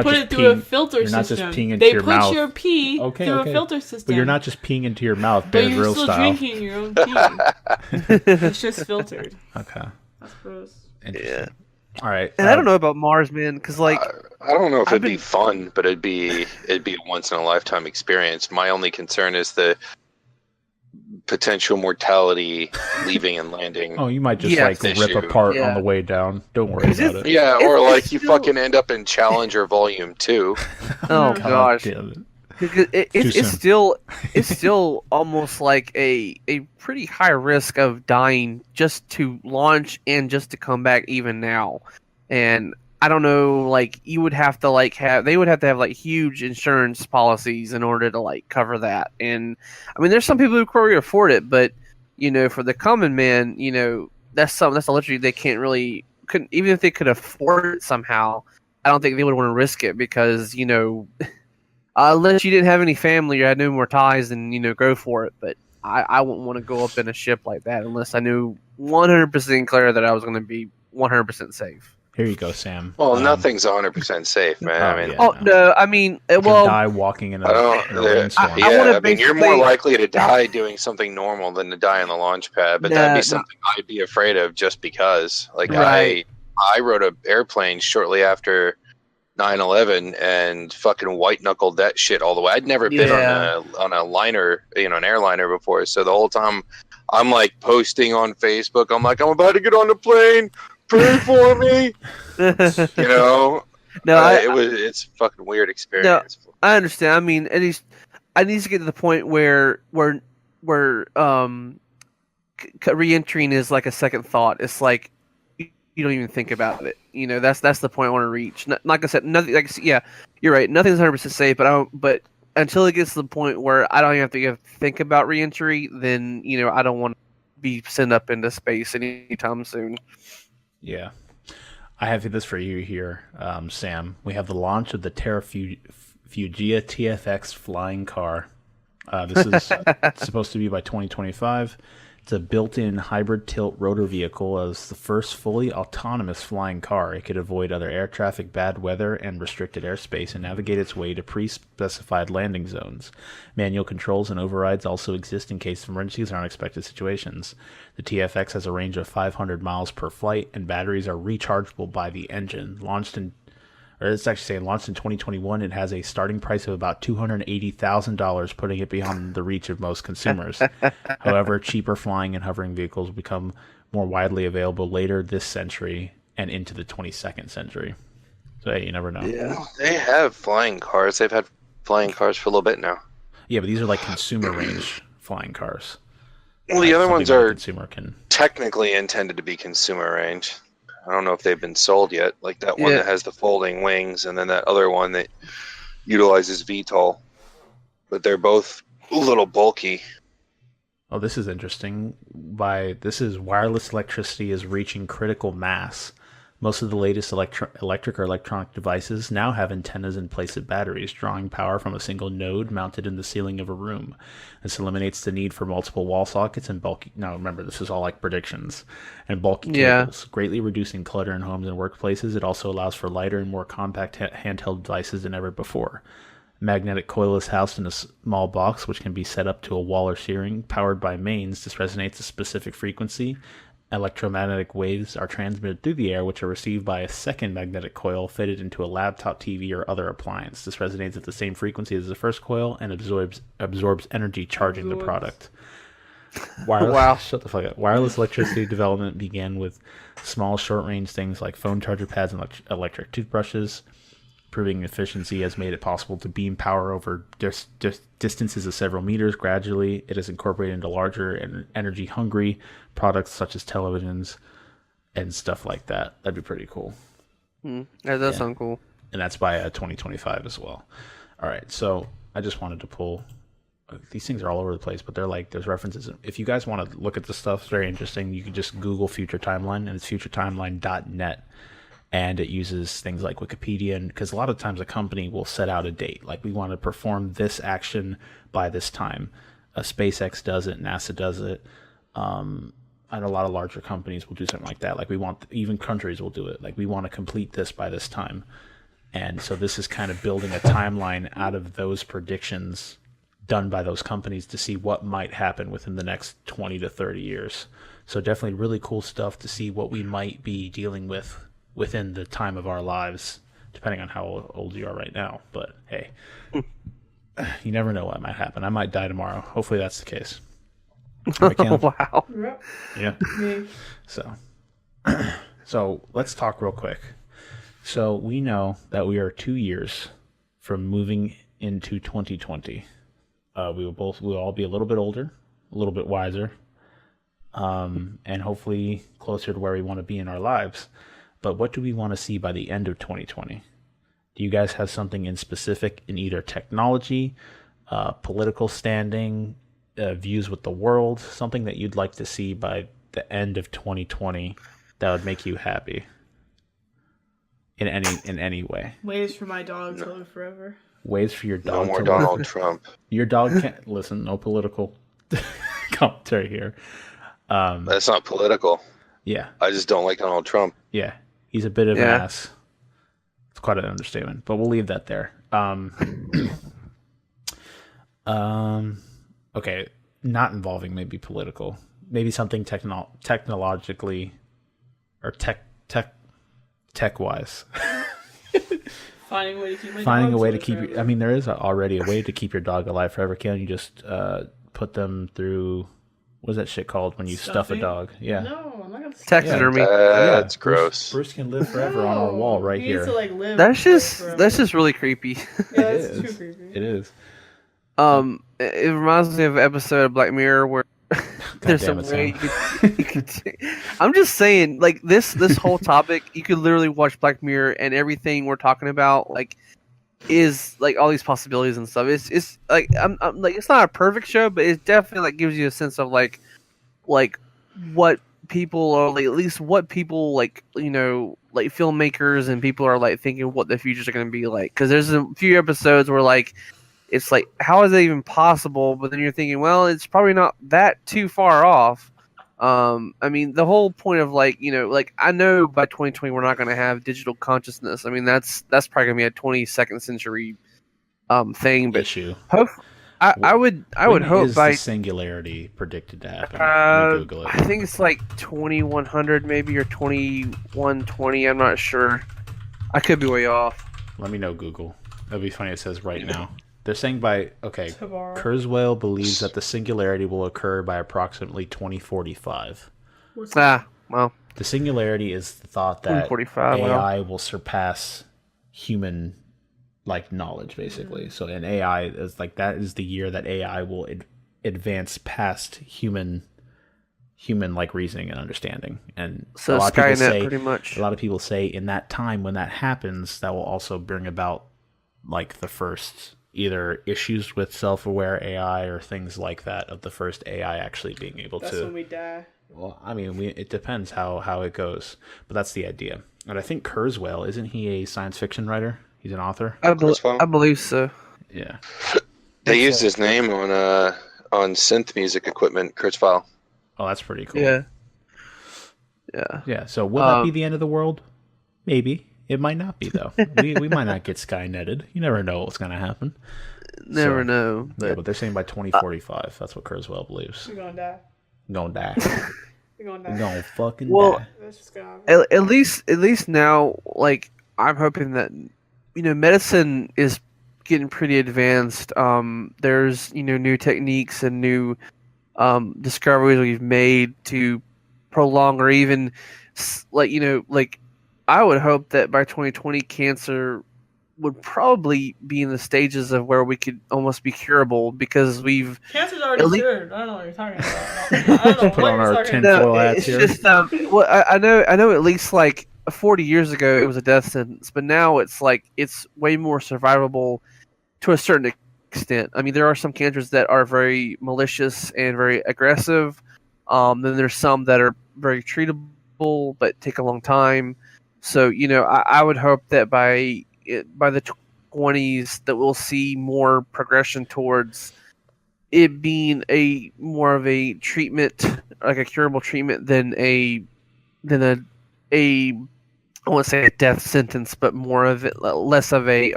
Speaker 3: put it through a filter system.
Speaker 2: You're not just peeing into
Speaker 3: they
Speaker 2: your
Speaker 3: put
Speaker 2: mouth.
Speaker 3: your pee through a filter system.
Speaker 2: But you're not just peeing into your mouth,
Speaker 3: but
Speaker 2: Bear
Speaker 3: you're
Speaker 2: Grylls
Speaker 3: still
Speaker 2: style.
Speaker 3: drinking your own pee. It's just filtered.
Speaker 2: Okay.
Speaker 3: That's gross.
Speaker 4: Yeah.
Speaker 2: All right.
Speaker 4: And I don't know about Mars, man, because like...
Speaker 1: I don't know if it'd be fun, but it'd be a once-in-a-lifetime experience. My only concern is the potential mortality leaving and landing.
Speaker 2: Oh, you might just rip apart on the way down. Don't worry about it.
Speaker 1: Yeah, or like you fucking end up in Challenger Volume 2.
Speaker 4: Oh gosh. It's still almost like a pretty high risk of dying just to launch and just to come back even now. And I don't know, like they would have to have like huge insurance policies in order to like cover that. And I mean, there's some people who can really afford it, but for the common man, that's a luxury they couldn't, even if they could afford it somehow. I don't think they would want to risk it because unless you didn't have any family or had no more ties, then go for it. But I wouldn't want to go up in a ship like that unless I knew 100% clear that I was going to be 100% safe.
Speaker 2: Here you go, Sam.
Speaker 1: Well, nothing's 100% safe, man.
Speaker 2: You can die walking in a rainstorm.
Speaker 1: You're more likely to die doing something normal than to die on the launch pad. But that'd be something I'd be afraid of just because. Like I rode an airplane shortly after 9/11 and fucking white knuckled that shit all the way. I'd never been on a liner, an airliner before. So the whole time I'm like posting on Facebook, I'm like, I'm about to get on the plane, pray for me. It's a fucking weird experience.
Speaker 4: No, I understand. I mean, I need to get to the point where re-entering is like a second thought. It's like you don't even think about it. That's the point I want to reach. Like I said, nothing. You're right. Nothing's 100% safe, but until it gets to the point where I don't even have to think about re-entry, then I don't want to be sent up into space anytime soon.
Speaker 2: Yeah, I have this for you here, Sam. We have the launch of the Terrafugia TFX flying car. This is supposed to be by 2025. It's a built-in hybrid tilt rotor vehicle as the first fully autonomous flying car. It could avoid other air traffic, bad weather, and restricted airspace and navigate its way to pre-specified landing zones. Manual controls and overrides also exist in case of emergencies or unexpected situations. The TFX has a range of 500 miles per flight, and batteries are rechargeable by the engine. Launched in 2021, it has a starting price of about $280,000, putting it beyond the reach of most consumers. However, cheaper flying and hovering vehicles will become more widely available later this century and into the 22nd century. So, hey, you never know.
Speaker 1: Yeah, they have flying cars. They've had flying cars for a little bit now.
Speaker 2: Yeah, but these are like consumer range flying cars.
Speaker 1: Well, the other ones are
Speaker 2: consumer can
Speaker 1: technically intended to be consumer range. I don't know if they've been sold yet. Like that one that has the folding wings, and then that other one that utilizes VTOL. But they're both a little bulky.
Speaker 2: Oh, this is interesting. Wireless electricity is reaching critical mass. Most of the latest electric or electronic devices now have antennas in place of batteries, drawing power from a single node mounted in the ceiling of a room. This eliminates the need for multiple wall sockets and bulky... Now, remember, this is all like predictions. And bulky cables, greatly reducing clutter in homes and workplaces. It also allows for lighter and more compact handheld devices than ever before. Magnetic coil is housed in a small box, which can be set up to a wall or ceiling, powered by mains. This resonates a specific frequency. Electromagnetic waves are transmitted through the air, which are received by a second magnetic coil fitted into a laptop, TV, or other appliance. This resonates at the same frequency as the first coil and absorbs energy, charging the product. Shut the fuck up. Wireless electricity development began with small, short-range things like phone charger pads and electric toothbrushes. Improving efficiency has made it possible to beam power over distances of several meters. Gradually, it is incorporated into larger and energy-hungry products such as televisions and stuff like that. That'd be pretty cool.
Speaker 4: That does sound cool.
Speaker 2: And that's by 2025 as well. All right, so I just wanted to pull... These things are all over the place, but they're like, there's references. If you guys want to look at this stuff, it's very interesting. You can just Google Future Timeline, and it's futuretimeline.net. And it uses things like Wikipedia, and because a lot of times a company will set out a date, like we want to perform this action by this time. SpaceX does it, NASA does it, and a lot of larger companies will do something like that. Like even countries will do it. Like we want to complete this by this time, and so this is kind of building a timeline out of those predictions done by those companies to see what might happen within the next 20 to 30 years. So definitely really cool stuff to see what we might be dealing with within the time of our lives, depending on how old you are right now. But hey, you never know what might happen. I might die tomorrow. Hopefully that's the case.
Speaker 4: Wow.
Speaker 2: Yeah. So let's talk real quick. So we know that we are 2 years from moving into 2020. We'll all be a little bit older, a little bit wiser, and hopefully closer to where we want to be in our lives. But what do we want to see by the end of 2020? Do you guys have something in specific in either technology, political standing, views with the world, something that you'd like to see by the end of 2020 that would make you happy in any way?
Speaker 3: Ways for my dog to live forever.
Speaker 2: Ways for your dog
Speaker 1: No more
Speaker 2: to
Speaker 1: Donald
Speaker 2: live.
Speaker 1: Trump.
Speaker 2: Your dog can't listen. No political commentary here.
Speaker 1: That's not political.
Speaker 2: Yeah.
Speaker 1: I just don't like Donald Trump.
Speaker 2: Yeah. He's a bit of an ass. It's quite an understatement, but we'll leave that there. Okay, not involving maybe political, maybe something technologically or tech wise.
Speaker 3: Finding a way to keep my
Speaker 2: Finding a
Speaker 3: dogs
Speaker 2: way to
Speaker 3: alive
Speaker 2: keep.
Speaker 3: forever.
Speaker 2: I mean, there is already a way to keep your dog alive forever. Can you just put them through? What's that shit called when you stuff a
Speaker 3: Stuffing?
Speaker 2: dog? Yeah.
Speaker 3: No, I'm not gonna.
Speaker 4: Taxidermy.
Speaker 1: That's
Speaker 2: Bruce,
Speaker 1: gross.
Speaker 2: Bruce can live forever on our wall right
Speaker 3: he needs
Speaker 2: here.
Speaker 3: to like live.
Speaker 4: That's just
Speaker 3: forever.
Speaker 4: that's just really creepy.
Speaker 3: Yeah,
Speaker 2: It
Speaker 3: that's too
Speaker 2: is.
Speaker 3: creepy.
Speaker 2: It is.
Speaker 4: It reminds me of an episode of Black Mirror where there's
Speaker 2: damn
Speaker 4: some
Speaker 2: it,
Speaker 4: way
Speaker 2: Sam.
Speaker 4: you could I'm just saying, like this whole topic, you could literally watch Black Mirror and everything we're talking about, like, is like all these possibilities and stuff. It's like I'm like it's not a perfect show, but it definitely like gives you a sense of like what people are like, at least what people like, you know, like filmmakers and people are like thinking what the futures are going to be like. Because there's a few episodes where like it's like, how is that even possible? But then you're thinking, well, it's probably not that too far off. I mean, the whole point of like, you know, like I know by 2020 we're not going to have digital consciousness. I mean, that's probably going to be a 22nd century thing. But
Speaker 2: Issue.
Speaker 4: I would hope
Speaker 2: is
Speaker 4: by
Speaker 2: the singularity predicted to happen? Let me Google it.
Speaker 4: I think it's like 2100 maybe or 2120. I'm not sure. I could be way off.
Speaker 2: Let me know, Google. That'd be funny. It says right now. They're saying
Speaker 3: Tomorrow.
Speaker 2: Kurzweil believes that the singularity will occur by approximately 2045.
Speaker 4: Well,
Speaker 2: The singularity is the thought that
Speaker 4: 2045.
Speaker 2: AI will surpass human like knowledge, basically. So, and AI is like that is the year that AI will advance past human like reasoning and understanding. And
Speaker 4: So
Speaker 2: a lot of people
Speaker 4: Skynet,
Speaker 2: say,
Speaker 4: pretty much.
Speaker 2: a lot of people say in that time when that happens, that will also bring about like the first either issues with self-aware AI or things like that of the first AI actually being able
Speaker 3: That's
Speaker 2: to.
Speaker 3: when we die.
Speaker 2: Well, I mean, it depends how it goes, but that's the idea. And I think Kurzweil, isn't he a science fiction writer? He's an author.
Speaker 4: I
Speaker 1: Kurzweil?
Speaker 4: believe so.
Speaker 2: Yeah.
Speaker 1: They used his name on synth music equipment, Kurzweil.
Speaker 2: Oh, that's pretty cool.
Speaker 4: Yeah.
Speaker 2: Yeah. So will that be the end of the world? Maybe. It might not be though. we might not get Skyneted. You never know what's gonna happen.
Speaker 4: Never know.
Speaker 2: But they're saying by 2045. That's what Kurzweil believes.
Speaker 3: We're gonna die.
Speaker 2: Gonna die.
Speaker 3: We're gonna die.
Speaker 2: We're gonna fucking
Speaker 4: Well,
Speaker 2: die.
Speaker 3: That's just gonna happen.
Speaker 4: At least now, like I'm hoping that medicine is getting pretty advanced. There's new techniques and new discoveries we've made to prolong or even like I would hope that by 2020 cancer would probably be in the stages of where we could almost be curable because we've
Speaker 3: Cancer's already
Speaker 4: at least-
Speaker 3: cured. I don't know what you're talking about. I don't know
Speaker 2: Put
Speaker 3: what
Speaker 2: on
Speaker 3: you're
Speaker 2: our
Speaker 3: talking
Speaker 2: tin
Speaker 3: about.
Speaker 2: foil hats
Speaker 4: it's
Speaker 2: here.
Speaker 4: just well I know at least like 40 years ago it was a death sentence, but now it's like it's way more survivable to a certain extent. I mean, there are some cancers that are very malicious and very aggressive. Then there's some that are very treatable but take a long time. So I would hope that by the 20s that we'll see more progression towards it being a more of a treatment, like a curable treatment, than a I won't say a death sentence, but more of it, less of a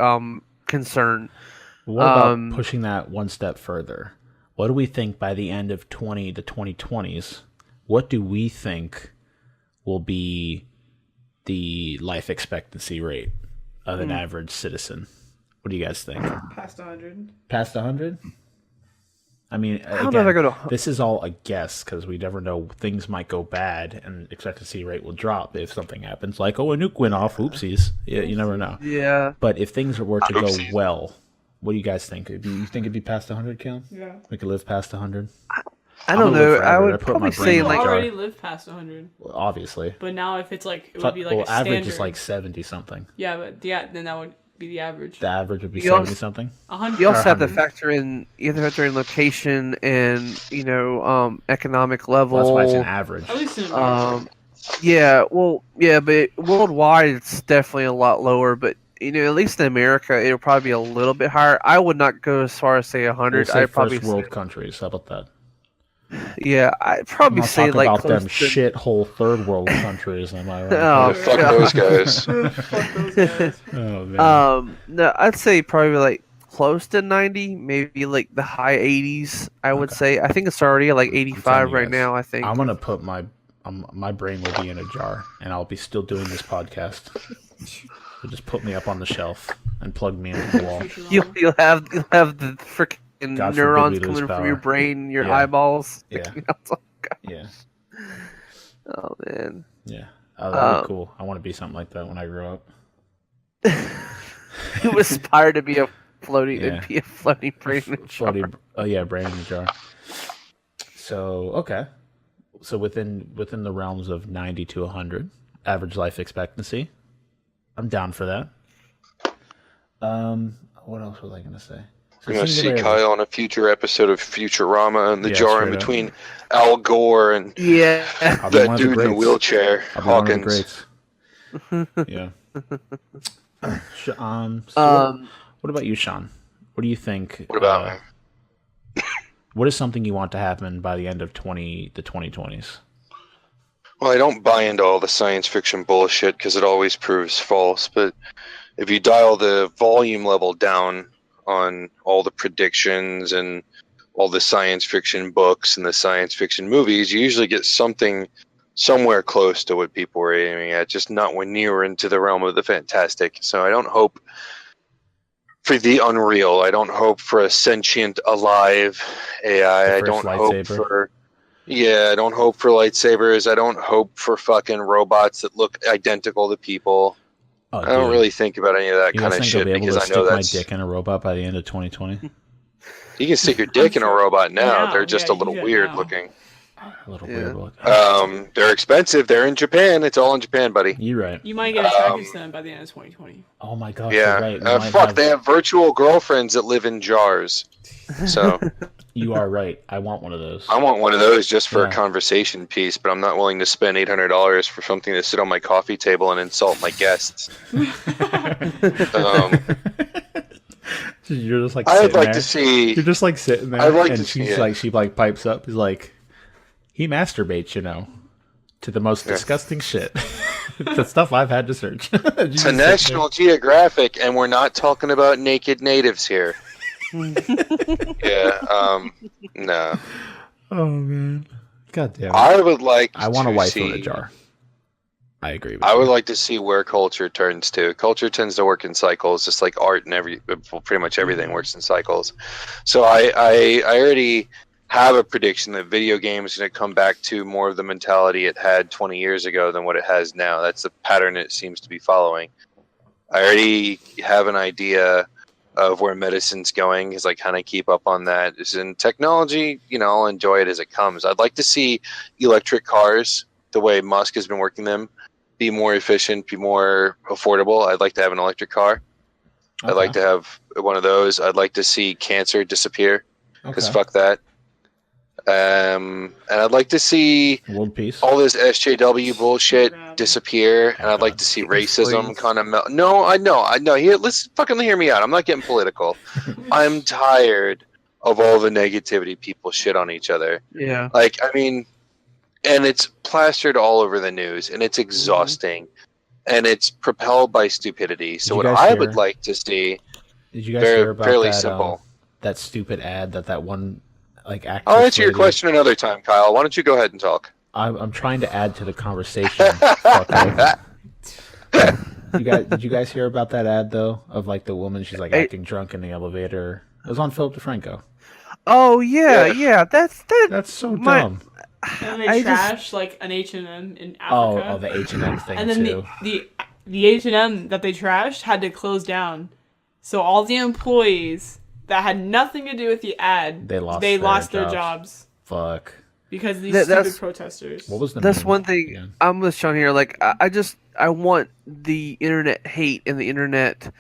Speaker 4: concern.
Speaker 2: What about pushing that one step further? What do we think by the end of the 2020s? What do we think will be the life expectancy rate of an average citizen? What do you guys think?
Speaker 3: Past 100.
Speaker 2: Past 100? I mean,
Speaker 4: I don't know if I go to.
Speaker 2: this is all a guess because we never know. Things might go bad and expectancy rate will drop if something happens. Like, oh, a nuke went off. Oopsies. Yeah, you never know.
Speaker 4: Yeah.
Speaker 2: But if things were to go
Speaker 1: Oopsies.
Speaker 2: well, what do you guys think? You think it'd be past 100, Kel?
Speaker 3: Yeah.
Speaker 2: We could live past 100?
Speaker 4: I don't
Speaker 2: gonna live
Speaker 4: know.
Speaker 2: forever.
Speaker 4: I
Speaker 2: I
Speaker 4: would
Speaker 2: put my
Speaker 4: probably
Speaker 2: brain
Speaker 4: say
Speaker 2: in
Speaker 3: People
Speaker 2: my
Speaker 4: like
Speaker 2: jar.
Speaker 3: already live past 100.
Speaker 2: Well, obviously.
Speaker 3: But now if it's like, it would be like
Speaker 2: well,
Speaker 3: a standard.
Speaker 2: average is like 70-something.
Speaker 3: Yeah, but then that would be the average.
Speaker 2: The average would be
Speaker 4: You also-
Speaker 2: 70-something?
Speaker 3: 100.
Speaker 4: you also have to
Speaker 2: 100.
Speaker 4: factor in location and economic level.
Speaker 2: Well, that's why it's an average.
Speaker 3: At least in America.
Speaker 4: But worldwide it's definitely a lot lower. But at least in America, it'll probably be a little bit higher. I would not go as far as say
Speaker 2: We'll
Speaker 4: 100.
Speaker 2: say
Speaker 4: I'd probably
Speaker 2: first world countries. How about that?
Speaker 4: I'd probably
Speaker 2: I'll
Speaker 4: say
Speaker 2: talk
Speaker 4: like
Speaker 2: about
Speaker 4: close
Speaker 2: them
Speaker 4: to,
Speaker 2: shithole third world countries. Am I right?
Speaker 4: Oh,
Speaker 1: Fuck
Speaker 4: yeah.
Speaker 1: those guys.
Speaker 3: Fuck those guys.
Speaker 2: Oh, man.
Speaker 4: No, I'd say probably like close to 90, maybe like the high 80s. I would say. I think it's already at like 85
Speaker 2: you
Speaker 4: right
Speaker 2: guys,
Speaker 4: now. I think.
Speaker 2: I'm gonna put my brain will be in a jar, and I'll be still doing this podcast. So just put me up on the shelf and plug me into the wall.
Speaker 4: You'll have the freaking
Speaker 2: God forbid
Speaker 4: neurons
Speaker 2: we lose
Speaker 4: coming from
Speaker 2: power.
Speaker 4: your brain, your
Speaker 2: Yeah.
Speaker 4: eyeballs.
Speaker 2: Yeah.
Speaker 4: Oh, God.
Speaker 2: Yeah.
Speaker 4: Oh man.
Speaker 2: Yeah. Oh, that'd be cool. I want to be something like that when I grow up.
Speaker 4: You aspire to be a floating
Speaker 2: Yeah.
Speaker 4: brain in a jar.
Speaker 2: Brain in a jar. So okay. So within the realms of 90 to 100 average life expectancy, I'm down for that. What else was I gonna say?
Speaker 1: We're going to see Kyle on a future episode of Futurama in the jar in
Speaker 2: straight up.
Speaker 1: between Al Gore and
Speaker 2: I'll be one
Speaker 1: that
Speaker 2: of the
Speaker 1: dude in the
Speaker 2: greats.
Speaker 1: wheelchair,
Speaker 2: I'll be one of the
Speaker 1: Hawkins.
Speaker 2: greats. Yeah. What about you, Shawn? What do you think?
Speaker 1: What about me?
Speaker 2: What is something you want to happen by the end of the 2020s?
Speaker 1: Well, I don't buy into all the science fiction bullshit because it always proves false. But if you dial the volume level down on all the predictions and all the science fiction books and the science fiction movies, you usually get something somewhere close to what people were aiming at, just not when near into the realm of the fantastic. So I don't hope for the unreal. I don't hope for a sentient, alive AI. I don't hope for... Yeah, I don't hope for lightsabers. I don't hope for fucking robots that look identical to people.
Speaker 2: Oh,
Speaker 1: I don't really think about any of that kind of shit because I know that's...
Speaker 2: my dick in a robot by the end of 2020?
Speaker 1: You can stick your dick in a robot now.
Speaker 3: Now,
Speaker 1: They're just
Speaker 3: yeah,
Speaker 1: a little
Speaker 3: you can
Speaker 1: weird
Speaker 3: now.
Speaker 1: looking.
Speaker 2: A little weird look.
Speaker 1: They're expensive. They're in Japan. It's all in Japan, buddy.
Speaker 2: You're right.
Speaker 3: You might get attracted to them by the end of 2020.
Speaker 2: Oh my god,
Speaker 1: Yeah.
Speaker 2: you're right.
Speaker 1: They have virtual girlfriends that live in jars. So
Speaker 2: You are right. I want one of those.
Speaker 1: I want one of those just for
Speaker 2: Yeah.
Speaker 1: a conversation piece, but I'm not willing to spend $800 for something to sit on my coffee table and insult my guests.
Speaker 2: You're just like
Speaker 1: I would
Speaker 2: sitting
Speaker 1: like
Speaker 2: there.
Speaker 1: to see...
Speaker 2: You're just like sitting there,
Speaker 1: I'd like
Speaker 2: and
Speaker 1: to see
Speaker 2: she's
Speaker 1: it.
Speaker 2: like, she like pipes up. He's like, he masturbates, to the most disgusting shit. The stuff I've had to search.
Speaker 1: It's a National Geographic, and we're not talking about naked natives here. Yeah, no.
Speaker 2: Oh man, god damn it.
Speaker 1: I would like
Speaker 2: I want a
Speaker 1: to
Speaker 2: wife
Speaker 1: see...
Speaker 2: in a jar. I agree with
Speaker 1: I
Speaker 2: you.
Speaker 1: would like to see where culture turns to. Culture tends to work in cycles, just like art and pretty much everything works in cycles. So I already have a prediction that video games are going to come back to more of the mentality it had 20 years ago than what it has now. That's the pattern it seems to be following. I already have an idea of where medicine's going because I kind of keep up on that. It's in technology, I'll enjoy it as it comes. I'd like to see electric cars, the way Musk has been working them, be more efficient, be more affordable. I'd like to have an electric car.
Speaker 2: Okay.
Speaker 1: I'd like to have one of those. I'd like to see cancer disappear because fuck that. And I'd like to see
Speaker 2: World peace.
Speaker 1: all this SJW bullshit disappear, and I'd like to see racism kind of melt. No, I know. Here, let's fucking hear me out. I'm not getting political. I'm tired of all the negativity people shit on each other.
Speaker 4: Yeah.
Speaker 1: And it's plastered all over the news, and it's exhausting, and it's propelled by stupidity. So what I would like to see,
Speaker 2: Did you guys hear about
Speaker 1: fairly
Speaker 2: that,
Speaker 1: simple.
Speaker 2: That stupid ad that one actress
Speaker 1: I'll answer your
Speaker 2: lady-
Speaker 1: question another time, Kyle. Why don't you go ahead and talk?
Speaker 2: I'm trying to add to the conversation. Fucker. Did you guys hear about that ad though? Of the woman, she's acting drunk in the elevator. It was on Philip DeFranco.
Speaker 4: Oh yeah.
Speaker 2: That's so dumb.
Speaker 3: And they trash an H&M in Africa.
Speaker 2: Oh, the H&M thing
Speaker 3: and then
Speaker 2: too.
Speaker 3: the H&M that they trashed had to close down. So all the employees that had nothing to do with the ad, they lost their jobs.
Speaker 2: Fuck.
Speaker 3: Because of these stupid protesters.
Speaker 2: What was the
Speaker 4: That's
Speaker 2: name
Speaker 4: one
Speaker 2: of it
Speaker 4: thing
Speaker 2: again?
Speaker 4: I'm with Shawn here. I want the internet hate and the internet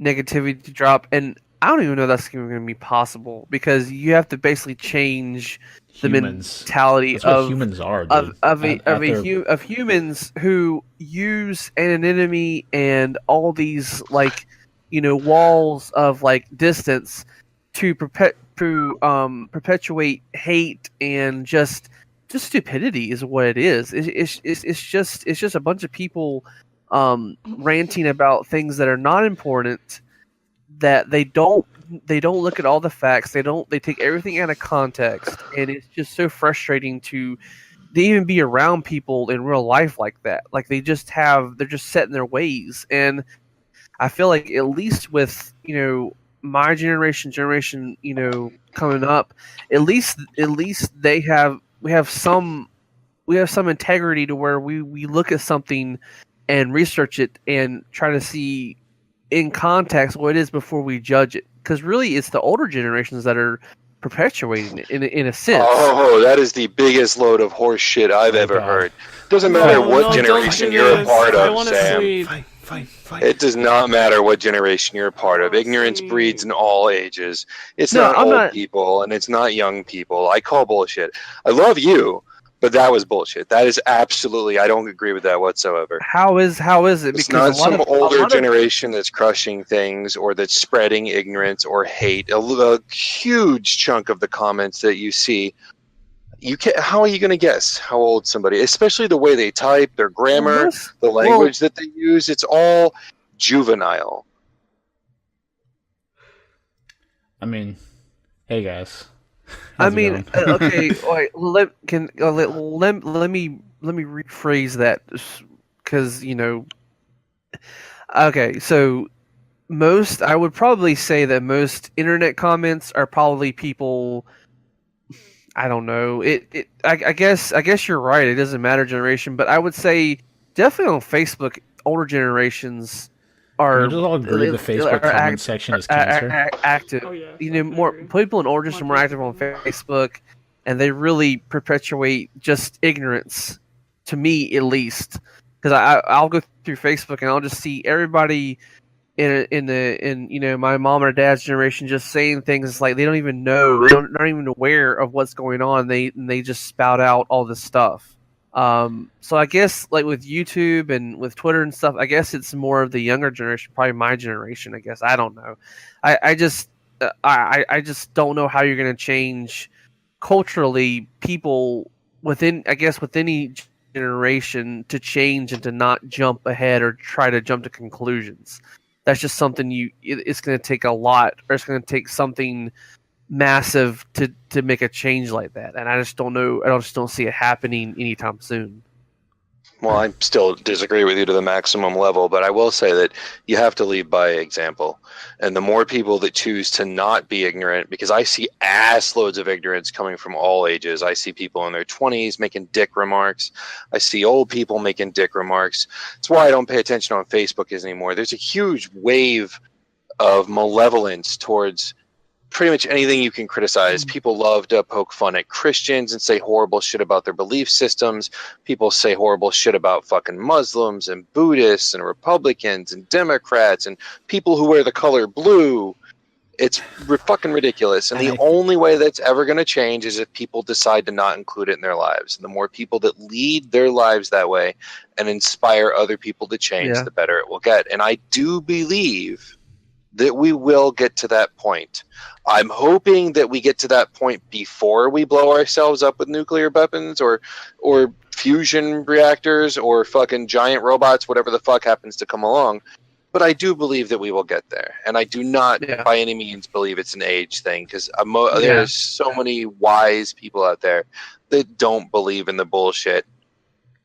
Speaker 4: negativity to drop, and I don't even know that's even going to be possible because you have to basically change the mentality
Speaker 2: That's what humans are, dude.
Speaker 4: of humans who use anonymity and all these walls of distance to perpetuate hate and just stupidity is what it is. It's just a bunch of people ranting about things that are not important, that they don't look at all the facts. They take everything out of context, and it's just so frustrating to even be around people in real life like that. They're just set in their ways, and I feel like at least with my generation, coming up, at least we have some integrity to where we look at something and research it and try to see in context what it is before we judge it. Because really, it's the older generations that are perpetuating it in a sense.
Speaker 1: Oh, that is the biggest load of horse shit I've ever heard. Doesn't matter what generation you're a part of, Sam.
Speaker 2: Fight.
Speaker 1: It does not matter what generation you're a part of. Ignorance breeds in all ages. It's not old people and it's not young people. I call bullshit. I love you, but that was bullshit. That is absolutely, I don't agree with that whatsoever.
Speaker 4: How is it?
Speaker 1: It's not some older generation that's crushing things or that's spreading ignorance or hate. A huge chunk of the comments that you see, how are you going to guess how old somebody, especially the way they type, their grammar, the language that they use, it's all juvenile.
Speaker 2: I mean, hey guys.
Speaker 4: Okay, wait, let me rephrase that, because okay, so I would probably say that most internet comments are probably people, I don't know. I guess you're right. It doesn't matter generation, but I would say definitely on Facebook, older generations are.
Speaker 2: We all agree the Facebook comment section is cancer.
Speaker 4: Active.
Speaker 3: Oh, yeah,
Speaker 4: More people in older generation are more active on Facebook, and they really perpetuate just ignorance. To me, at least, because I'll go through Facebook and I'll just see everybody in my mom or dad's generation just saying things like they don't even know, they're not even aware of what's going on. They just spout out all this stuff. So I guess like with YouTube and with Twitter and stuff, I guess it's more of the younger generation, probably my generation. I guess I don't know. I just don't know how you're going to change culturally people within each generation to change and to not jump ahead or try to jump to conclusions. That's just something it's going to take a lot, or it's going to take something massive to make a change like that. And I just don't know. I just don't see it happening anytime soon.
Speaker 1: Well, I still disagree with you to the maximum level, but I will say that you have to lead by example. And the more people that choose to not be ignorant, because I see ass loads of ignorance coming from all ages. I see people in their 20s making dick remarks. I see old people making dick remarks. That's why I don't pay attention on Facebook anymore. There's a huge wave of malevolence towards pretty much anything you can criticize. People love to poke fun at Christians and say horrible shit about their belief systems. People say horrible shit about fucking Muslims and Buddhists and Republicans and Democrats and people who wear the color blue. It's fucking ridiculous. And the only way that's ever going to change is if people decide to not include it in their lives. And the more people that lead their lives that way and inspire other people to change, the better it will get. And I do believe that we will get to that point. I'm hoping that we get to that point before we blow ourselves up with nuclear weapons or fusion reactors or fucking giant robots, whatever the fuck happens to come along. But I do believe that we will get there. And I do not by any means believe it's an age thing, because there's so many wise people out there that don't believe in the bullshit.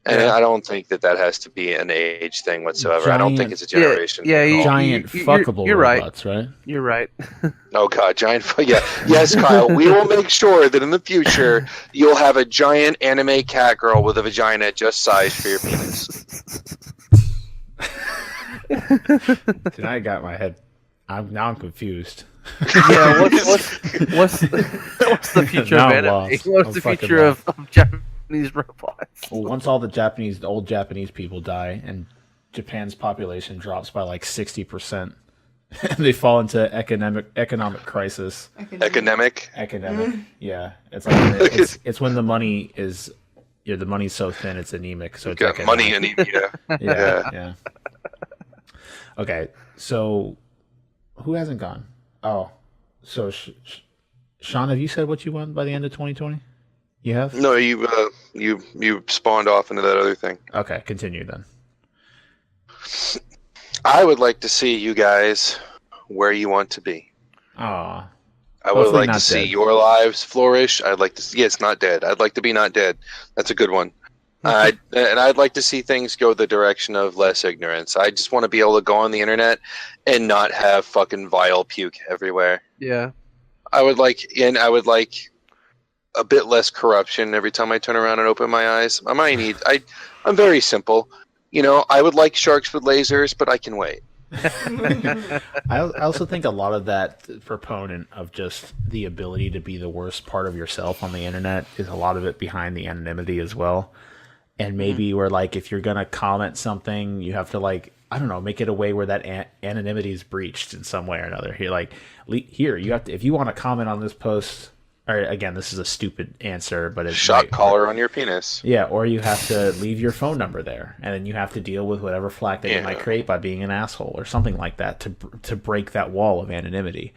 Speaker 1: And I don't think that has to be an age thing whatsoever. I don't think it's a generation.
Speaker 2: Giant fuckable robots, right?
Speaker 4: You're right.
Speaker 1: Oh god, giant. Yes, Kyle. We will make sure that in the future you'll have a giant anime cat girl with a vagina just sized for your penis.
Speaker 2: Dude, I got my head. I'm confused.
Speaker 4: Yeah, what's the future of anime? What's the future of Japanese robots?
Speaker 2: Well, once all the old Japanese people die and Japan's population drops by like 60%, they fall into economic crisis.
Speaker 1: Economic?
Speaker 2: Yeah. It's like it's when the money is the money's so thin it's anemic. So it's
Speaker 1: got money anemia.
Speaker 2: Yeah. Okay, so who hasn't gone? Oh, so Shawn, have you said what you want by the end of 2020? You have?
Speaker 1: No, you spawned off into that other thing.
Speaker 2: Okay, continue then.
Speaker 1: I would like to see you guys where you want to be.
Speaker 2: I
Speaker 1: would like to see your lives flourish. I'd like to see, yes, not dead. I'd like to be not dead. That's a good one. I'd like to see things go the direction of less ignorance. I just want to be able to go on the internet and not have fucking vile puke everywhere.
Speaker 4: Yeah.
Speaker 1: I would like a bit less corruption every time I turn around and open my eyes. I'm very simple. I would like sharks with lasers, but I can wait.
Speaker 2: I also think a lot of that proponent of just the ability to be the worst part of yourself on the internet is a lot of it behind the anonymity as well. And maybe where, like, if you're going to comment something, you have to, like, I don't know, make it a way where that anonymity is breached in some way or another. Here, you have to, if you want to comment on this post, or again, this is a stupid answer, but it's
Speaker 1: shot collar on your penis.
Speaker 2: Yeah, or you have to leave your phone number there, and then you have to deal with whatever flack that you might create by being an asshole or something like that to break that wall of anonymity.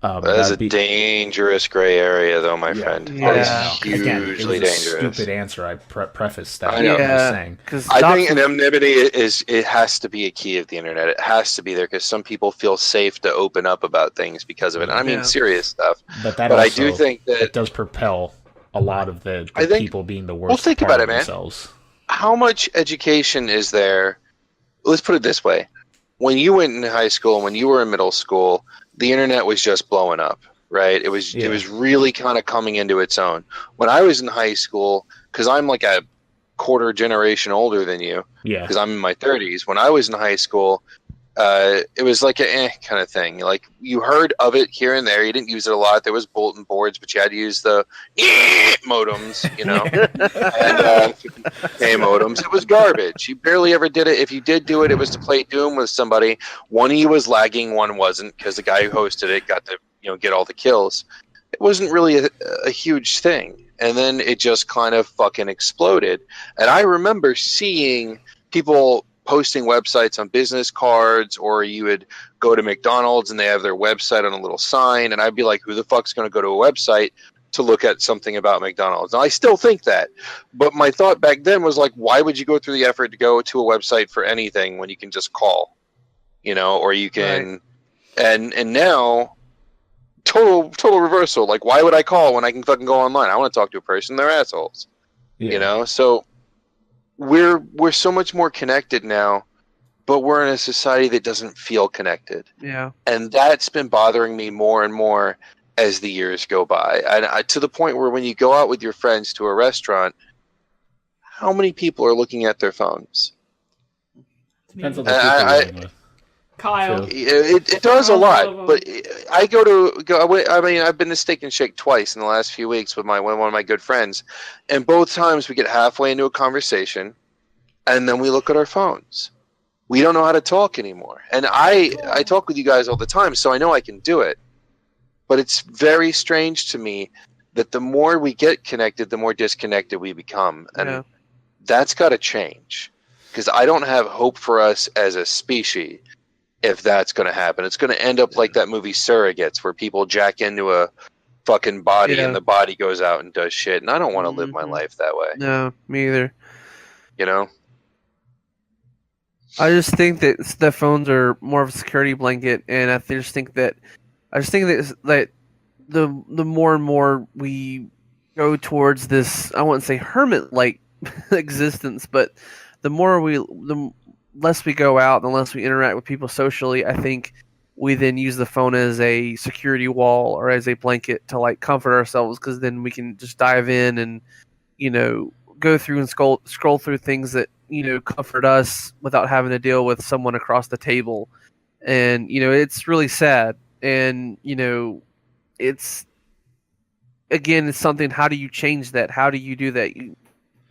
Speaker 1: That is a dangerous gray area, though, my friend.
Speaker 4: Yeah.
Speaker 1: That is hugely dangerous.
Speaker 2: Stupid answer. I prefaced that.
Speaker 1: I know.
Speaker 2: Saying.
Speaker 1: I think anonymity it has to be a key of the internet. It has to be there because some people feel safe to open up about things because of it. And I mean, serious stuff. But I do think that
Speaker 2: it does propel a lot of the people being the worst.
Speaker 1: Well, think about it, man.
Speaker 2: Themselves.
Speaker 1: How much education is there? Let's put it this way: when you went in high school, when you were in middle school, the internet was just blowing up, right? It was really kind of coming into its own. When I was in high school, because I'm like a quarter generation older than you, because I'm in my 30s. When I was in high school, it was like a kind of thing. Like, you heard of it here and there. You didn't use it a lot. There was bulletin boards, but you had to use the modems, and modems. It was garbage. You barely ever did it. If you did do it, it was to play Doom with somebody. One of you was lagging, one wasn't, because the guy who hosted it got to get all the kills. It wasn't really a huge thing. And then it just kind of fucking exploded. And I remember seeing people posting websites on business cards, or you would go to McDonald's and they have their website on a little sign, and I'd be like, who the fuck's going to go to a website to look at something about McDonald's? And I still think that, but my thought back then was like, why would you go through the effort to go to a website for anything when you can just call, or you can, and now total reversal. Like, why would I call when I can fucking go online? I want to talk to a person. They're assholes, so we're so much more connected now, but we're in a society that doesn't feel connected.
Speaker 4: Yeah.
Speaker 1: And that's been bothering me more and more as the years go by. And to the point where when you go out with your friends to a restaurant, how many people are looking at their phones?
Speaker 2: Depends on the people you're dealing with.
Speaker 3: Kyle.
Speaker 1: It does a lot, but I've been to Steak and Shake twice in the last few weeks with one of my good friends, and both times we get halfway into a conversation, and then we look at our phones. We don't know how to talk anymore, and I talk with you guys all the time, so I know I can do it, but it's very strange to me that the more we get connected, the more disconnected we become, and that's got to change, because I don't have hope for us as a species. If that's going to happen, it's going to end up like that movie Surrogates, where people jack into a fucking body and the body goes out and does shit. And I don't want to live my life that way.
Speaker 4: No, me either.
Speaker 1: I
Speaker 4: just think that the phones are more of a security blanket, and I just think that the more and more we go towards this, I wouldn't say hermit-like existence, but the less we go out, the less we interact with people socially, I think we then use the phone as a security wall or as a blanket to like comfort ourselves, because then we can just dive in and go through and scroll through things that comfort us without having to deal with someone across the table. And it's really sad, and it's something. How do you change that? How do you do that?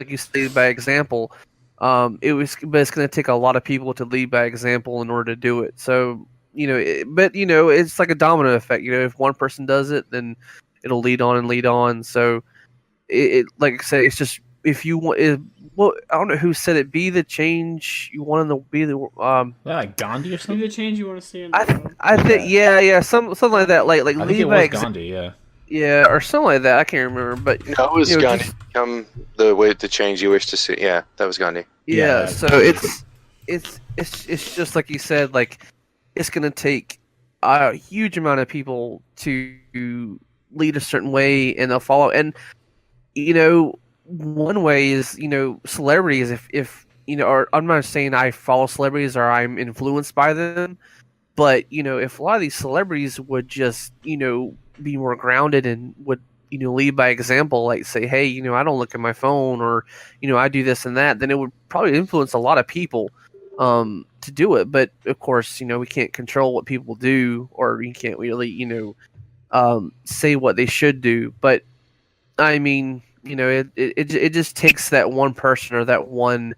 Speaker 4: Like you stated by example. But it's going to take a lot of people to lead by example in order to do it. So, it's like a domino effect. If one person does it, then it'll lead on and lead on. So, like I say, it's just if you want. I don't know who said it. Be the change you want to be.
Speaker 2: Like Gandhi or something.
Speaker 3: Be the change you want to see in the world.
Speaker 4: I think something like that. Like
Speaker 2: I think it was Gandhi. Yeah.
Speaker 4: Yeah, or something like that. I can't remember, but
Speaker 1: no, it was Gandhi. Become the way to change you wish to see. Yeah, that was Gandhi.
Speaker 4: Yeah, so it's just like you said. Like, it's gonna take a huge amount of people to lead a certain way, and they'll follow. And one way is, celebrities, if or I'm not saying I follow celebrities or I'm influenced by them, but, if a lot of these celebrities would just, be more grounded and would, lead by example, like say, hey, I don't look at my phone, or, I do this and that, then it would probably influence a lot of people to do it. But of course, we can't control what people do, or you can't really, say what they should do. But I mean, it just takes that one person or that one,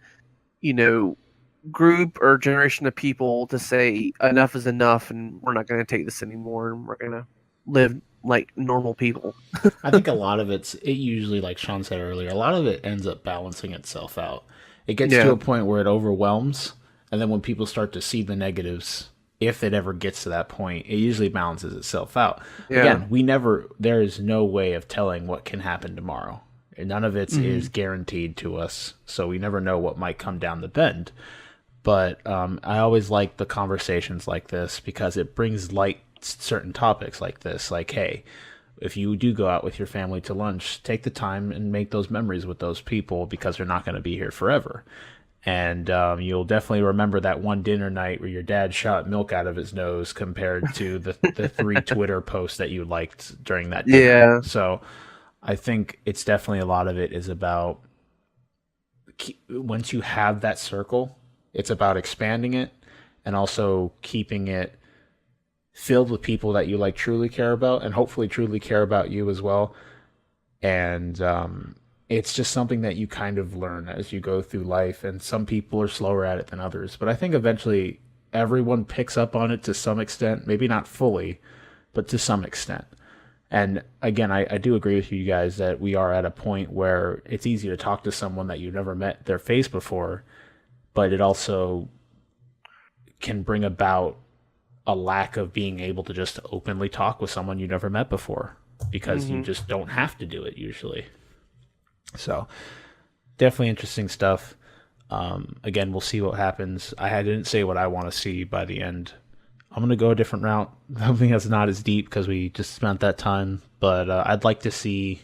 Speaker 4: group or generation of people to say enough is enough, and we're not going to take this anymore, and we're going to live like normal people.
Speaker 2: I think a lot of it usually, like Shawn said earlier, a lot of it ends up balancing itself out. It gets to a point where it overwhelms, and then when people start to see the negatives, if it ever gets to that point, it usually balances itself out. Yeah. Again, there is no way of telling what can happen tomorrow. And none of it is guaranteed to us, so we never know what might come down the bend. But I always like the conversations like this because it brings light to certain topics like this. Like, hey, if you do go out with your family to lunch, take the time and make those memories with those people, because they're not going to be here forever. And you'll definitely remember that one dinner night where your dad shot milk out of his nose compared to the 3 Twitter posts that you liked during that dinner. Yeah. So I think it's definitely a lot of it is about, once you have that circle, it's about expanding it and also keeping it filled with people that you like truly care about, and hopefully truly care about you as well. And it's just something that you kind of learn as you go through life, and some people are slower at it than others. But I think eventually everyone picks up on it to some extent, maybe not fully, but to some extent. And again, I do agree with you guys that we are at a point where it's easy to talk to someone that you've never met their face before, but it also can bring about a lack of being able to just openly talk with someone you never met before, because you just don't have to do it usually. So definitely interesting stuff. Again, we'll see what happens. I didn't say what I want to see by the end. I'm going to go a different route. Something that's not as deep because we just spent that time. But I'd like to see...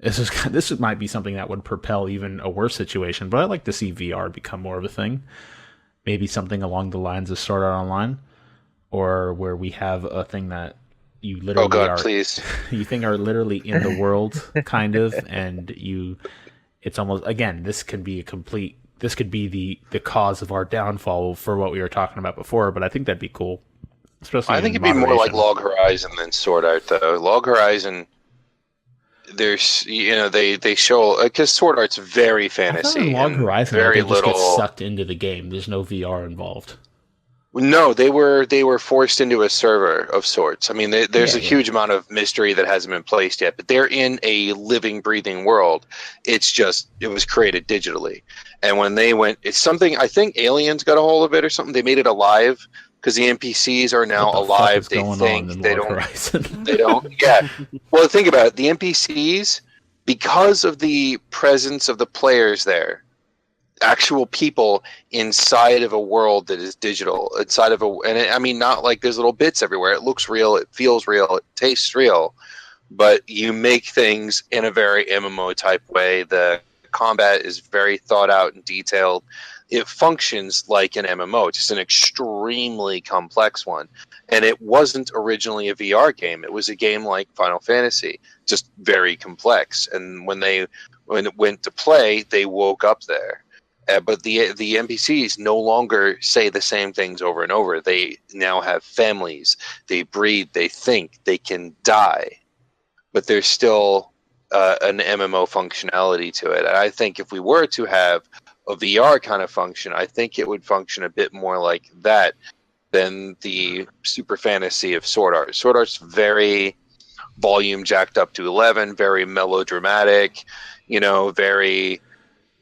Speaker 2: This might be something that would propel even a worse situation, but I'd like to see VR become more of a thing. Maybe something along the lines of Sword Art Online, or where we have a thing that you literally please. You think are literally in the world, kind of, and it's almost, again, this could be the cause of our downfall for what we were talking about before, but I think that'd be cool. Especially
Speaker 1: I think it'd be more like Log Horizon than Sword Art, though. Log Horizon, there's, they show, because Sword Art's very fantasy.
Speaker 2: Log Horizon, very little just get sucked into the game. There's no VR involved.
Speaker 1: No, they were forced into a server of sorts. I mean, there's a huge amount of mystery that hasn't been placed yet, but they're in a living, breathing world. It's just, it was created digitally. And when they went, it's something, I think Aliens got a hold of it or something. They made it alive, because the NPCs are now alive. They think they don't. Yeah. Well, think about it. The NPCs, because of the presence of the players there, actual people inside of a world that is digital, I mean, not like there's little bits everywhere. It looks real. It feels real. It tastes real. But you make things in a very MMO type way. The combat is very thought out and detailed. It functions like an MMO, just an extremely complex one. And it wasn't originally a VR game. It was a game like Final Fantasy, just very complex. And when it went to play, they woke up there. But the NPCs no longer say the same things over and over. They now have families. They breathe. They think. They can die. But there's still an MMO functionality to it. And I think if we were to have a VR kind of function, I think it would function a bit more like that than the super fantasy of Sword Art. Sword Art's very volume jacked up to 11, very melodramatic, very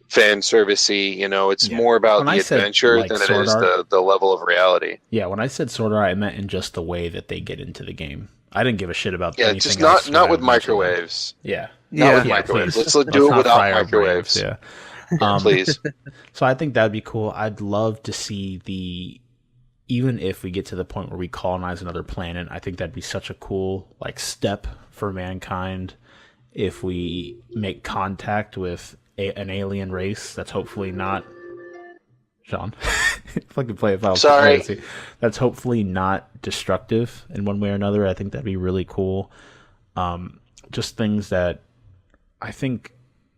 Speaker 1: fan servicey. It's more about the adventure than it is the level of reality.
Speaker 2: Yeah, when I said Sword Art, I meant in just the way that they get into the game. I didn't give a shit about anything
Speaker 1: just
Speaker 2: else.
Speaker 1: Not with microwaves.
Speaker 2: Yeah.
Speaker 1: Not with microwaves. Let's do it without microwaves.
Speaker 2: Yeah.
Speaker 1: Please.
Speaker 2: So I think that'd be cool. I'd love to see even if we get to the point where we colonize another planet, I think that'd be such a cool step for mankind. if we make contact with an alien race that's hopefully not Shawn. If I could play a Final
Speaker 1: Sorry.
Speaker 2: Fantasy, that's hopefully not destructive in one way or another. I think that'd be really cool. Just things that I think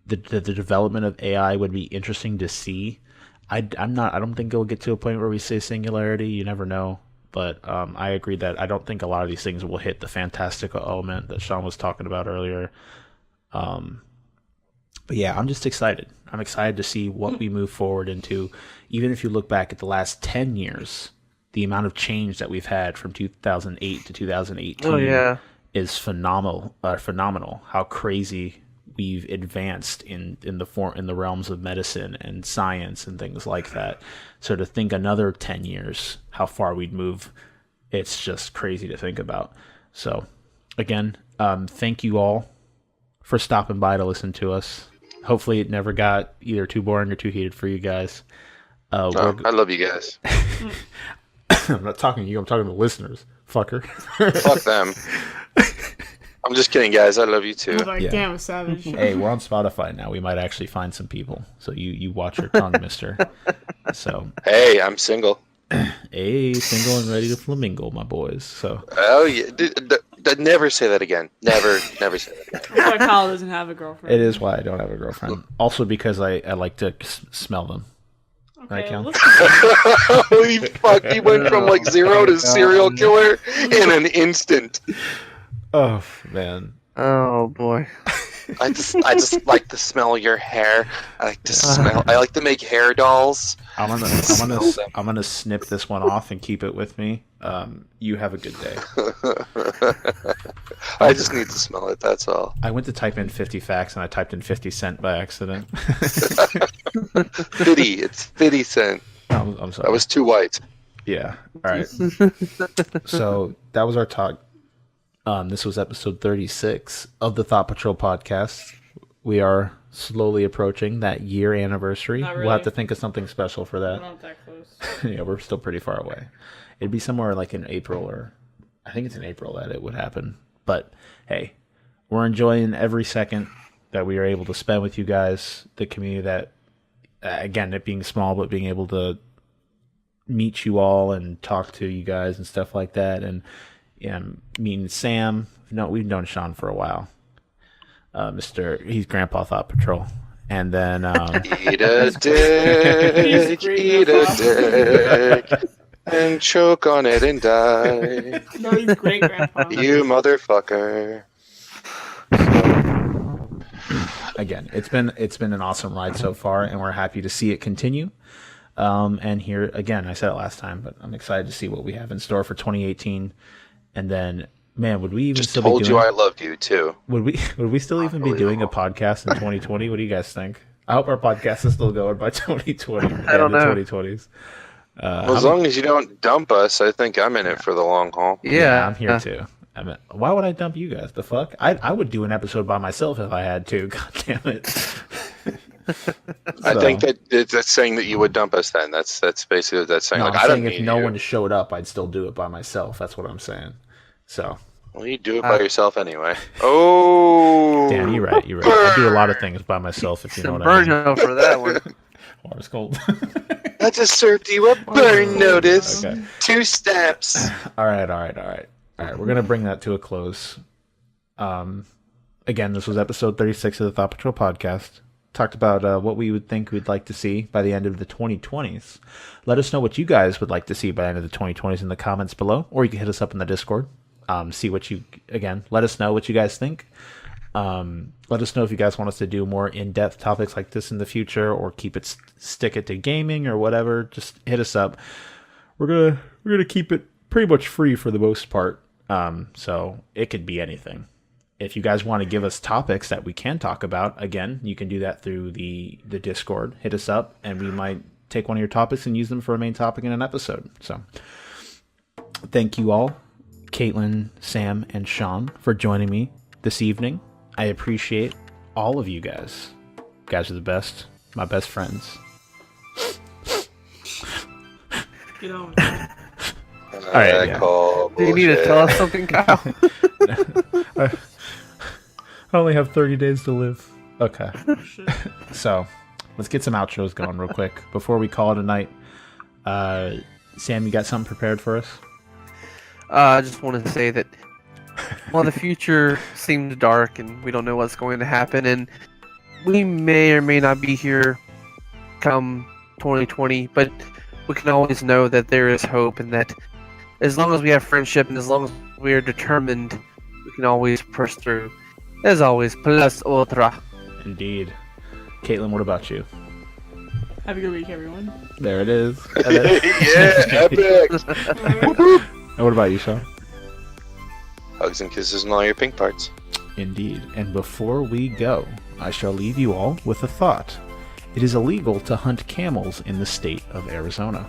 Speaker 2: the development of AI would be interesting to see. I don't think it'll get to a point where we say singularity. You never know. But I agree that I don't think a lot of these things will hit the fantastical element that Shawn was talking about earlier. But yeah, I'm just excited. I'm excited to see what we move forward into. Even if you look back at the last 10 years, the amount of change that we've had from 2008 to 2018 is phenomenal. Phenomenal. How crazy we've advanced in the realms of medicine and science and things like that. So to think another 10 years, how far we'd move, it's just crazy to think about. So again, thank you all for stopping by to listen to us. Hopefully it never got either too boring or too heated for you guys.
Speaker 1: I love you guys.
Speaker 2: I'm not talking to you, I'm talking to the listeners, fucker.
Speaker 1: Fuck them. I'm just kidding, guys. I love you too.
Speaker 3: I was like, damn, savage.
Speaker 2: Hey, we're on Spotify now. We might actually find some people. So you watch your tongue, mister. So
Speaker 1: hey, I'm single.
Speaker 2: Hey, single and ready to flamingo, my boys. So
Speaker 1: Oh yeah. Never say that again. Never say that again.
Speaker 3: That's why Kyle doesn't have a girlfriend.
Speaker 2: it is why I don't have a girlfriend. Also because I like to smell them.
Speaker 3: Okay,
Speaker 2: Right, Cal?
Speaker 1: Holy fuck! He went from like 0 to serial killer in an instant.
Speaker 2: Oh man.
Speaker 4: Oh boy.
Speaker 1: I just like to smell your hair. I like to make hair dolls.
Speaker 2: I'm gonna snip this one off and keep it with me. You have a good day.
Speaker 1: I just need to smell it. That's all.
Speaker 2: I went to type in 50 facts and I typed in 50 cent by accident.
Speaker 1: 50. It's 50 cent.
Speaker 2: I'm sorry.
Speaker 1: I was too white.
Speaker 2: Yeah. All right. So that was our talk. This was episode 36 of the Thought Patrol podcast. We are slowly approaching that year anniversary.
Speaker 3: Not really.
Speaker 2: We'll have to think of something special for
Speaker 3: We're
Speaker 2: that.
Speaker 3: not that close.
Speaker 2: Yeah, we're still pretty far away. It'd be somewhere like in April, or I think it's in April that it would happen. But hey, we're enjoying every second that we are able to spend with you guys, the community that, again, it being small, but being able to meet you all and talk to you guys and stuff like that. And meeting Sam. No, we've known Shawn for a while. He's Grandpa Thought Patrol. And then
Speaker 1: Eat a dick, eat a dick, and choke on it and die.
Speaker 3: No, he's great, Grandpa.
Speaker 1: You motherfucker.
Speaker 2: again, it's been an awesome ride so far, and we're happy to see it continue. And here again, I said it last time, but I'm excited to see what we have in store for 2018. And then, man, would we even
Speaker 1: Just
Speaker 2: still
Speaker 1: told
Speaker 2: be doing?
Speaker 1: you I loved you too.
Speaker 2: Would we still even be doing a podcast in 2020? What do you guys think? I hope our podcast is still going by 2020.
Speaker 4: I don't know.
Speaker 2: 2020s.
Speaker 1: Well, as long as you don't dump us, I think I'm in it for the long haul.
Speaker 4: Yeah,
Speaker 2: I'm here too. I mean, why would I dump you guys? The fuck? I would do an episode by myself if I had to. God damn it.
Speaker 1: I think that's saying that you would dump us. Then that's basically what that's saying.
Speaker 2: No,
Speaker 1: like
Speaker 2: I'm
Speaker 1: I don't
Speaker 2: saying
Speaker 1: need
Speaker 2: if no
Speaker 1: you.
Speaker 2: one showed up, I'd still do it by myself. That's what I'm saying. So,
Speaker 1: Well, you do it by yourself anyway. Oh,
Speaker 2: damn, you're right. You're right. I do a lot of things by myself. If you know
Speaker 4: Some
Speaker 2: what I mean.
Speaker 4: burn for that one.
Speaker 2: Water's cold.
Speaker 1: I just served you a burn notice.
Speaker 2: Okay.
Speaker 1: 2 steps.
Speaker 2: All right. We're gonna bring that to a close. Again, this was episode 36 of the Thought Patrol podcast. Talked about what we would think we'd like to see by the end of the 2020s. Let us know what you guys would like to see by the end of the 2020s in the comments below, or you can hit us up in the Discord. Let us know what you guys think. Let us know if you guys want us to do more in-depth topics like this in the future, or stick it to gaming or whatever. Just hit us up. We're gonna keep it pretty much free for the most part. So it could be anything. If you guys want to give us topics that we can talk about, again, you can do that through the Discord. Hit us up, and we might take one of your topics and use them for a main topic in an episode. So, thank you all, Caitlyn, Sam, and Shawn, for joining me this evening. I appreciate all of you guys. You guys are the best. My best friends.
Speaker 3: Get on.
Speaker 2: All right, yeah.
Speaker 1: Call
Speaker 4: Do you need to tell us something, Kyle?
Speaker 2: I only have 30 days to live. Okay.
Speaker 3: Shit.
Speaker 2: So, let's get some outros going real quick before we call it a night. Sam, you got something prepared for us?
Speaker 4: I just wanted to say that while the future seems dark and we don't know what's going to happen, and we may or may not be here come 2020, but we can always know that there is hope, and that as long as we have friendship and as long as we are determined, we can always push through. As always, plus ultra.
Speaker 2: Indeed. Caitlyn, what about you?
Speaker 3: Have a good week, everyone.
Speaker 2: There it is.
Speaker 1: Yeah, epic.
Speaker 2: And what about you, Shawn?
Speaker 1: Hugs and kisses and all your pink parts.
Speaker 2: Indeed. And before we go, I shall leave you all with a thought. It is illegal to hunt camels in the state of Arizona.